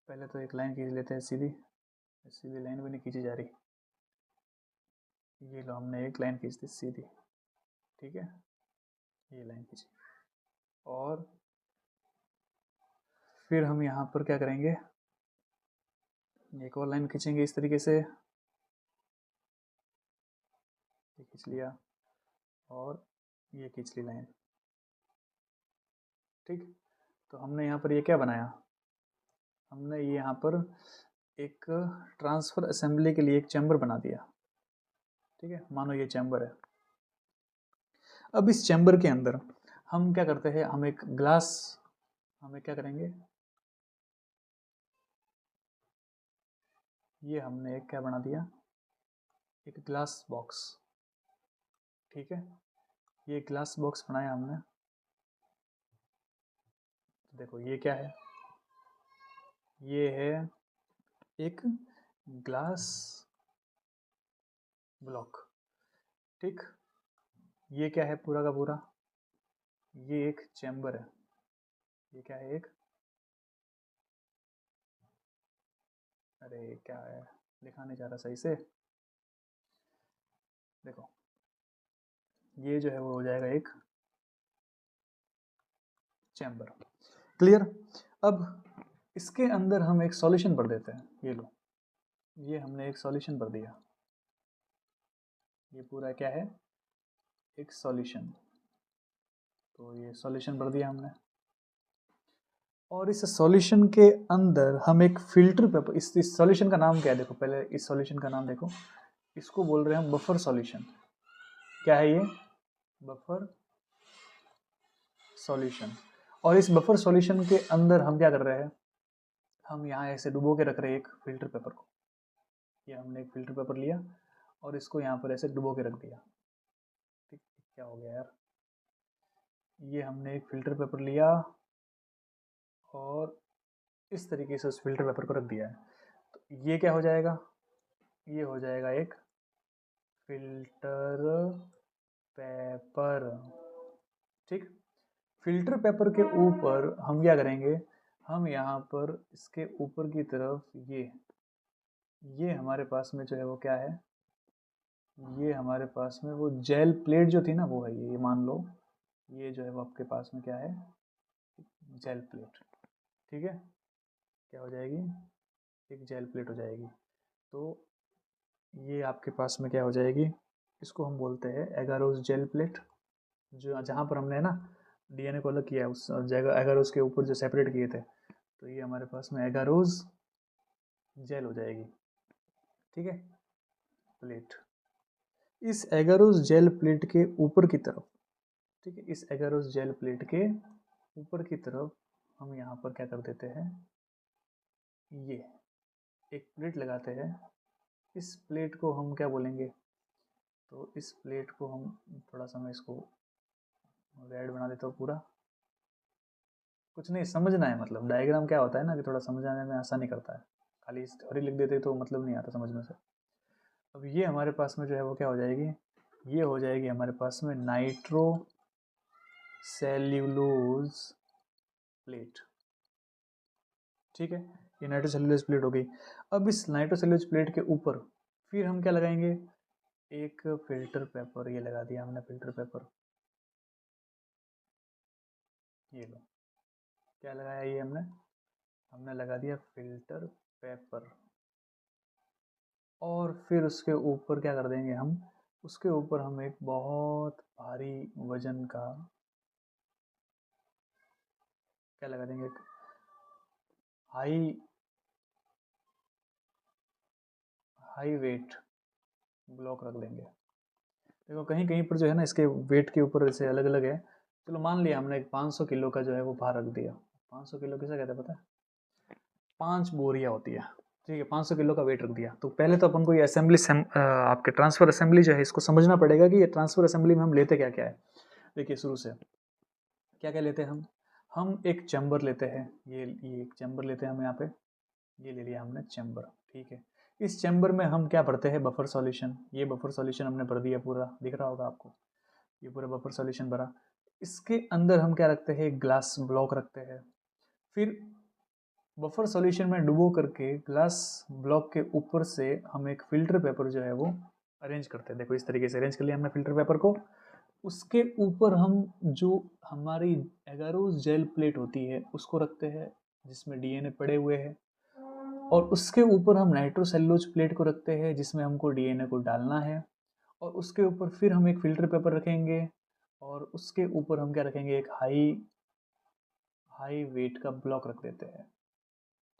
पहले तो एक लाइन खींच लेते हैं सीधी, सीधी लाइन भी नहीं खींची जा रही। ये लो हमने एक लाइन खींच दी सीधी, ठीक है, ये लाइन खींची। और फिर हम यहाँ पर क्या करेंगे, एक और लाइन खींचेंगे इस तरीके से, ये खींच लिया और ये खींच ली लाइन। ठीक, तो हमने यहाँ पर ये क्या बनाया, हमने ये यहाँ पर एक ट्रांसफर असेंबली के लिए एक चैम्बर बना दिया। ठीक है, मानो ये चैम्बर है। अब इस चैम्बर के अंदर हम क्या करते हैं, हम एक ग्लास, हमें क्या करेंगे, ये हमने एक क्या बना दिया, एक ग्लास बॉक्स। ठीक है, ये ग्लास बॉक्स बनाया हमने। देखो ये क्या है, ये है एक ग्लास ब्लॉक। ठीक, ये क्या है पूरा का पूरा, ये एक चैम्बर है। ये क्या है, एक, अरे क्या है, लिखा नहीं जा रहा सही से। देखो ये जो है वो हो जाएगा एक चैम्बर। क्लियर। अब इसके अंदर हम एक सॉल्यूशन भर देते हैं। ये लो, ये हमने एक सॉल्यूशन भर दिया। ये पूरा क्या है, एक सॉल्यूशन। तो ये सॉल्यूशन भर दिया हमने, और इस सॉल्यूशन के अंदर हम एक फिल्टर पेपर, इस सॉल्यूशन का नाम क्या है, देखो पहले इस सॉल्यूशन का नाम देखो, इसको बोल रहे हैं हम बफर सॉल्यूशन। क्या है ये? Buffer solution. और इस बफर सॉल्यूशन के अंदर हम क्या कर रहे हैं, हम यहाँ ऐसे डुबो के रख रहे हैं एक फिल्टर पेपर को। ये हमने एक फिल्टर पेपर लिया और इसको यहाँ पर ऐसे डुबो के रख दिया। ठीक, क्या हो गया यार, ये हमने एक फिल्टर पेपर लिया और इस तरीके से उस फिल्टर पेपर को रख दिया है। तो ये क्या हो जाएगा, ये हो जाएगा एक फिल्टर पेपर। ठीक, फिल्टर पेपर के ऊपर हम क्या करेंगे, हम यहाँ पर इसके ऊपर की तरफ ये हमारे पास में जो है वो क्या है, ये हमारे पास में वो जेल प्लेट जो थी ना वो है, ये मान लो ये जो है वो आपके पास में क्या है, जेल प्लेट। ठीक है, क्या हो जाएगी, एक जेल प्लेट हो जाएगी। तो ये आपके पास में क्या हो जाएगी, इसको हम बोलते हैं एगारोस जेल प्लेट। जो जहाँ पर हमने ना डीएनए को अलग किया है उस जगह एगारोस के ऊपर जो सेपरेट किए थे, तो ये हमारे पास में एगारोस जेल हो जाएगी। ठीक है, प्लेट, इस एगारोस जेल प्लेट के ऊपर की तरफ, ठीक है, इस एगारोस जेल प्लेट के ऊपर की तरफ हम यहाँ पर क्या कर देते हैं, ये एक प्लेट लगाते हैं। इस प्लेट को हम क्या बोलेंगे, तो इस प्लेट को हम थोड़ा सा मैं इसको रेड बना देता हूँ पूरा। कुछ नहीं समझना है, मतलब डायग्राम क्या होता है ना कि थोड़ा समझाने में आसानी करता है, खाली थ्योरी लिख देते तो मतलब नहीं आता समझ में से। अब ये हमारे पास में जो है वो क्या हो जाएगी, ये हो जाएगी हमारे पास में नाइट्रो सेल्यूलोज प्लेट। ठीक है, ये नाइट्रो सेल्यूलोज प्लेट हो गई। अब इस नाइट्रो सेल्यूलोज प्लेट के ऊपर फिर हम क्या लगाएंगे, एक फिल्टर पेपर, ये लगा दिया हमने फिल्टर पेपर। ये लो, क्या लगाया ये हमने लगा दिया फिल्टर पेपर। और फिर उसके ऊपर क्या कर देंगे हम, उसके ऊपर हम एक बहुत भारी वजन का क्या लगा देंगे, एक हाई हाई वेट ब्लॉक रख देंगे। देखो कहीं कहीं पर जो है ना इसके वेट के ऊपर जैसे अलग अलग है। चलो मान लिया हमने एक 500 किलो का जो है वो भार रख दिया। 500 किलो किसे कहते हैं पता है, 5 बोरियां होती है। ठीक है, 500 किलो का वेट रख दिया। तो पहले तो अपन को ये असेंबली आपके ट्रांसफर असेंबली जो है इसको समझना पड़ेगा कि ये ट्रांसफर असेंबली में हम लेते क्या क्या है। देखिए शुरू से क्या क्या लेते हैं हम एक चैम्बर लेते हैं, ये एक चैम्बर लेते हैं हम यहाँ पे, ये ले लिया हमने चैम्बर। ठीक है, इस चैम्बर में हम क्या भरते हैं, बफर सॉल्यूशन। ये बफर सॉल्यूशन हमने भर दिया पूरा, दिख रहा होगा आपको, ये पूरा बफर सॉल्यूशन भरा। इसके अंदर हम क्या रखते हैं, ग्लास ब्लॉक रखते हैं। फिर बफर सॉल्यूशन में डुबो करके ग्लास ब्लॉक के ऊपर से हम एक फिल्टर पेपर जो है वो अरेंज करते हैं। देखो इस तरीके से अरेंज कर लिया हमने फिल्टर पेपर को। उसके ऊपर हम जो हमारी एगारोस जेल प्लेट होती है उसको रखते हैं जिसमें डीएनए पड़े हुए हैं, और उसके ऊपर हम नाइट्रोसेल्यूलोज प्लेट को रखते हैं जिसमें हमको डीएनए को डालना है। और उसके ऊपर फिर हम एक फिल्टर पेपर रखेंगे, और उसके ऊपर हम क्या रखेंगे, एक हाई हाई वेट का ब्लॉक रख देते हैं।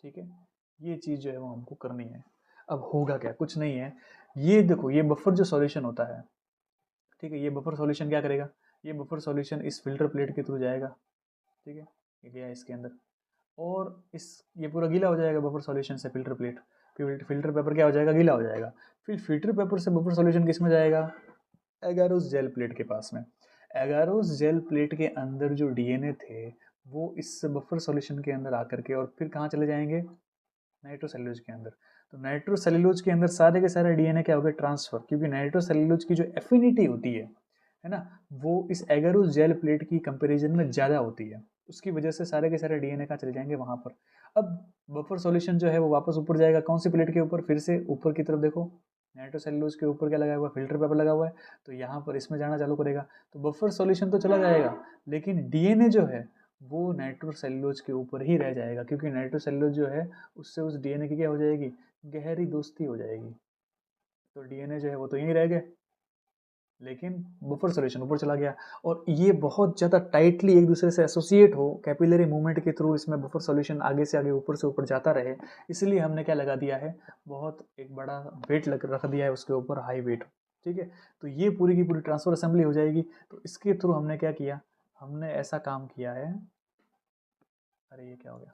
ठीक है, ये चीज़ जो है वो हमको करनी है। अब होगा क्या, कुछ नहीं है, ये देखो ये बफर जो सॉल्यूशन होता है, ठीक है, ये बफर सॉल्यूशन क्या करेगा, ये बफर सॉल्यूशन इस फिल्टर प्लेट के थ्रू जाएगा। ठीक है, ये गया इसके अंदर, और इस ये पूरा गीला हो जाएगा बफर सॉल्यूशन से फिल्टर प्लेट। फिर फिल्टर पेपर क्या हो जाएगा, गीला हो जाएगा। फिर फिल्टर पेपर से बफर सॉल्यूशन किस में जाएगा, एगारोस जेल प्लेट के पास में। एगारोस जेल प्लेट के अंदर जो डीएनए थे वो इस बफर सॉल्यूशन के अंदर आकर के और फिर कहाँ चले जाएंगे, नाइट्रोसेल्यूलोज के अंदर। तो नाइट्रोसेल्यूलोज के अंदर सारे के सारे डीएनए क्या हो गए, ट्रांसफर, क्योंकि नाइट्रोसेल्यूलोज की जो एफिनिटी होती है ना, वो इस एगारोस जेल प्लेट की कंपैरिजन में ज़्यादा होती है। उसकी वजह से सारे के सारे डीएनए कहाँ चले जाएंगे, वहाँ पर। अब बफर सॉल्यूशन जो है वो वापस ऊपर जाएगा, कौन सी प्लेट के ऊपर, फिर से ऊपर की तरफ देखो, नाइट्रोसेल्यूलोज के ऊपर क्या लगा हुआ है, फिल्टर पेपर लगा हुआ है, तो यहाँ पर इसमें जाना चालू करेगा। तो बफर सॉल्यूशन तो चला जाएगा, लेकिन डीएनए जो है वो नाइट्रोसेल्यूलोज के ऊपर ही रह जाएगा, क्योंकि नाइट्रोसेल्यूलोज जो है उससे उस डीएनए की क्या हो जाएगी, गहरी दोस्ती हो जाएगी। तो डीएनए जो है वो तो यहीं रह गए। लेकिन बफर सॉल्यूशन ऊपर चला गया, और ये बहुत ज़्यादा टाइटली एक दूसरे से एसोसिएट हो, कैपिलरी मूवमेंट के थ्रू इसमें बफर सॉल्यूशन आगे से आगे ऊपर से ऊपर जाता रहे, इसलिए हमने क्या लगा दिया है, बहुत एक बड़ा वेट रख दिया है उसके ऊपर, हाई वेट। ठीक है, तो ये पूरी की पूरी ट्रांसफर असेंबली हो जाएगी। तो इसके थ्रू हमने क्या किया, हमने ऐसा काम किया है, अरे ये क्या हो गया,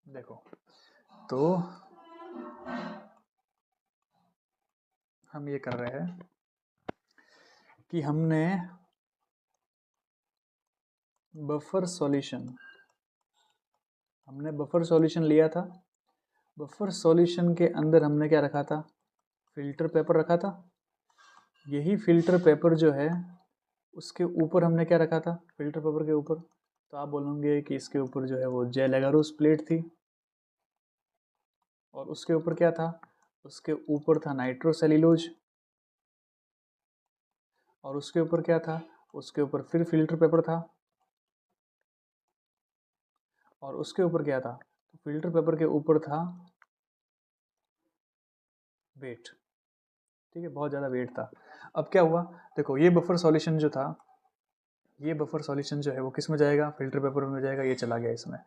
देखो, तो हम ये कर रहे हैं कि हमने बफर सॉल्यूशन लिया था। बफर सॉल्यूशन के अंदर हमने क्या रखा था, फिल्टर पेपर रखा था। यही फिल्टर पेपर जो है उसके ऊपर हमने क्या रखा था, फिल्टर पेपर के ऊपर, तो आप बोलोगे कि इसके ऊपर जो है वो जेल एगारोस प्लेट थी, और उसके ऊपर क्या था, उसके ऊपर था नाइट्रोसेल्यूलोज, और उसके ऊपर क्या था, उसके ऊपर फिर फिल्टर पेपर था, और उसके ऊपर क्या था, तो फिल्टर पेपर के ऊपर था वेट। ठीक है, बहुत ज़्यादा वेट था। अब क्या हुआ, देखो ये बफर सॉल्यूशन जो था, ये बफर सॉल्यूशन जो है वो किस में जाएगा, फिल्टर पेपर में जाएगा, ये चला गया इसमें।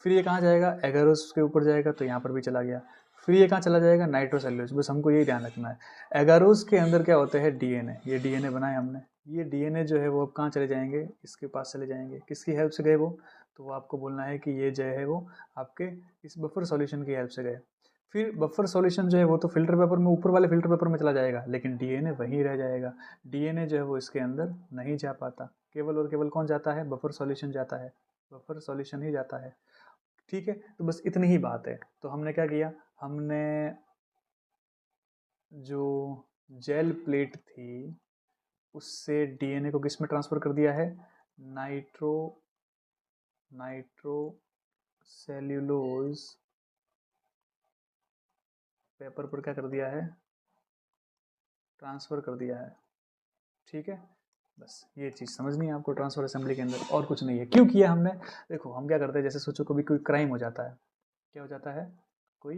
फिर ये कहाँ जाएगा, एगारोस के ऊपर जाएगा, तो यहाँ पर भी चला गया। फिर ये कहाँ चला जाएगा, नाइट्रोसेल्यूलोज। बस हमको यही ध्यान रखना है, एगारोस के अंदर क्या होते हैं, डीएनए। ये डीएनए बनाए हमने, ये डीएनए जो है वो अब कहाँ चले जाएंगे, इसके पास चले जाएंगे। किसकी हेल्प से गए वो, तो वो आपको बोलना है कि ये जो है वो आपके इस बफर सॉल्यूशन की हेल्प से गए। फिर बफर सॉल्यूशन जो है वो तो फिल्टर पेपर में, ऊपर वाले फिल्टर पेपर में चला जाएगा, लेकिन डीएनए वहीं रह जाएगा। डीएनए जो है वो इसके अंदर नहीं जा पाता, केवल और केवल कौन जाता है, बफर सॉल्यूशन जाता है, बफर सॉल्यूशन ही जाता है। ठीक है, तो बस इतनी ही बात है। तो हमने क्या किया, हमने जो जेल प्लेट थी उससे डीएनए को किस में ट्रांसफर कर दिया है, नाइट्रो नाइट्रो सेल्यूलोज पेपर पर क्या कर दिया है, ट्रांसफर कर दिया है। ठीक है, बस ये चीज़ समझनी है आपको ट्रांसफर असेंबली के अंदर, और कुछ नहीं है। क्यों किया हमने, देखो हम क्या करते हैं, जैसे सोचो कभी कोई क्राइम हो जाता है, क्या हो जाता है, कोई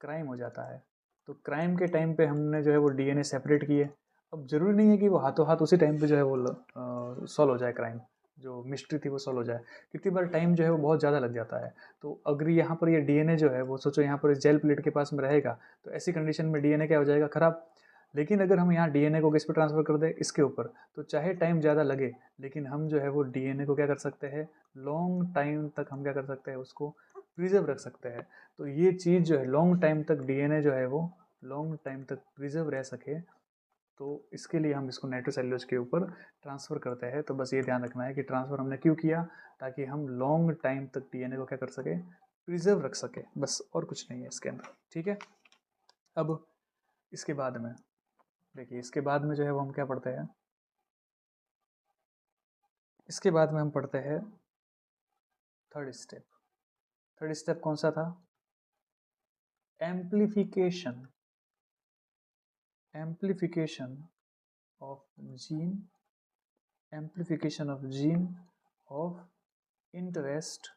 क्राइम हो जाता है, तो क्राइम के टाइम पे हमने जो है वो डीएनए सेपरेट किए। अब जरूरी नहीं है कि वो हाथों हाथ उसी टाइम पे जो है वो सॉल्व हो जाए, क्राइम जो मिस्ट्री थी वो सॉल्व हो जाए। कितनी बार टाइम जो है वो बहुत ज़्यादा लग जाता है। तो अगर यहाँ पर ये डीएनए जो है वो सोचो यहाँ पर इस जेल प्लेट के पास में रहेगा, तो ऐसी कंडीशन में डीएनए क्या हो जाएगा, खराब। लेकिन अगर हम यहाँ डीएनए को किस पे ट्रांसफर कर दें, इसके ऊपर, तो चाहे टाइम ज़्यादा लगे, लेकिन हम जो है वो डीएनए को क्या कर सकते हैं, लॉन्ग टाइम तक हम क्या कर सकते हैं, उसको प्रिजर्व रख सकते हैं। तो ये चीज़ जो है लॉन्ग टाइम तक डीएनए जो है वो लॉन्ग टाइम तक प्रिजर्व रह सके, तो इसके लिए हम इसको नाइट्रोसेल्यूलोज के ऊपर ट्रांसफ़र करते हैं। तो बस ये ध्यान रखना है कि ट्रांसफ़र हमने क्यों किया, ताकि हम लॉन्ग टाइम तक डीएनए को क्या कर सके, प्रिजर्व रख सके, बस और कुछ नहीं है इसके अंदर। ठीक है, अब इसके बाद में देखिए, इसके बाद में जो है वो हम क्या पढ़ते हैं, इसके बाद में हम पढ़ते हैं थर्ड स्टेप। थर्ड स्टेप कौन सा था, amplification, amplification of gene, amplification of gene of interest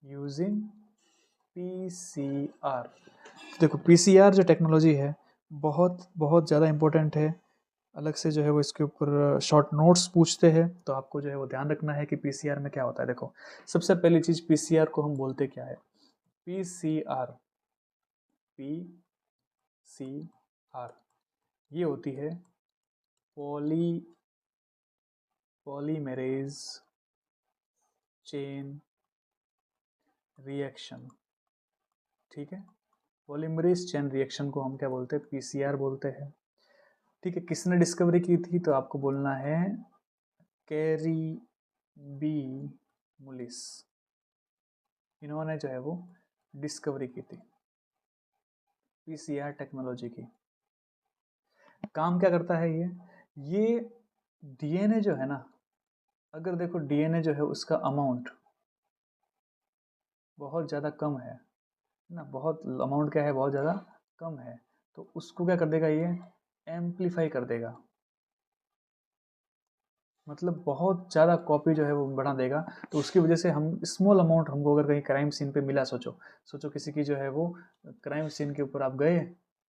using PCR. देखो पीसीआर जो टेक्नोलॉजी है बहुत बहुत ज़्यादा इम्पोर्टेंट है। अलग से जो है वो इसके ऊपर शॉर्ट नोट्स पूछते हैं, तो आपको जो है वो ध्यान रखना है कि पीसीआर में क्या होता है। देखो सबसे पहली चीज़, पीसीआर को हम बोलते क्या है, पीसीआर, पीसीआर ये होती है पॉली पॉलीमेरेज चेन रिएक्शन। ठीक है, पॉलीमरेज चेन रिएक्शन को हम क्या बोलते हैं, पीसीआर बोलते हैं। ठीक है, किसने डिस्कवरी की थी, तो आपको बोलना है कैरी बी मुलिस, इन्होंने जो है वो डिस्कवरी की थी पीसीआर टेक्नोलॉजी की। काम क्या करता है ये डीएनए जो है ना, अगर देखो डीएनए जो है उसका अमाउंट बहुत ज़्यादा कम है ना, बहुत अमाउंट क्या है, बहुत ज़्यादा कम है, तो उसको क्या कर देगा ये, एम्पलीफाई कर देगा, मतलब बहुत ज़्यादा कॉपी जो है वो बढ़ा देगा। तो उसकी वजह से हम स्मॉल अमाउंट हमको अगर कहीं क्राइम सीन पे मिला, सोचो सोचो किसी की जो है वो क्राइम सीन के ऊपर आप गए है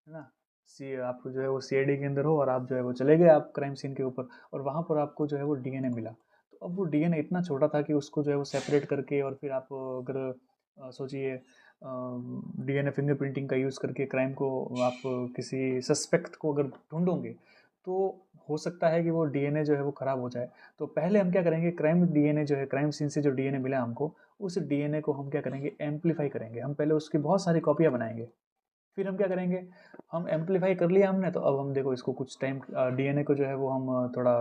ना, सी आप जो है वो सीआईडी के अंदर हो और आप जो है वो चले गए आप क्राइम सीन के ऊपर, और वहाँ पर आपको जो है वो डीएनए मिला। तो अब वो डीएनए इतना छोटा था कि उसको जो है वो सेपरेट करके, और फिर आप अगर सोचिए डीएनए फिंगरप्रिंटिंग का यूज़ करके क्राइम को आप किसी सस्पेक्ट को अगर ढूंढोगे, तो हो सकता है कि वो डीएनए जो है वो ख़राब हो जाए। तो पहले हम क्या करेंगे, क्राइम डीएनए जो है, क्राइम सीन से जो डीएनए मिला हमको, उस डीएनए को हम क्या करेंगे, एम्पलीफाई करेंगे। हम पहले उसकी बहुत सारी कॉपियाँ बनाएंगे, फिर हम क्या करेंगे, हम एम्पलीफाई कर लिया हमने, तो अब हम देखो इसको कुछ टाइम डीएनए को जो है वो हम थोड़ा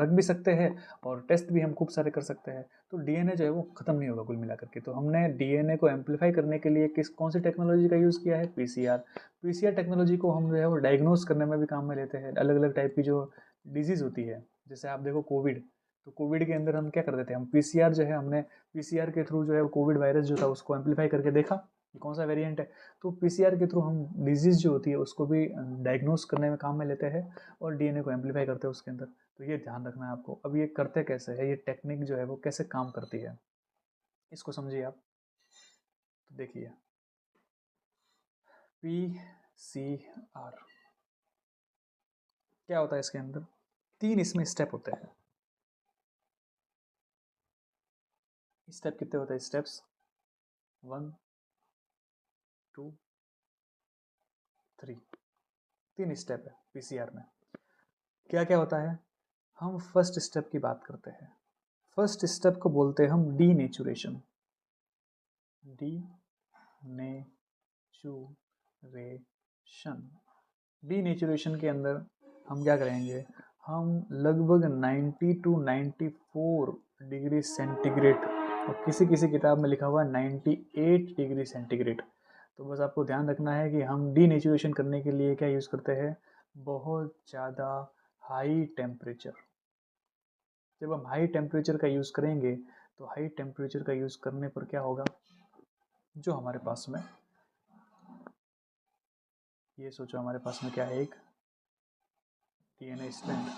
रख भी सकते हैं, और टेस्ट भी हम खूब सारे कर सकते हैं। तो डीएनए जो है वो ख़त्म नहीं होगा कुल मिला करके। तो हमने डीएनए को एम्पलीफाई करने के लिए कौन सी टेक्नोलॉजी का यूज़ किया है, पीसीआर। पीसीआर टेक्नोलॉजी को हम जो है वो डायग्नोस करने में भी काम में लेते हैं, अलग अलग टाइप की जो डिजीज़ होती है। जैसे आप देखो कोविड, तो कोविड के अंदर हम क्या करते थे, हम पीसीआर जो है, हमने पीसीआर के थ्रू जो है कोविड वायरस जो था उसको एम्पलीफाई करके देखा कि कौन सा वेरिएंट है। तो पीसीआर के थ्रू हम डिजीज़ जो होती है उसको भी डायग्नोस करने में काम में लेते हैं, और डीएनए को एम्पलीफाई करते हैं उसके अंदर। तो ये ध्यान रखना है आपको। अब ये करते कैसे है, ये टेक्निक जो है वो कैसे काम करती है, इसको समझिए आप। तो देखिए, पी सी आर क्या होता है इसके अंदर, तीन इसमें स्टेप होते हैं। स्टेप कितने होते हैं, स्टेप्स 1 2 3, तीन स्टेप है पीसीआर में। क्या क्या होता है, हम फर्स्ट स्टेप की बात करते हैं। फर्स्ट स्टेप को बोलते हैं हम डीनेचुरेशन। डी नेचुरेशन। डीनेचुरेशन के अंदर हम क्या करेंगे, हम लगभग 90 टू 94 डिग्री सेंटीग्रेड, और किसी किसी किताब में लिखा हुआ है 98 डिग्री सेंटीग्रेड। तो बस आपको ध्यान रखना है कि हम डीनेचुरेशन करने के लिए क्या यूज़ करते हैं, बहुत ज़्यादा हाई टेम्परेचर। जब हम हाई टेम्परेचर का यूज़ करेंगे, तो हाई टेम्परेचर का यूज़ करने पर क्या होगा, जो हमारे पास में, ये सोचो हमारे पास में क्या है, एक डीएनए स्ट्रैंड।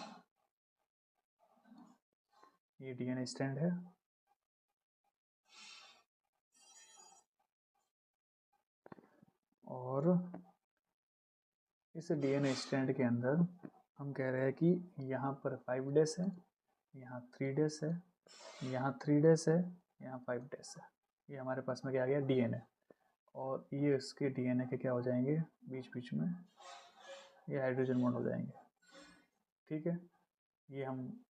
ये डीएनए स्ट्रैंड है, और इस डीएनए स्ट्रैंड के अंदर हम कह रहे हैं कि यहाँ पर 5 डेज है, यहाँ 3 डेज है, यहाँ 3 डेज है, यहाँ 5 डेज है। ये हमारे पास में क्या आ गया, डीएनए। और ये इसके डीएनए के क्या हो जाएंगे, बीच बीच में ये हाइड्रोजन बॉन्ड हो जाएंगे। ठीक है, ये हम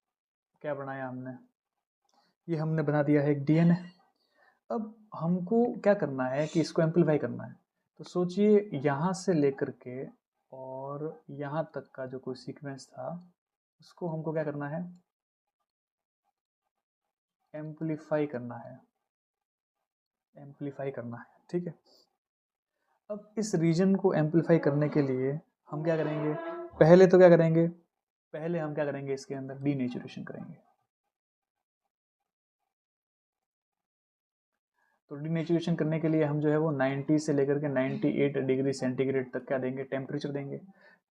क्या बनाया हमने, ये हमने बना दिया है एक डीएनए। अब हमको क्या करना है कि इसको एम्पलीफाई करना है। तो सोचिए यहाँ से लेकर के और यहाँ तक का जो कोई सीक्वेंस था, उसको हमको क्या करना है, एम्पलीफाई करना है, एम्पलीफाई करना है। ठीक है, अब इस रीजन को एम्पलीफाई करने के लिए हम क्या करेंगे, पहले तो क्या करेंगे, पहले हम क्या करेंगे, इसके अंदर डीनेचुरेशन करेंगे। तो डीनेचुरेशन करने के लिए हम जो है वो 90 से लेकर के 98 डिग्री सेंटीग्रेड तक क्या देंगे, टेम्परेचर देंगे।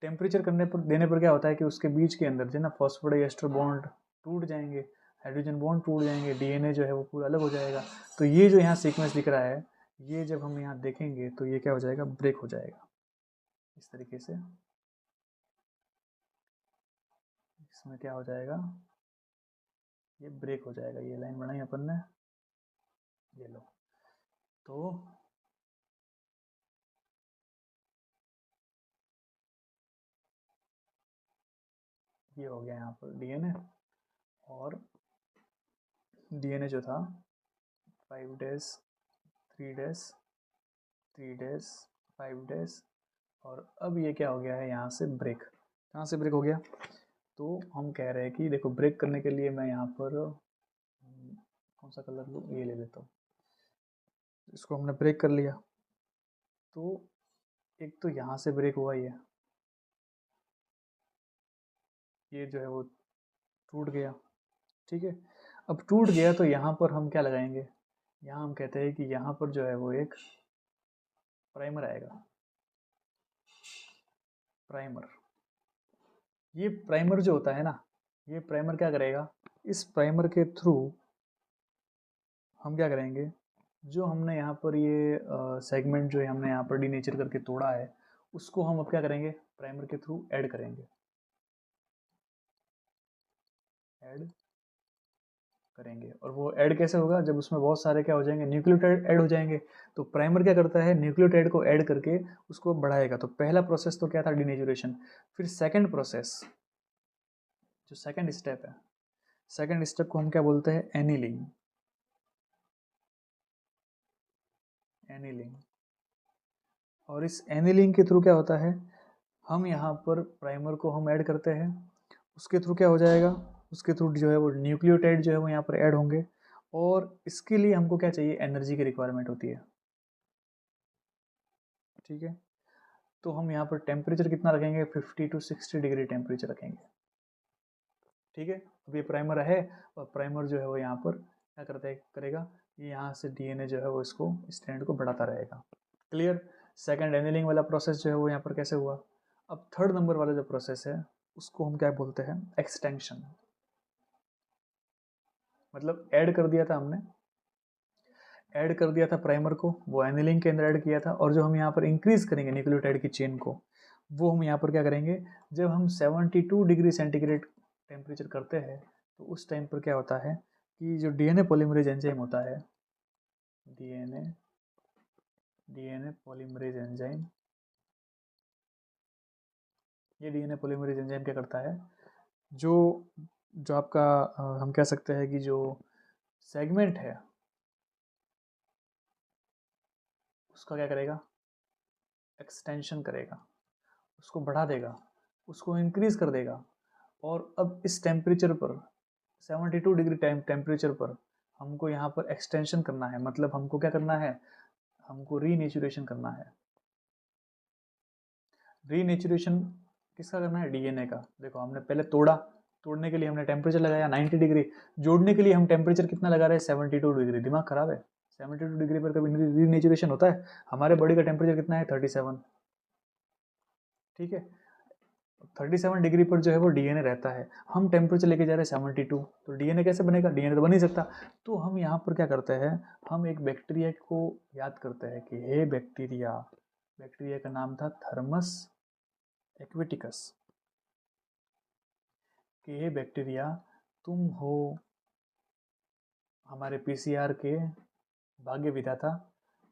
टेम्परेचर करने पर देने पर क्या होता है कि उसके बीच के अंदर जो ना फॉस्फोडाइएस्टर बॉन्ड टूट जाएंगे, हाइड्रोजन बॉन्ड टूट जाएंगे, डीएनए जो है वो पूरा अलग हो जाएगा। तो ये जो यहाँ सीक्वेंस दिख रहा है, ये जब हम यहाँ देखेंगे तो ये क्या हो जाएगा, ब्रेक हो जाएगा इस तरीके से। इसमें क्या हो जाएगा, ये ब्रेक हो जाएगा। ये लाइन बनाई अपन ने, ये लो। तो ये हो गया यहाँ पर डीएनए, और डीएनए जो था 5 डेज, 3 डेज, 3 डेज, 5 डेज, और अब ये क्या हो गया है, यहाँ से ब्रेक। कहाँ से ब्रेक हो गया, तो हम कह रहे हैं कि देखो ब्रेक करने के लिए मैं यहाँ पर कौन सा कलर लूँ, ये ले लेता हूँ। इसको हमने ब्रेक कर लिया, तो एक तो यहाँ से ब्रेक हुआ, ये जो है वो टूट गया। ठीक है, अब टूट गया तो यहाँ पर हम क्या लगाएंगे, यहाँ हम कहते हैं कि यहाँ पर जो है वो एक प्राइमर आएगा। प्राइमर, ये प्राइमर जो होता है ना, ये प्राइमर क्या करेगा, इस प्राइमर के थ्रू हम क्या करेंगे, जो हमने यहाँ पर ये सेगमेंट जो है हमने यहाँ पर डीनेचर करके तोड़ा है, उसको हम अब क्या करेंगे, प्राइमर के थ्रू ऐड करेंगे। ऐड करेंगे, और वो ऐड कैसे होगा, जब उसमें बहुत सारे क्या हो जाएंगे, न्यूक्लियोटाइड ऐड हो जाएंगे। तो प्राइमर क्या करता है, न्यूक्लियोटाइड को ऐड करके उसको बढ़ाएगा। तो पहला प्रोसेस तो क्या था, डीनेचुरेशन। फिर सेकंड प्रोसेस, जो सेकंड स्टेप है, सेकंड स्टेप को हम क्या बोलते हैं, एनीलिंग। एनीलिंग, और इस एनीलिंग के थ्रू क्या होता है, हम यहाँ पर प्राइमर को हम ऐड करते हैं, उसके थ्रू क्या हो जाएगा, उसके थ्रू जो है वो न्यूक्लियोटाइड जो है वो यहाँ पर ऐड होंगे। और इसके लिए हमको क्या चाहिए, एनर्जी की रिक्वायरमेंट होती है। ठीक है, तो हम यहाँ पर टेम्परेचर कितना रखेंगे, 50 to 60 डिग्री टेम्परेचर रखेंगे। ठीक है, अब ये प्राइमर है, और प्राइमर जो है वो यहाँ पर क्या करता है, करेगा, ये यहाँ से डीएनए जो है वो इसको स्ट्रैंड को बढ़ाता रहेगा। क्लियर। सेकंड एनीलिंग वाला प्रोसेस जो है वो यहाँ पर कैसे हुआ। अब थर्ड नंबर वाला जो प्रोसेस है उसको हम क्या बोलते हैं, एक्सटेंशन। मतलब ऐड कर दिया था हमने, ऐड कर दिया था प्राइमर को, वो एनिलिंग के अंदर ऐड किया था, और जो हम यहाँ पर इंक्रीज करेंगे न्यूक्लियोटाइड की चेन को, वो हम यहाँ पर क्या करेंगे, जब हम 72 डिग्री सेंटीग्रेड टेम्परेचर करते हैं, तो उस टाइम पर क्या होता है कि जो डीएनए पॉलीमरेज एंजाइम होता है, डीएनए डीएनए पॉलीमरेज एंजाइम, ये डीएनए पॉलीमरेज एंजाइम क्या करता है, जो जो आपका हम कह सकते हैं कि जो सेगमेंट है उसका क्या करेगा, एक्सटेंशन करेगा, उसको बढ़ा देगा, उसको इंक्रीज कर देगा। और अब इस टेम्परेचर पर 72 डिग्री टेम्परेचर पर हमको यहाँ पर एक्सटेंशन करना है, मतलब हमको क्या करना है, हमको रीनेचुरेशन करना है। रीनेचुरेशन किसका करना है, डीएनए का। देखो हमने पहले तोड़ा, तोड़ने के लिए हमने टेम्परेचर लगाया 90 डिग्री, जोड़ने के लिए हम टेम्परेचर कितना लगा रहे हैं, 72 डिग्री। दिमाग खराब है, 72 डिग्री पर कभी रीनेचुरेशन होता है। हमारे बॉडी का टेम्परेचर कितना है, 37। ठीक है, 37 डिग्री पर जो है वो डीएनए रहता है, हम टेम्परेचर लेके जा रहे हैं 72, तो डीएनए कैसे बनेगा, डीएनए तो बन नहीं सकता। तो हम यहाँ पर क्या करते हैं, हम एक बैक्टीरिया को याद करते हैं कि हे बैक्टीरिया, बैक्टीरिया का नाम था थर्मस एक्वेटिकस, कि हे बैक्टीरिया तुम हो हमारे पीसीआर के भाग्य विधाता,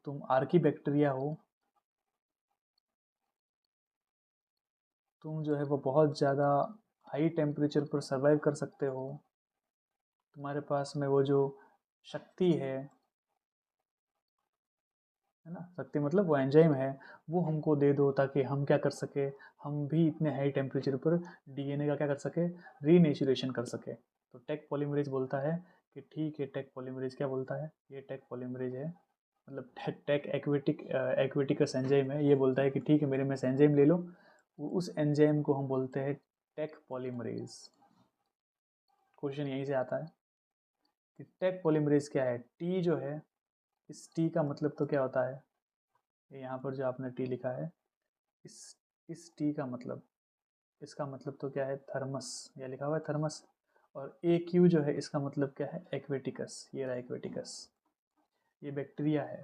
तुम आर्की बैक्टीरिया हो, तुम जो है वो बहुत ज़्यादा हाई टेम्परेचर पर सर्वाइव कर सकते हो, तुम्हारे पास में वो जो शक्ति है ना, शक्ति मतलब वो एंजाइम है, वो हमको दे दो ताकि हम क्या कर सके, हम भी इतने हाई टेम्परेचर पर डीएनए का क्या कर सके, रीनेचुरेशन कर सके। तो टेक पॉलीमरेज बोलता है कि ठीक है, टेक पॉलीमरेज क्या बोलता है, ये टेक पॉलीमरेज है, मतलब टेक एक्वेटिकस एंजाइम है, ये बोलता है कि ठीक है मेरे में से एंजाइम ले लो। उस एंजाइम को हम बोलते हैं टेक पॉलीमरेज। क्वेश्चन यहीं से आता है कि टेक पॉलीमरेज क्या है। टी जो है, इस टी का मतलब तो क्या होता है, यहाँ पर जो आपने टी लिखा है, इस इस टी का मतलब, इसका मतलब तो क्या है, थर्मस, यह लिखा हुआ है थर्मस। और ए क्यू जो है इसका मतलब क्या है, एक्वेटिकस, ये रहा एक्वेटिकस, ये बैक्टीरिया है।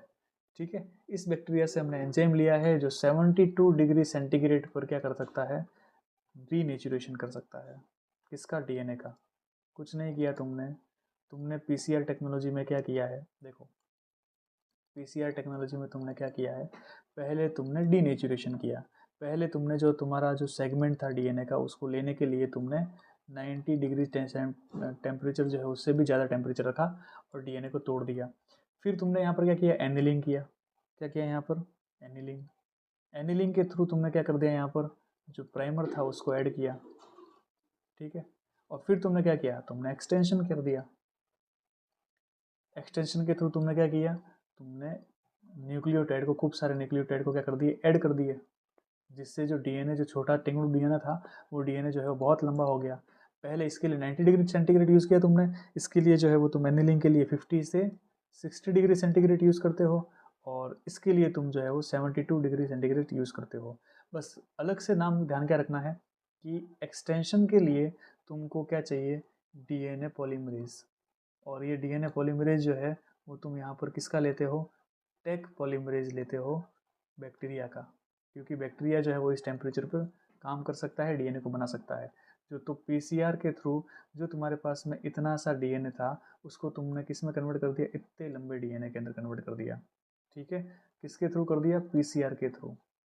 ठीक है, इस बैक्टीरिया से हमने एंजाइम लिया है जो 72 डिग्री सेंटीग्रेड पर क्या कर सकता है, रीनेचुरेशन कर सकता है। किसका, डीएनए का। कुछ नहीं किया तुमने, तुमने पीसीआर टेक्नोलॉजी में क्या किया है, देखो पीसीआर टेक्नोलॉजी में तुमने क्या किया है, पहले तुमने डीनेचुरेशन किया। पहले तुमने जो तुम्हारा जो सेगमेंट था डीएनए का, उसको लेने के लिए तुमने 90 डिग्री टेम्परेचर जो है उससे भी ज़्यादा टेम्परेचर रखा और डीएनए को तोड़ दिया। फिर तुमने यहाँ पर क्या किया, एनिलिंग किया। क्या किया यहाँ पर, एनिलिंग। एनिलिंग के थ्रू तुमने क्या कर दिया, यहाँ पर जो प्राइमर था उसको ऐड किया। ठीक है, और फिर तुमने क्या किया, तुमने एक्सटेंशन कर दिया। एक्सटेंशन के थ्रू तुमने क्या किया, तुमने न्यूक्लियोटाइड को, खूब सारे न्यूक्लियोटाइड को क्या कर दिए, ऐड कर दिए, जिससे जो डीएनए, जो छोटा टिंगड़ू डीएनए था, वो डीएनए जो है वो बहुत लंबा हो गया। पहले इसके लिए 90 डिग्री सेंटीग्रेड यूज़ किया तुमने, इसके लिए जो है वो तुम एनिलिंग के लिए 50 से 60 डिग्री सेंटीग्रेड यूज़ करते हो, और इसके लिए तुम जो है वो 72 डिग्री सेंटीग्रेड यूज़ करते हो। बस अलग से नाम ध्यान क्या रखना है कि एक्सटेंशन के लिए तुमको क्या चाहिए, डीएनए पॉलीमरेज। और ये डीएनए पॉलीमरेज जो है वो तुम यहाँ पर किसका लेते हो, टेक पॉलीमरेज लेते हो, बैक्टीरिया का। क्योंकि बैक्टीरिया जो है वो इस टेम्परेचर पर काम कर सकता है, डीएनए को बना सकता है। जो तो पीसीआर के थ्रू जो तुम्हारे पास में इतना सा डीएनए था उसको तुमने किस में कन्वर्ट कर दिया, इतने लंबे डीएनए के अंदर कन्वर्ट कर दिया। ठीक है, किसके थ्रू कर दिया, पीसीआर के थ्रू।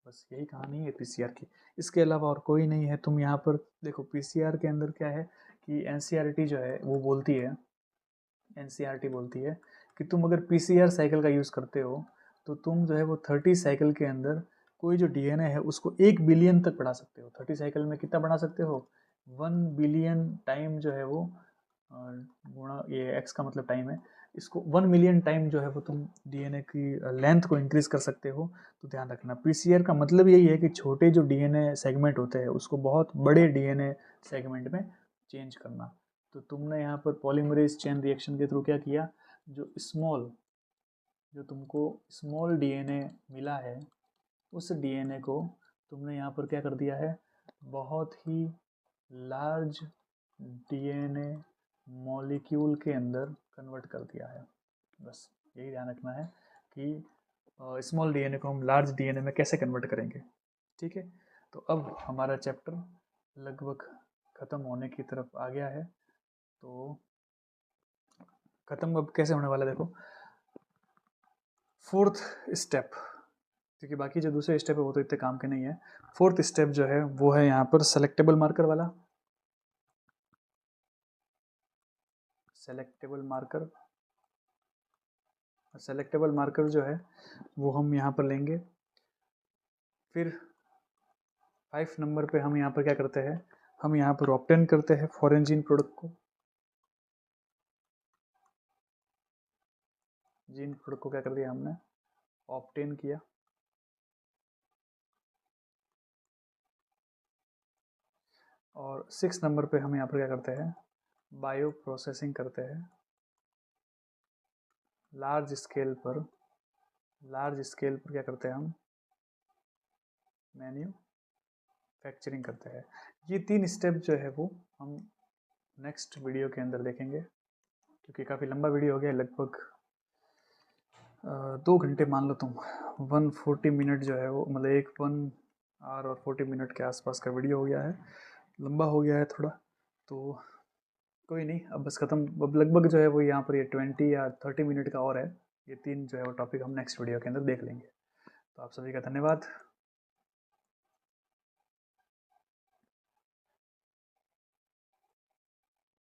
बस यही कहानी है पीसीआर की, इसके अलावा और कोई नहीं है। तुम यहाँ पर देखो पीसीआर के अंदर क्या है कि एनसीईआरटी जो है वो बोलती है, एनसीईआरटी बोलती है कि तुम अगर पीसीआर साइकिल का यूज़ करते हो तो तुम जो है वो 30 साइकिल के अंदर कोई जो डीएनए है उसको 1 बिलियन तक बढ़ा सकते हो। 30 साइकिल में कितना बढ़ा सकते हो, 1 बिलियन टाइम जो है वो गुणा, ये एक्स का मतलब टाइम है, इसको 1 मिलियन टाइम जो है वो तुम डीएनए की लेंथ को इंक्रीज कर सकते हो। तो ध्यान रखना, पीसीआर का मतलब यही है कि छोटे जो डीएनए सेगमेंट होते हैं उसको बहुत बड़े डीएनए सेगमेंट में चेंज करना। तो तुमने यहाँ पर पॉलीमरेज चेन रिएक्शन के थ्रू क्या किया, जो तुमको स्मॉल डीएनए मिला है उस डीएनए को तुमने यहाँ पर क्या कर दिया है, बहुत ही लार्ज डीएनए मॉलिक्यूल के अंदर कन्वर्ट कर दिया है। बस यही ध्यान रखना है कि स्मॉल डीएनए को हम लार्ज डीएनए में कैसे कन्वर्ट करेंगे। ठीक है, तो अब हमारा चैप्टर लगभग ख़त्म होने की तरफ आ गया है। तो ख़त्म अब कैसे होने वाला है, देखो 4th स्टेप, क्योंकि बाकी जो दूसरे स्टेप है वो तो इतने काम के नहीं है। 4th स्टेप जो है वो है यहाँ पर सेलेक्टेबल मार्कर वाला। सेलेक्टेबल मार्कर जो है वो हम यहाँ पर लेंगे। फिर 5 नंबर पे हम यहाँ पर क्या करते हैं, हम यहाँ पर ऑब्टेन करते हैं फॉरेन जीन प्रोडक्ट को। जीन प्रोडक्ट को क्या कर दिया हमने, ऑब्टेन किया। और 6 नंबर पे हम यहाँ पर क्या करते हैं, बायो प्रोसेसिंग करते हैं। लार्ज स्केल पर क्या करते हैं हम, मैन्युफैक्चरिंग करते हैं। ये 3 स्टेप जो है वो हम नेक्स्ट वीडियो के अंदर देखेंगे, क्योंकि काफ़ी लंबा वीडियो हो गया, लगभग 2 घंटे मान लो तुम, 140 मिनट जो है वो, मतलब 1 आवर और 40 मिनट के आसपास का वीडियो हो गया है, लंबा हो गया है थोड़ा। तो कोई नहीं, अब बस ख़त्म, अब लगभग जो है वो यहाँ पर ये 20 या 30 मिनट का और है। ये 3 जो है वो टॉपिक हम नेक्स्ट वीडियो के अंदर देख लेंगे। तो आप सभी का धन्यवाद।